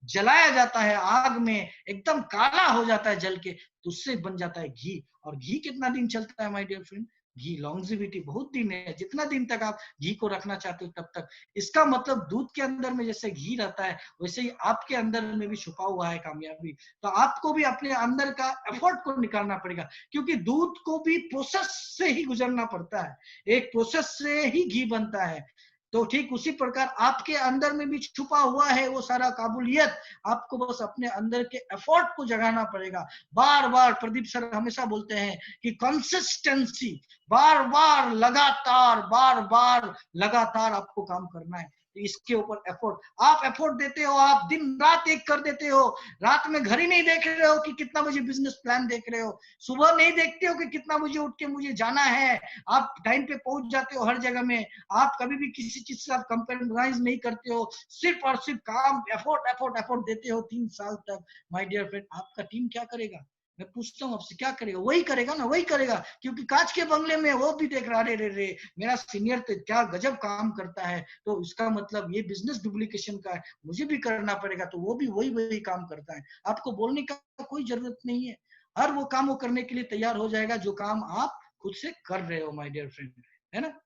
जलाया जाता है आग में, एकदम काला हो जाता है जल के, तो उससे बन जाता है घी। और घी कितना दिन चलता है माय डियर फ्रेंड? घी लॉन्जिविटी बहुत दिन है, जितना दिन तक आप घी को रखना चाहते हो तब तक। इसका मतलब दूध के अंदर में जैसे घी रहता है, वैसे ही आपके अंदर में भी छुपा हुआ है कामयाबी। तो आपको भी अपने अंदर का एफर्ट को निकालना पड़ेगा, क्योंकि दूध को भी प्रोसेस से ही गुजरना पड़ता है, एक प्रोसेस से ही घी बनता है। तो ठीक उसी प्रकार आपके अंदर में भी छुपा हुआ है वो सारा काबुलियत, आपको बस अपने अंदर के एफर्ट को जगाना पड़ेगा। बार बार प्रदीप सर हमेशा बोलते हैं कि कंसिस्टेंसी, बार बार लगातार आपको काम करना है। तो इसके ऊपर एफर्ट, आप एफर्ट देते हो, आप दिन रात एक कर देते हो, रात में घड़ी नहीं देख रहे हो कि कितना बजे बिजनेस प्लान देख रहे हो, सुबह नहीं देखते हो कि कितना बजे उठ के मुझे जाना है, आप टाइम पे पहुंच जाते हो हर जगह में, आप कभी भी किसी चीज से आप कंप्रोमाइज नहीं करते हो, सिर्फ और सिर्फ काम एफर्ट देते हो 3 साल तक। माय डियर फ्रेंड, आपका टीम क्या करेगा? मैं पूछता हूँ आपसे, क्या करेगा? वही करेगा ना, वही करेगा, क्योंकि कांच के बंगले में वो भी देख रहा है, रे मेरा सीनियर तो क्या गजब काम करता है, तो इसका मतलब ये बिजनेस डुप्लीकेशन का है, मुझे भी करना पड़ेगा। तो वो भी वही काम करता है। आपको बोलने का कोई जरूरत नहीं है, हर वो काम वो करने के लिए तैयार हो जाएगा जो काम आप खुद से कर रहे हो माय डियर फ्रेंड, है ना?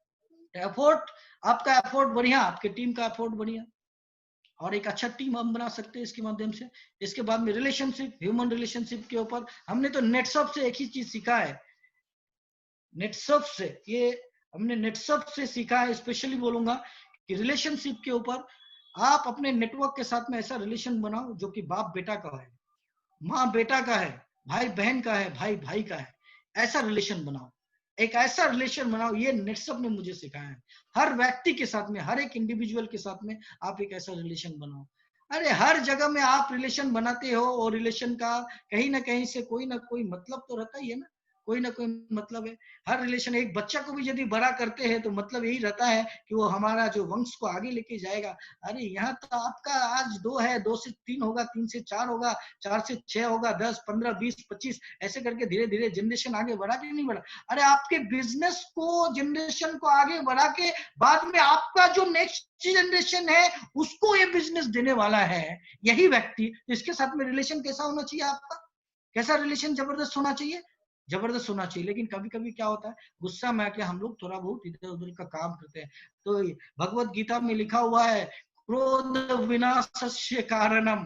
एफर्ट, आपका एफर्ट बढ़िया, आपके टीम का एफर्ट बढ़िया, और एक अच्छा टीम हम बना सकते हैं इसके माध्यम से। इसके बाद में रिलेशनशिप, ह्यूमन रिलेशनशिप के ऊपर हमने तो नेटसर्फ से एक ही चीज सीखा है, नेटसर्फ से, ये हमने नेटसर्फ से सीखा है। स्पेशली बोलूंगा कि रिलेशनशिप के ऊपर आप अपने नेटवर्क के साथ में ऐसा रिलेशन बनाओ जो कि बाप बेटा का है, माँ बेटा का है, भाई बहन का है, भाई भाई का है, ऐसा रिलेशन बनाओ, एक ऐसा रिलेशन बनाओ। ये नेटसर्फ ने मुझे सिखाया है। हर व्यक्ति के साथ में, हर एक इंडिविजुअल के साथ में आप एक ऐसा रिलेशन बनाओ। अरे हर जगह में आप रिलेशन बनाते हो, और रिलेशन का कहीं ना कहीं से कोई ना कोई मतलब तो रहता ही है ना, कोई ना कोई मतलब है। हर रिलेशन, एक बच्चा को भी यदि बड़ा करते हैं तो मतलब यही रहता है कि वो हमारा जो वंश को आगे लेके जाएगा। अरे यहाँ तो आपका आज 2 है, 2 से 3 होगा, 3 से 4 होगा, 4 से 6 होगा, 10, 15, 20, 25 ऐसे करके धीरे धीरे जनरेशन आगे बढ़ा के नहीं बढ़ा। अरे आपके बिजनेस को, जनरेशन को आगे बढ़ा के बाद में आपका जो नेक्स्ट जनरेशन है उसको ये बिजनेस देने वाला है यही व्यक्ति। तो इसके साथ में रिलेशन कैसा होना चाहिए आपका? कैसा रिलेशन? जबरदस्त होना चाहिए, जबरदस्त होना चाहिए। लेकिन कभी कभी क्या होता है, गुस्सा में आके हम लोग थोड़ा बहुत इधर उधर का काम करते हैं। तो भगवत गीता में लिखा हुआ है, क्रोध विनाशस्य कारणम,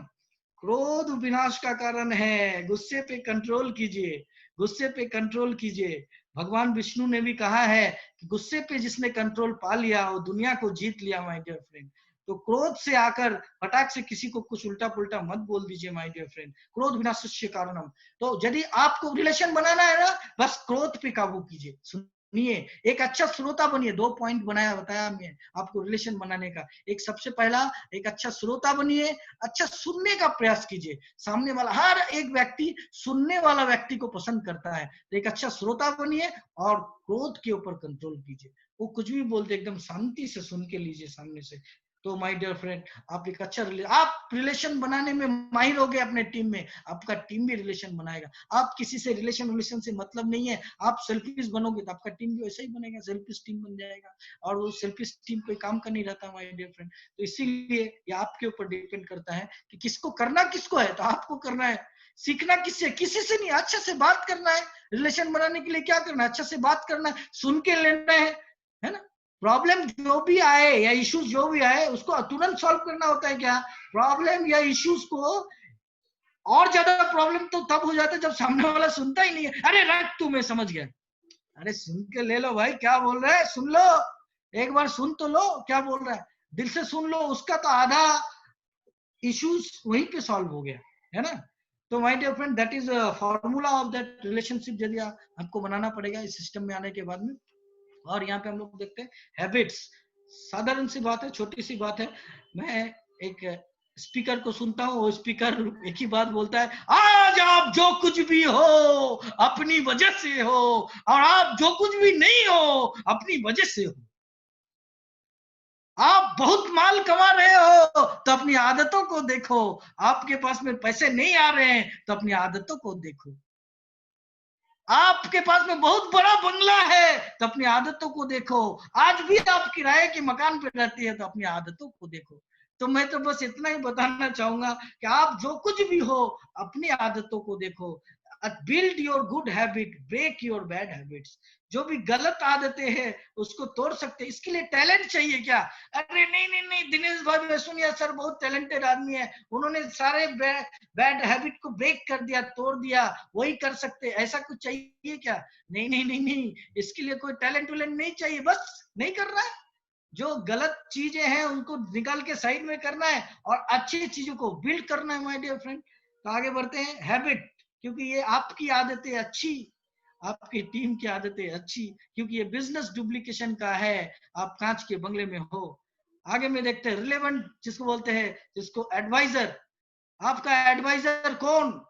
क्रोध विनाश का कारण है, गुस्से पे कंट्रोल कीजिए, गुस्से पे कंट्रोल कीजिए। भगवान विष्णु ने भी कहा है कि गुस्से पे जिसने कंट्रोल पा लिया वो दुनिया को जीत लिया माय डियर फ्रेंड। तो क्रोध से आकर फटाक से किसी को कुछ उल्टा पुल्टा मत बोल दीजिए माय डियर फ्रेंड। क्रोध विनाशस्य कारणम। तो यदि आपको रिलेशन बनाना है ना, बस क्रोध पे काबू कीजिए। सुनिए, एक अच्छा श्रोता बनिए। 2 पॉइंट बताया मैं आपको रिलेशन बनाने का। एक, सबसे पहला, एक अच्छा श्रोता बनिए, अच्छा सुनने का प्रयास कीजिए। सामने वाला, हर एक व्यक्ति सुनने वाला व्यक्ति को पसंद करता है, तो एक अच्छा श्रोता बनिए और क्रोध के ऊपर कंट्रोल कीजिए। वो कुछ भी बोलते एकदम शांति से सुन के लीजिए सामने से। तो माय डियर फ्रेंड, आप एक अच्छा आप रिलेशन बनाने में माहिर हो गए अपने टीम में, आपका टीम भी रिलेशन बनाएगा। आप किसी से रिलेशन से मतलब नहीं है, आप सेल्फिश बनोगे तो आपका टीम भी वैसा ही बनेगा, सेल्फिश टीम बन जाएगा। और वो सेल्फिश टीम कोई काम का नहीं रहता माय डियर फ्रेंड। तो इसीलिए ये आपके ऊपर डिपेंड करता है कि किसको करना, किसको है। तो आपको करना है, सीखना किससे? किसी से नहीं, अच्छे से बात करना है। रिलेशन बनाने के लिए क्या करना है? अच्छा से बात करना है, सुन के लेना है ना। प्रॉब्लम जो भी आए या इश्यूज जो भी आए उसको तुरंत सॉल्व करना होता है क्या? प्रॉब्लम या इश्यूज को, और ज्यादा प्रॉब्लम तो तब हो जाता है जब सामने वाला सुनता ही नहीं है। अरे रख तू, मैं समझ गया। अरे सुन के ले लो भाई, क्या बोल रहा है सुन लो, एक बार सुन तो लो क्या बोल रहा है, दिल से सुन लो। उसका तो आधा इश्यूज वहीं पे सॉल्व हो गया, है ना। तो my dear friend, that is formula of that relationship, यदि हमको बनाना पड़ेगा इस सिस्टम में आने के बाद में। और यहाँ पे हम लोग देखते हैं हैबिट्स, साधारण सी बात है, छोटी सी बात है। मैं एक स्पीकर को सुनता हूँ, वो स्पीकर एक ही बात बोलता है, आज आप जो कुछ भी हो अपनी वजह से हो, और आप जो कुछ भी नहीं हो अपनी वजह से हो। आप बहुत माल कमा रहे हो तो अपनी आदतों को देखो, आपके पास में पैसे नहीं आ रहे हैं तो अपनी आदतों को देखो, आपके पास में बहुत बड़ा बंगला है तो अपनी आदतों को देखो, आज भी आप किराए के मकान पे रहती है तो अपनी आदतों को देखो। तो मैं तो बस इतना ही बताना चाहूंगा कि आप जो कुछ भी हो अपनी आदतों को देखो। Build your good habit, break your bad habits. जो भी गलत आदतें हैं उसको तोड़ सकते हैं। इसके लिए टैलेंट चाहिए क्या? अरे नहीं नहीं नहीं, दिनेश भाई वैसुनिया सर बहुत टैलेंटेड आदमी है, उन्होंने सारे बैड हैबिट को ब्रेक कर दिया, तोड़ दिया, वही कर सकते, ऐसा कुछ चाहिए क्या? नहीं नहीं नहीं नहीं, इसके लिए कोई टैलेंट वैलेंट नहीं चाहिए, बस नहीं कर रहा है। जो गलत चीजें हैं उनको निकाल के साइड में करना है और अच्छी चीजों को बिल्ड करना है माय डियर फ्रेंड। तो आगे बढ़ते हैं। हैबिट, क्योंकि ये आपकी आदतें अच्छी, आपकी टीम की आदतें अच्छी, क्योंकि ये बिजनेस डुप्लीकेशन का है, आप कांच के बंगले में हो। आगे में देखते हैं रिलेवेंट, जिसको बोलते हैं, जिसको एडवाइजर। आपका एडवाइजर कौन?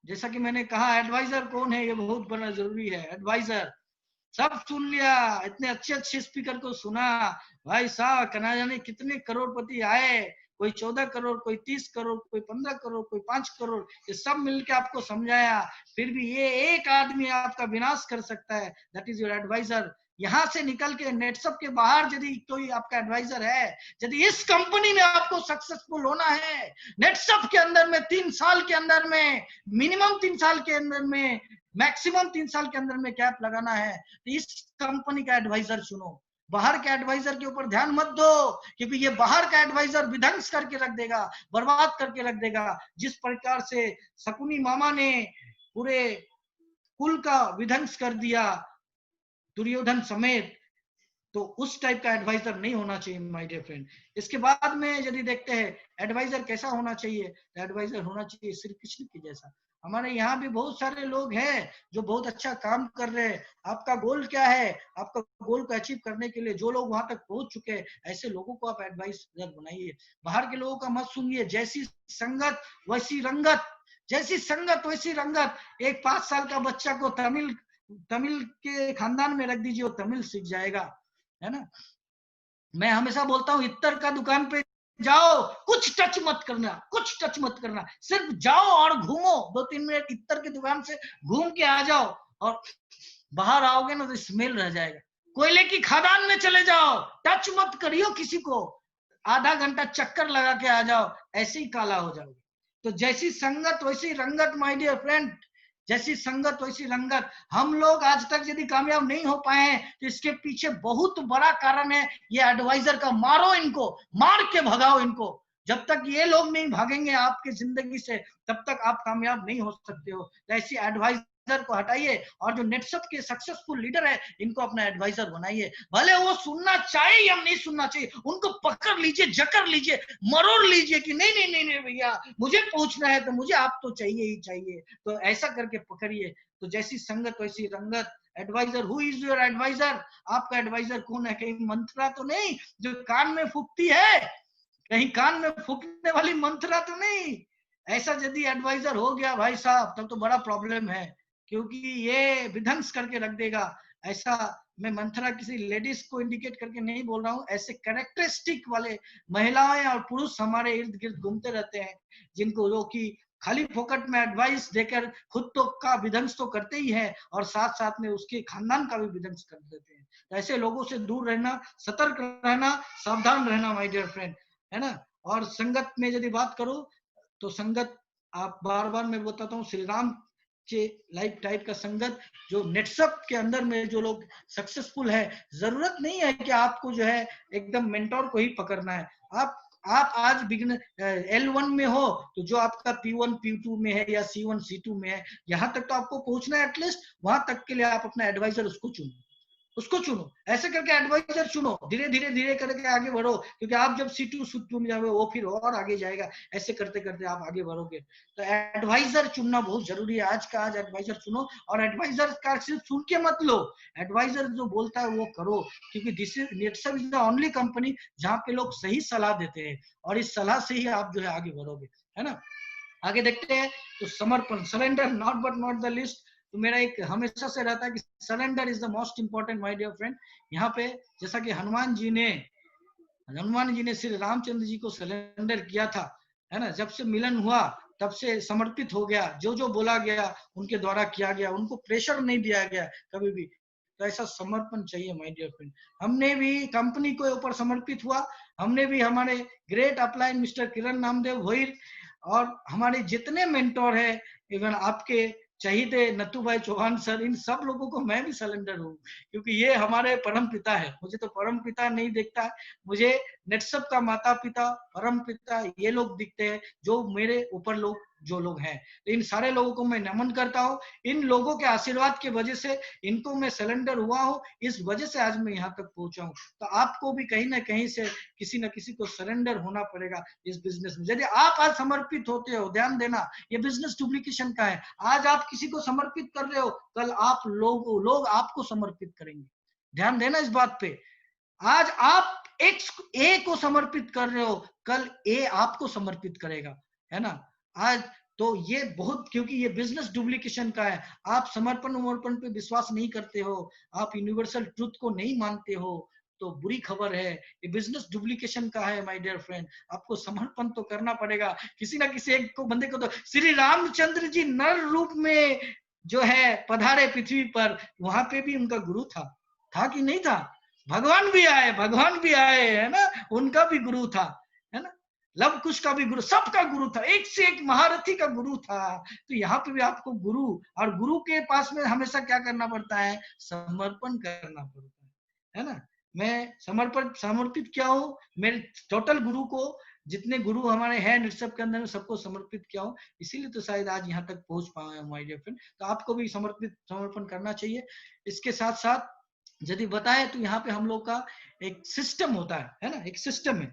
जैसा कि मैंने कहा एडवाइजर कौन है ये बहुत बड़ा जरूरी है। एडवाइजर सब सुन लिया, इतने अच्छे अच्छे स्पीकर को सुना, भाई साहब कना जाने कितने करोड़पति आए, कोई 14 करोड़, कोई 30 करोड़, कोई 15 करोड़, कोई 5 करोड़, ये सब मिलके आपको समझाया, फिर भी ये एक आदमी आपका विनाश कर सकता है, दैट इज योर एडवाइजर। यहाँ से निकल के नेटसप के बाहर यदि कोई आपका एडवाइजर है, यदि इस कंपनी में आपको सक्सेसफुल होना है, नेटसप के अंदर में 3 साल के अंदर में, मिनिमम 3 साल के अंदर में, मैक्सिमम 3 साल के अंदर में कैप लगाना है, तो इस कंपनी का एडवाइजर चुनो। बाहर के एडवाइजर के ऊपर ध्यान मत दो, क्योंकि ये बाहर का एडवाइजर विध्वंस करके रख देगा, बर्बाद करके रख देगा। जिस प्रकार से शकुनी मामा ने पूरे कुल का विध्वंस कर दिया, दुर्योधन समेत, तो उस टाइप का एडवाइजर नहीं होना चाहिए माय डियर फ्रेंड। इसके बाद में यदि देखते हैं एडवाइजर कैसा होना चाहिए, तो एडवाइजर होना चाहिए श्री कृष्ण के जैसा। हमारे यहाँ भी बहुत सारे लोग हैं जो बहुत अच्छा काम कर रहे हैं। आपका गोल क्या है? आपका गोल को अचीव करने के लिए जो लोग वहां तक पहुंच चुके हैं, ऐसे लोगों को आप एडवाइजर बनाइए। बाहर के लोगों का मत सुनिए, जैसी संगत वैसी रंगत, जैसी संगत वैसी रंगत। एक 5 साल का बच्चा को तमिल के खानदान में रख दीजिए, वो तमिल सीख जाएगा, है ना। मैं हमेशा बोलता हूँ इत्तर का दुकान पे जाओ, कुछ टच मत करना, कुछ टच मत करना, सिर्फ जाओ और घूमो, 2-3 मिनट इत्तर की दुकान से घूम के आ जाओ, और बाहर आओगे ना तो स्मेल रह जाएगा। कोयले की खदान में चले जाओ, टच मत करियो किसी को, आधा घंटा चक्कर लगा के आ जाओ, ऐसे ही काला हो जाओगे। तो जैसी संगत वैसी रंगत माय डियर फ्रेंड, जैसी संगत वैसी रंगत। हम लोग आज तक यदि कामयाब नहीं हो पाए हैं तो इसके पीछे बहुत बड़ा कारण है ये एडवाइजर का। मारो इनको, मार के भगाओ इनको। जब तक ये लोग नहीं भागेंगे आपकी जिंदगी से, तब तक आप कामयाब नहीं हो सकते हो। तो ऐसी एडवाइजर को हटाइए, और जो नेटसप के सक्सेसफुल लीडर है इनको अपना एडवाइजर बनाइए। भले वो सुनना चाहिए या नहीं सुनना चाहिए, उनको पकड़ लीजिए, जकड़ लीजिए, मरोड़ लीजिए कि नहीं नहीं नहीं नहीं भैया, मुझे पूछना है तो मुझे आप तो चाहिए ही चाहिए। तो ऐसा करके पकड़िए। तो जैसी संगत वैसी रंगत। Adviser, who is your adviser? आपका एडवाइजर कौन है? कहीं मंत्रा तो नहीं जो कान में फूकती है, कहीं कान में फूकने वाली मंत्रा तो नहीं? ऐसा यदि एडवाइजर हो गया भाई साहब, तब तो बड़ा प्रॉब्लम है, क्योंकि ये विध्वंस करके रख देगा। ऐसा मैं मंत्रा किसी लेडीज को इंडिकेट करके नहीं बोल रहा हूँ, ऐसे कैरेक्टरिस्टिक वाले महिलाएं और पुरुष हमारे इर्द गिर्द घूमते रहते हैं, जिनको जो कि खाली फोकट में एडवाइस देकर खुद तो का विध्वंस तो करते ही है, और साथ साथ में उसके खानदान का भी विध्वंस कर देते हैं। तो ऐसे लोगों से दूर रहना, सतर्क रहना, सावधान रहना माय डियर फ्रेंड, है ना। और संगत में यदि बात करो तो संगत, आप बार बार मैं बताता हूँ, श्री राम के लाइफ टाइप का संगत, जो नेटसप के अंदर में जो लोग सक्सेसफुल है, जरूरत नहीं है कि आपको जो है एकदम मेंटोर को ही पकड़ना है। आप आज बिगिनर L1 में हो तो जो आपका P1 P2 में है या C1 C2 में है, यहाँ तक तो आपको पहुंचना है एटलीस्ट, वहां तक के लिए आप अपना एडवाइजर उसको चुनो। उसको चुनो, ऐसे करके एडवाइजर चुनो, धीरे धीरे करके आगे बढ़ो, क्योंकि आप जब C2 चुन जाओगे वो फिर और आगे जाएगा, ऐसे करते करते आप आगे बढ़ोगे। तो एडवाइजर चुनना बहुत जरूरी है, आज का आज एडवाइजर चुनो, और एडवाइजर का सिर्फ सुन के मत लो, एडवाइजर जो बोलता है वो करो, क्योंकि this is Netsurf is the only company जहाँ पे लोग सही सलाह देते हैं, और इस सलाह से ही आप जो है आगे बढ़ोगे, है ना। आगे देखते हैं, तो समर्पण, surrender not but not the least. तो मेरा एक हमेशा से रहता है कि surrender is the most important my dear friend. यहाँ पे जैसा कि हनुमान जी ने श्री रामचंद्र जी को सरेंडर किया था, है ना, जब से मिलन हुआ तब से समर्पित हो गया, जो जो बोला गया उनके द्वारा किया गया, उनको प्रेशर नहीं दिया गया कभी भी। तो ऐसा समर्पण चाहिए माय डियर फ्रेंड। हमने भी कंपनी के ऊपर समर्पित हुआ, हमने भी हमारे ग्रेट अपलाइन मिस्टर किरण नामदेव भोईर और हमारे जितने मेंटोर है, इवन आपके चाहिए नथु भाई चौहान सर, इन सब लोगों को मैं भी सरेंडर हूँ, क्योंकि ये हमारे परम पिता है। मुझे तो परम पिता नहीं दिखता है, मुझे नेटसप का माता पिता, परम पिता ये लोग दिखते हैं, जो मेरे ऊपर जो लोग हैं। तो इन सारे लोगों को मैं नमन करता हूँ, इन लोगों के आशीर्वाद की वजह से इनको मैं सरेंडर हुआ हूँ, इस वजह से आज मैं यहाँ तक पहुंचा हूँ। तो आपको भी कहीं ना कहीं से किसी न किसी को सरेंडर होना पड़ेगा इस बिजनेस में। यदि आप आज समर्पित होते हो, ध्यान देना, ये बिजनेस डुप्लीकेशन का है। आज आप किसी को समर्पित कर रहे हो, कल आप लोग आपको समर्पित करेंगे। ध्यान देना इस बात पे। आज आप ए को समर्पित कर रहे हो, कल ए आपको समर्पित करेगा, है ना। आज तो ये बहुत, क्योंकि ये बिजनेस डुप्लीकेशन का है। आप समर्पण पे विश्वास नहीं करते हो, आप यूनिवर्सल ट्रुथ को नहीं मानते हो, तो बुरी खबर है, ये बिजनेस डुप्लीकेशन का है माय डियर फ्रेंड। आपको समर्पण तो करना पड़ेगा, किसी ना किसी एक को बंदे को। तो श्री रामचंद्र जी नर रूप में जो है पधारे पृथ्वी पर, वहां पे भी उनका गुरु था कि नहीं था? भगवान भी आए, है ना, उनका भी गुरु था, है ना। लव कुश का भी गुरु, सबका गुरु था, एक से एक महारथी का गुरु था। तो यहाँ पे भी आपको गुरु, और गुरु के पास में हमेशा क्या करना पड़ता है? समर्पण करना पड़ता है ना। मैं समर्पित क्या हूँ, मेरे टोटल गुरु को, जितने गुरु हमारे हैं नेटसप के अंदर में, सबको समर्पित किया हूँ, इसीलिए तो शायद आज यहाँ तक पहुंच पाए हैं माय डियर फ्रेंड। तो आपको भी समर्पण करना चाहिए। इसके साथ साथ यदि बताएं तो यहाँ पे हम लोग का एक सिस्टम होता है ना, एक सिस्टम है।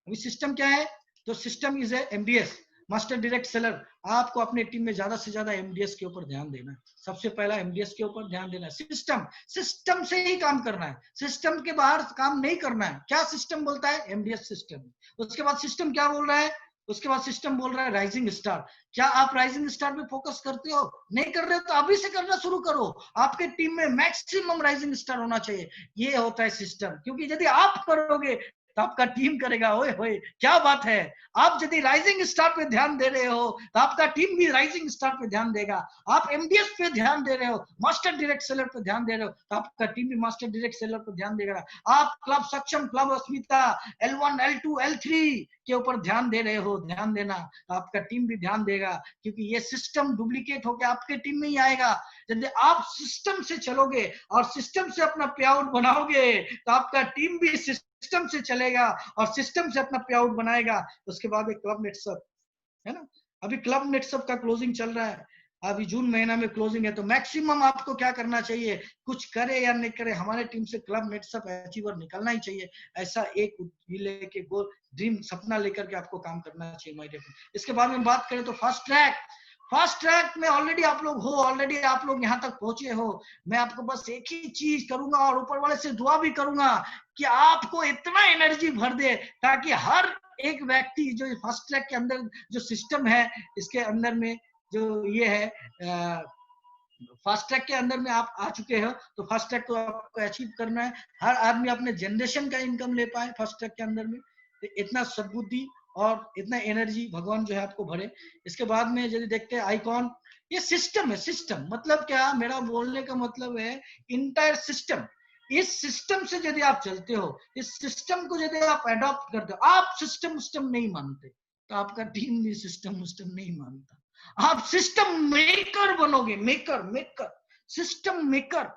अभी सिस्टम क्या है? तो system is MDS, master direct seller. आपको अपने टीम में ज्यादा से ज्यादा MDS के ऊपर ध्यान देना है। सबसे पहला MDS के ऊपर ध्यान देना है। सिस्टम से ही काम करना है, सिस्टम के बाहर काम नहीं करना है। क्या सिस्टम बोलता है? MDS system. उसके बाद सिस्टम क्या बोल रहा है? उसके बाद सिस्टम बोल रहा है राइजिंग स्टार। क्या आप राइजिंग स्टार पे फोकस करते हो? नहीं कर रहे हो तो अभी से करना शुरू करो। आपके टीम में मैक्सिमम राइजिंग स्टार होना चाहिए। ये होता है सिस्टम, क्योंकि यदि आप करोगे तो आपका टीम करेगा। ओए होए, क्या बात है। आप यदि राइजिंग स्टार पे ध्यान दे रहे हो तो आपका टीम भी राइजिंग स्टार पे ध्यान देगा। आप MDS पे ध्यान दे रहे हो, मास्टर डायरेक्ट सेलर पे ध्यान दे रहे हो, तो आपका टीम भी मास्टर डायरेक्ट सेलर पे ध्यान देगा। आप क्लब सक्षम, क्लब अस्मिता, L1, L2, L3 के ऊपर ध्यान दे रहे हो, ध्यान देना, तो आपका टीम भी ध्यान देगा, क्योंकि ये सिस्टम डुप्लीकेट होकर आपके टीम में ही आएगा। यदि आप सिस्टम से चलोगे और सिस्टम से अपना पे आउट बनाओगे तो आपका टीम भी सिस्टम से चलेगा और सिस्टम से अपना पे आउट बनाएगा। उसके बाद एक क्लब नेटसप, है ना। अभी क्लब नेटसप का क्लोजिंग चल रहा है, अभी जून महीना में क्लोजिंग है। तो मैक्सिमम आपको क्या करना चाहिए, कुछ करे या नहीं करे, हमारे टीम से क्लब नेटसप अचीवर निकलना ही चाहिए। ऐसा एक लेके गोल, ड्रीम, सपना लेकर के आपको काम करना चाहिए माय डियर फ्रेंड। इसके बाद में बात करें तो फास्ट ट्रैक में ऑलरेडी आप लोग हो, ऑलरेडी आप लोग यहाँ तक पहुंचे हो। मैं आपको बस एक ही चीज करूंगा और ऊपर वाले से दुआ भी करूंगा कि आपको इतना एनर्जी भर दे ताकि हर एक व्यक्ति जो फास्ट ट्रैक के अंदर जो सिस्टम है, इसके अंदर में जो ये है, फास्ट ट्रैक के अंदर में आप आ चुके हो, तो फास्ट ट्रैक को आपको अचीव करना है। हर आदमी अपने जनरेशन का इनकम ले पाए फास्ट ट्रैक के अंदर में। तो इतना सद्बुद्धि और इतना एनर्जी भगवान जो है आपको भरे। इसके बाद में यदि देखते हैं आइकॉन, ये सिस्टम है। सिस्टम मतलब क्या, मेरा बोलने का मतलब है इंटायर सिस्टम। इस सिस्टम से यदि आप चलते हो, इस सिस्टम को यदि आप अडॉप्ट करते हो, आप सिस्टम नहीं मानते तो आपका टीम भी सिस्टम नहीं मानता। आप सिस्टम मेकर बनोगे, मेकर सिस्टम मेकर।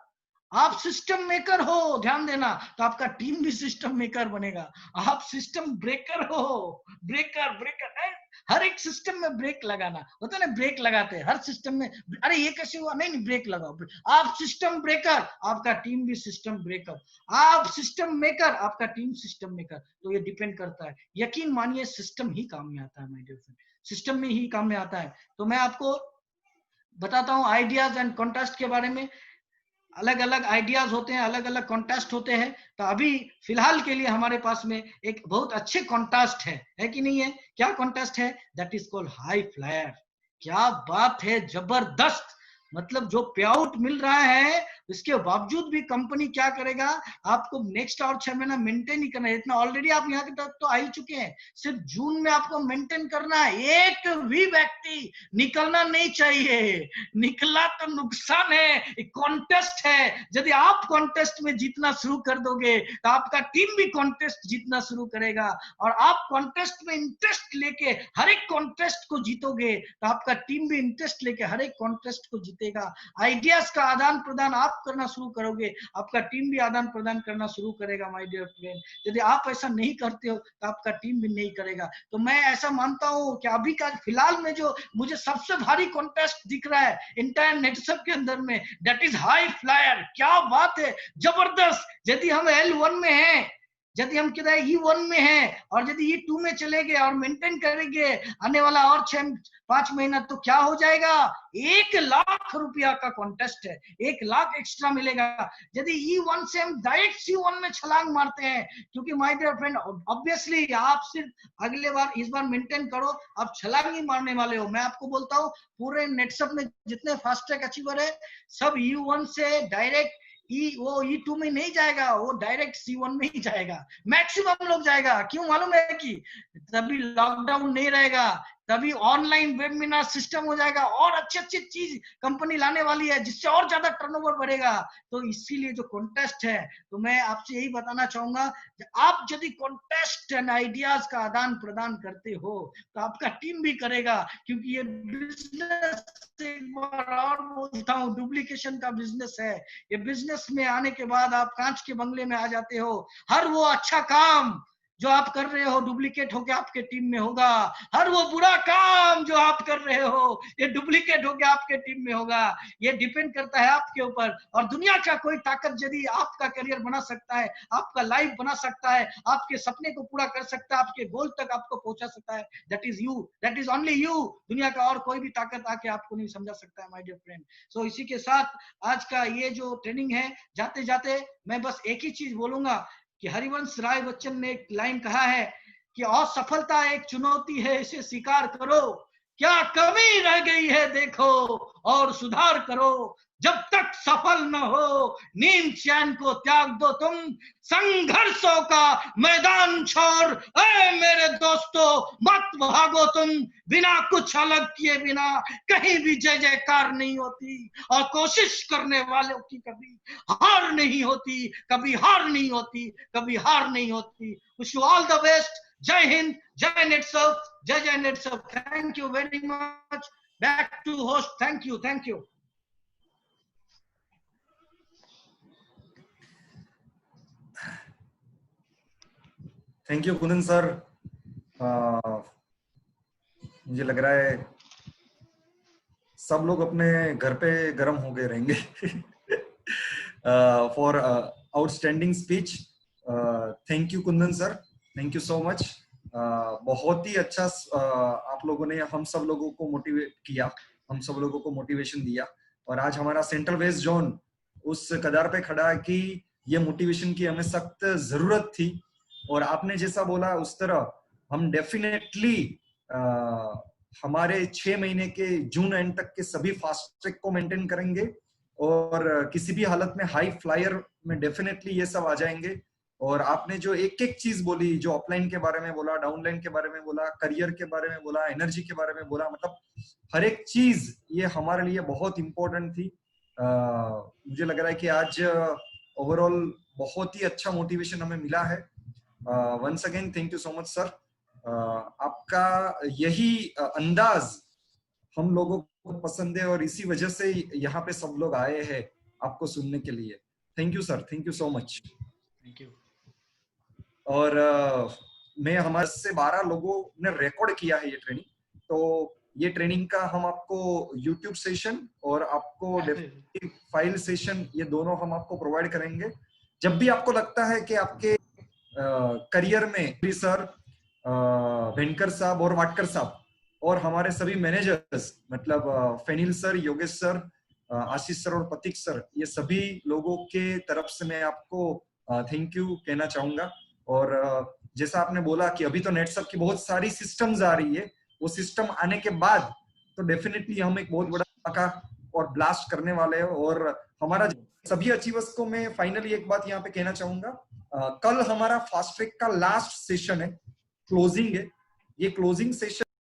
आप सिस्टम मेकर हो, ध्यान देना, तो आपका टीम भी सिस्टम मेकर बनेगा। आप सिस्टम ब्रेकर हो, ब्रेकर हर एक सिस्टम में ब्रेक लगाना होता है ना, ब्रेक लगाते हैं हर सिस्टम में, अरे ये कैसे हुआ, नहीं ब्रेक लगाओ। आप सिस्टम ब्रेकर, आपका टीम भी सिस्टम ब्रेकर, आप सिस्टम मेकर, आपका टीम सिस्टम मेकर। तो ये डिपेंड करता है, यकीन मानिए सिस्टम ही काम में आता है माय डियर फ्रेंड, सिस्टम में ही काम में आता है। तो मैं आपको बताता हूँ आइडियाज एंड कॉन्टेस्ट के बारे में। अलग अलग आइडियाज होते हैं, अलग अलग कॉन्टेस्ट होते हैं। तो अभी फिलहाल के लिए हमारे पास में एक बहुत अच्छे कॉन्टेस्ट है कि नहीं है? क्या कॉन्टेस्ट है? That is called high flyer. क्या बात है, जबरदस्त। मतलब जो पे आउट मिल रहा है इसके बावजूद भी कंपनी क्या करेगा, आपको नेक्स्ट और 6 महीना मेंटेन ही करना है। इतना ऑलरेडी आप यहाँ तक तो आ ही चुके हैं, सिर्फ जून में आपको मेंटेन करना है। एक भी व्यक्ति निकलना नहीं चाहिए, निकला तो नुकसान है। कॉन्टेस्ट है, यदि आप कॉन्टेस्ट में जीतना शुरू कर दोगे तो आपका टीम भी कॉन्टेस्ट जीतना शुरू करेगा, और आप कॉन्टेस्ट में इंटरेस्ट लेके हर एक कॉन्टेस्ट को जीतोगे तो आपका टीम भी इंटरेस्ट लेके हर एक कॉन्टेस्ट को जीतेगा। आइडियाज का आदान प्रदान आप करना शुरू करोगे, आपका टीम भी आदान प्रदान करना शुरू करेगा माय डियर फ्रेंड। यदि आप ऐसा नहीं करते हो तो आपका टीम भी नहीं करेगा। तो मैं ऐसा मानता हूं कि अभी का फिलहाल में जो मुझे सबसे भारी कॉन्टेस्ट दिख रहा है इंटायर नेटसप के अंदर में, दैट इज हाई फ्लायर। क्या बात है, जबरदस्त। यदि हम L1 में हैं, यदि हम कहते हैं E1 में है, और यदि E2 में चले गए और मेंटेन करेंगे आने वाला और 5 महीना, तो क्या हो जाएगा? 1 लाख रुपया का कॉन्टेस्ट है, 1 लाख एक्स्ट्रा मिलेगा। यदि E1 से हम डायरेक्ट C1 में छलांग मारते हैं, क्योंकि माय डियर फ्रेंड ऑब्वियसली आप सिर्फ अगले बार इस बार मेंटेन करो, आप छलांग ही मारने वाले हो। मैं आपको बोलता हूँ पूरे नेटसप में जितने फास्ट ट्रैक अचीवर है सब E1 से डायरेक्ट वो E2 में नहीं जाएगा, वो डायरेक्ट C1 में ही जाएगा। मैक्सिमम लोग जाएगा। क्यों मालूम है? कि तभी लॉकडाउन नहीं रहेगा, तभी ऑनलाइन वेबिनार सिस्टम हो जाएगा, और अच्छी अच्छी चीज कंपनी लाने वाली है जिससे और ज्यादा टर्नओवर बढ़ेगा। तो इसीलिए जो कॉन्टेस्ट है, तो मैं आपसे यही बताना चाहूंगा, आप यदि कॉन्टेस्ट एंड आइडियाज का आदान प्रदान करते हो तो आपका टीम भी करेगा, क्योंकि ये बिजनेस एक बार और बोलता हूँ डुप्लीकेशन का बिजनेस है। ये बिजनेस में आने के बाद आप कांच के बंगले में आ जाते हो। हर वो अच्छा काम जो आप कर रहे हो डुप्लीकेट होके आपके टीम में होगा, हर वो बुरा काम जो आप कर रहे हो ये डुप्लीकेट होके आपके टीम में होगा। ये डिपेंड करता है आपके ऊपर। और दुनिया का कोई ताकत यदि आपका करियर बना सकता है, आपका लाइफ बना सकता है, आपके सपने को पूरा कर सकता है, आपके गोल तक आपको पहुंचा सकता है, that is you, that is only you. दुनिया का और कोई भी ताकत आके आपको नहीं समझा सकता है माय डियर फ्रेंड। सो इसी के साथ आज का ये जो ट्रेनिंग है, जाते जाते मैं बस एक ही चीज बोलूंगा कि हरिवंश राय बच्चन ने एक लाइन कहा है कि असफलता एक चुनौती है, इसे स्वीकार करो, क्या कमी रह गई है देखो और सुधार करो। जब तक सफल न हो नींद चैन को त्याग दो तुम, संघर्षों का मैदान छोड़ ऐ मेरे दोस्तों मत भागो तुम। बिना कुछ अलग किए बिना कहीं भी जय जयकार नहीं होती, और कोशिश करने वालों की कभी हार नहीं होती, कभी हार नहीं होती, कभी हार नहीं होती। Wish you all the best. जय हिंद, जय नेटसप, जय जय Netsurf. Thank you very much. Back to host. Thank you, thank you. Thank you Kundan sir. मुझे लग रहा है सब लोग अपने घर पे गर्म हो गए रहेंगे for outstanding speech. Thank you Kundan sir, thank you so much. बहुत ही अच्छा आप लोगों ने हम सब लोगों को मोटिवेट किया, हम सब लोगों को मोटिवेशन दिया, और आज हमारा सेंट्रल वेस्ट जोन उस कगार पे खड़ा है कि ये मोटिवेशन की हमें सख्त जरूरत थी। और आपने जैसा बोला उस तरह हम डेफिनेटली हमारे 6 महीने के जून एंड तक के सभी फास्ट ट्रैक को मेंटेन करेंगे, और किसी भी हालत में हाई फ्लायर में डेफिनेटली ये सब आ जाएंगे। और आपने जो एक एक चीज बोली, जो अपलाइन के बारे में बोला, डाउनलाइन के बारे में बोला, करियर के बारे में बोला, एनर्जी के बारे में बोला, मतलब हर एक चीज ये हमारे लिए बहुत इंपॉर्टेंट थी। मुझे लग रहा है कि आज ओवरऑल बहुत ही अच्छा मोटिवेशन हमें मिला है। Once again thank you so much sir. आपका यही अंदाज हम लोगों को पसंद है, और इसी वजह से यहाँ पे सब लोग आए हैं आपको सुनने के लिए। Thank you sir, thank you so much. Thank you. और में हमारे 10 से 12 लोगों ने रिकॉर्ड किया है ये ट्रेनिंग। तो ये ट्रेनिंग का हम आपको YouTube सेशन और आपको फाइल सेशन, ये दोनों हम आपको प्रोवाइड करेंगे। जब भी आपको लगता है कि आपके करियर में सर, वेंकर साहब और वाटकर साहब और हमारे सभी मैनेजर्स, मतलब फेनिल सर, योगेश सर, आशीष सर और प्रतीक सर, ये सभी लोगों के तरफ से मैं आपको थैंक यू कहना चाहूंगा। और जैसा आपने बोला कि अभी तो नेटसप की बहुत सारी सिस्टम्स आ रही है, वो सिस्टम आने के बाद तो डेफिनेटली हम एक बहुत बड़ा धमाका और ब्लास्ट करने वाले हैं। और हमारा सभी अचीवर्स को मैं फाइनली एक बात यहाँ पे कहना चाहूंगा, कल हमारा फास्ट ट्रैक का लास्ट सेशन है, क्लोजिंग है। ये क्लोजिंग सेशन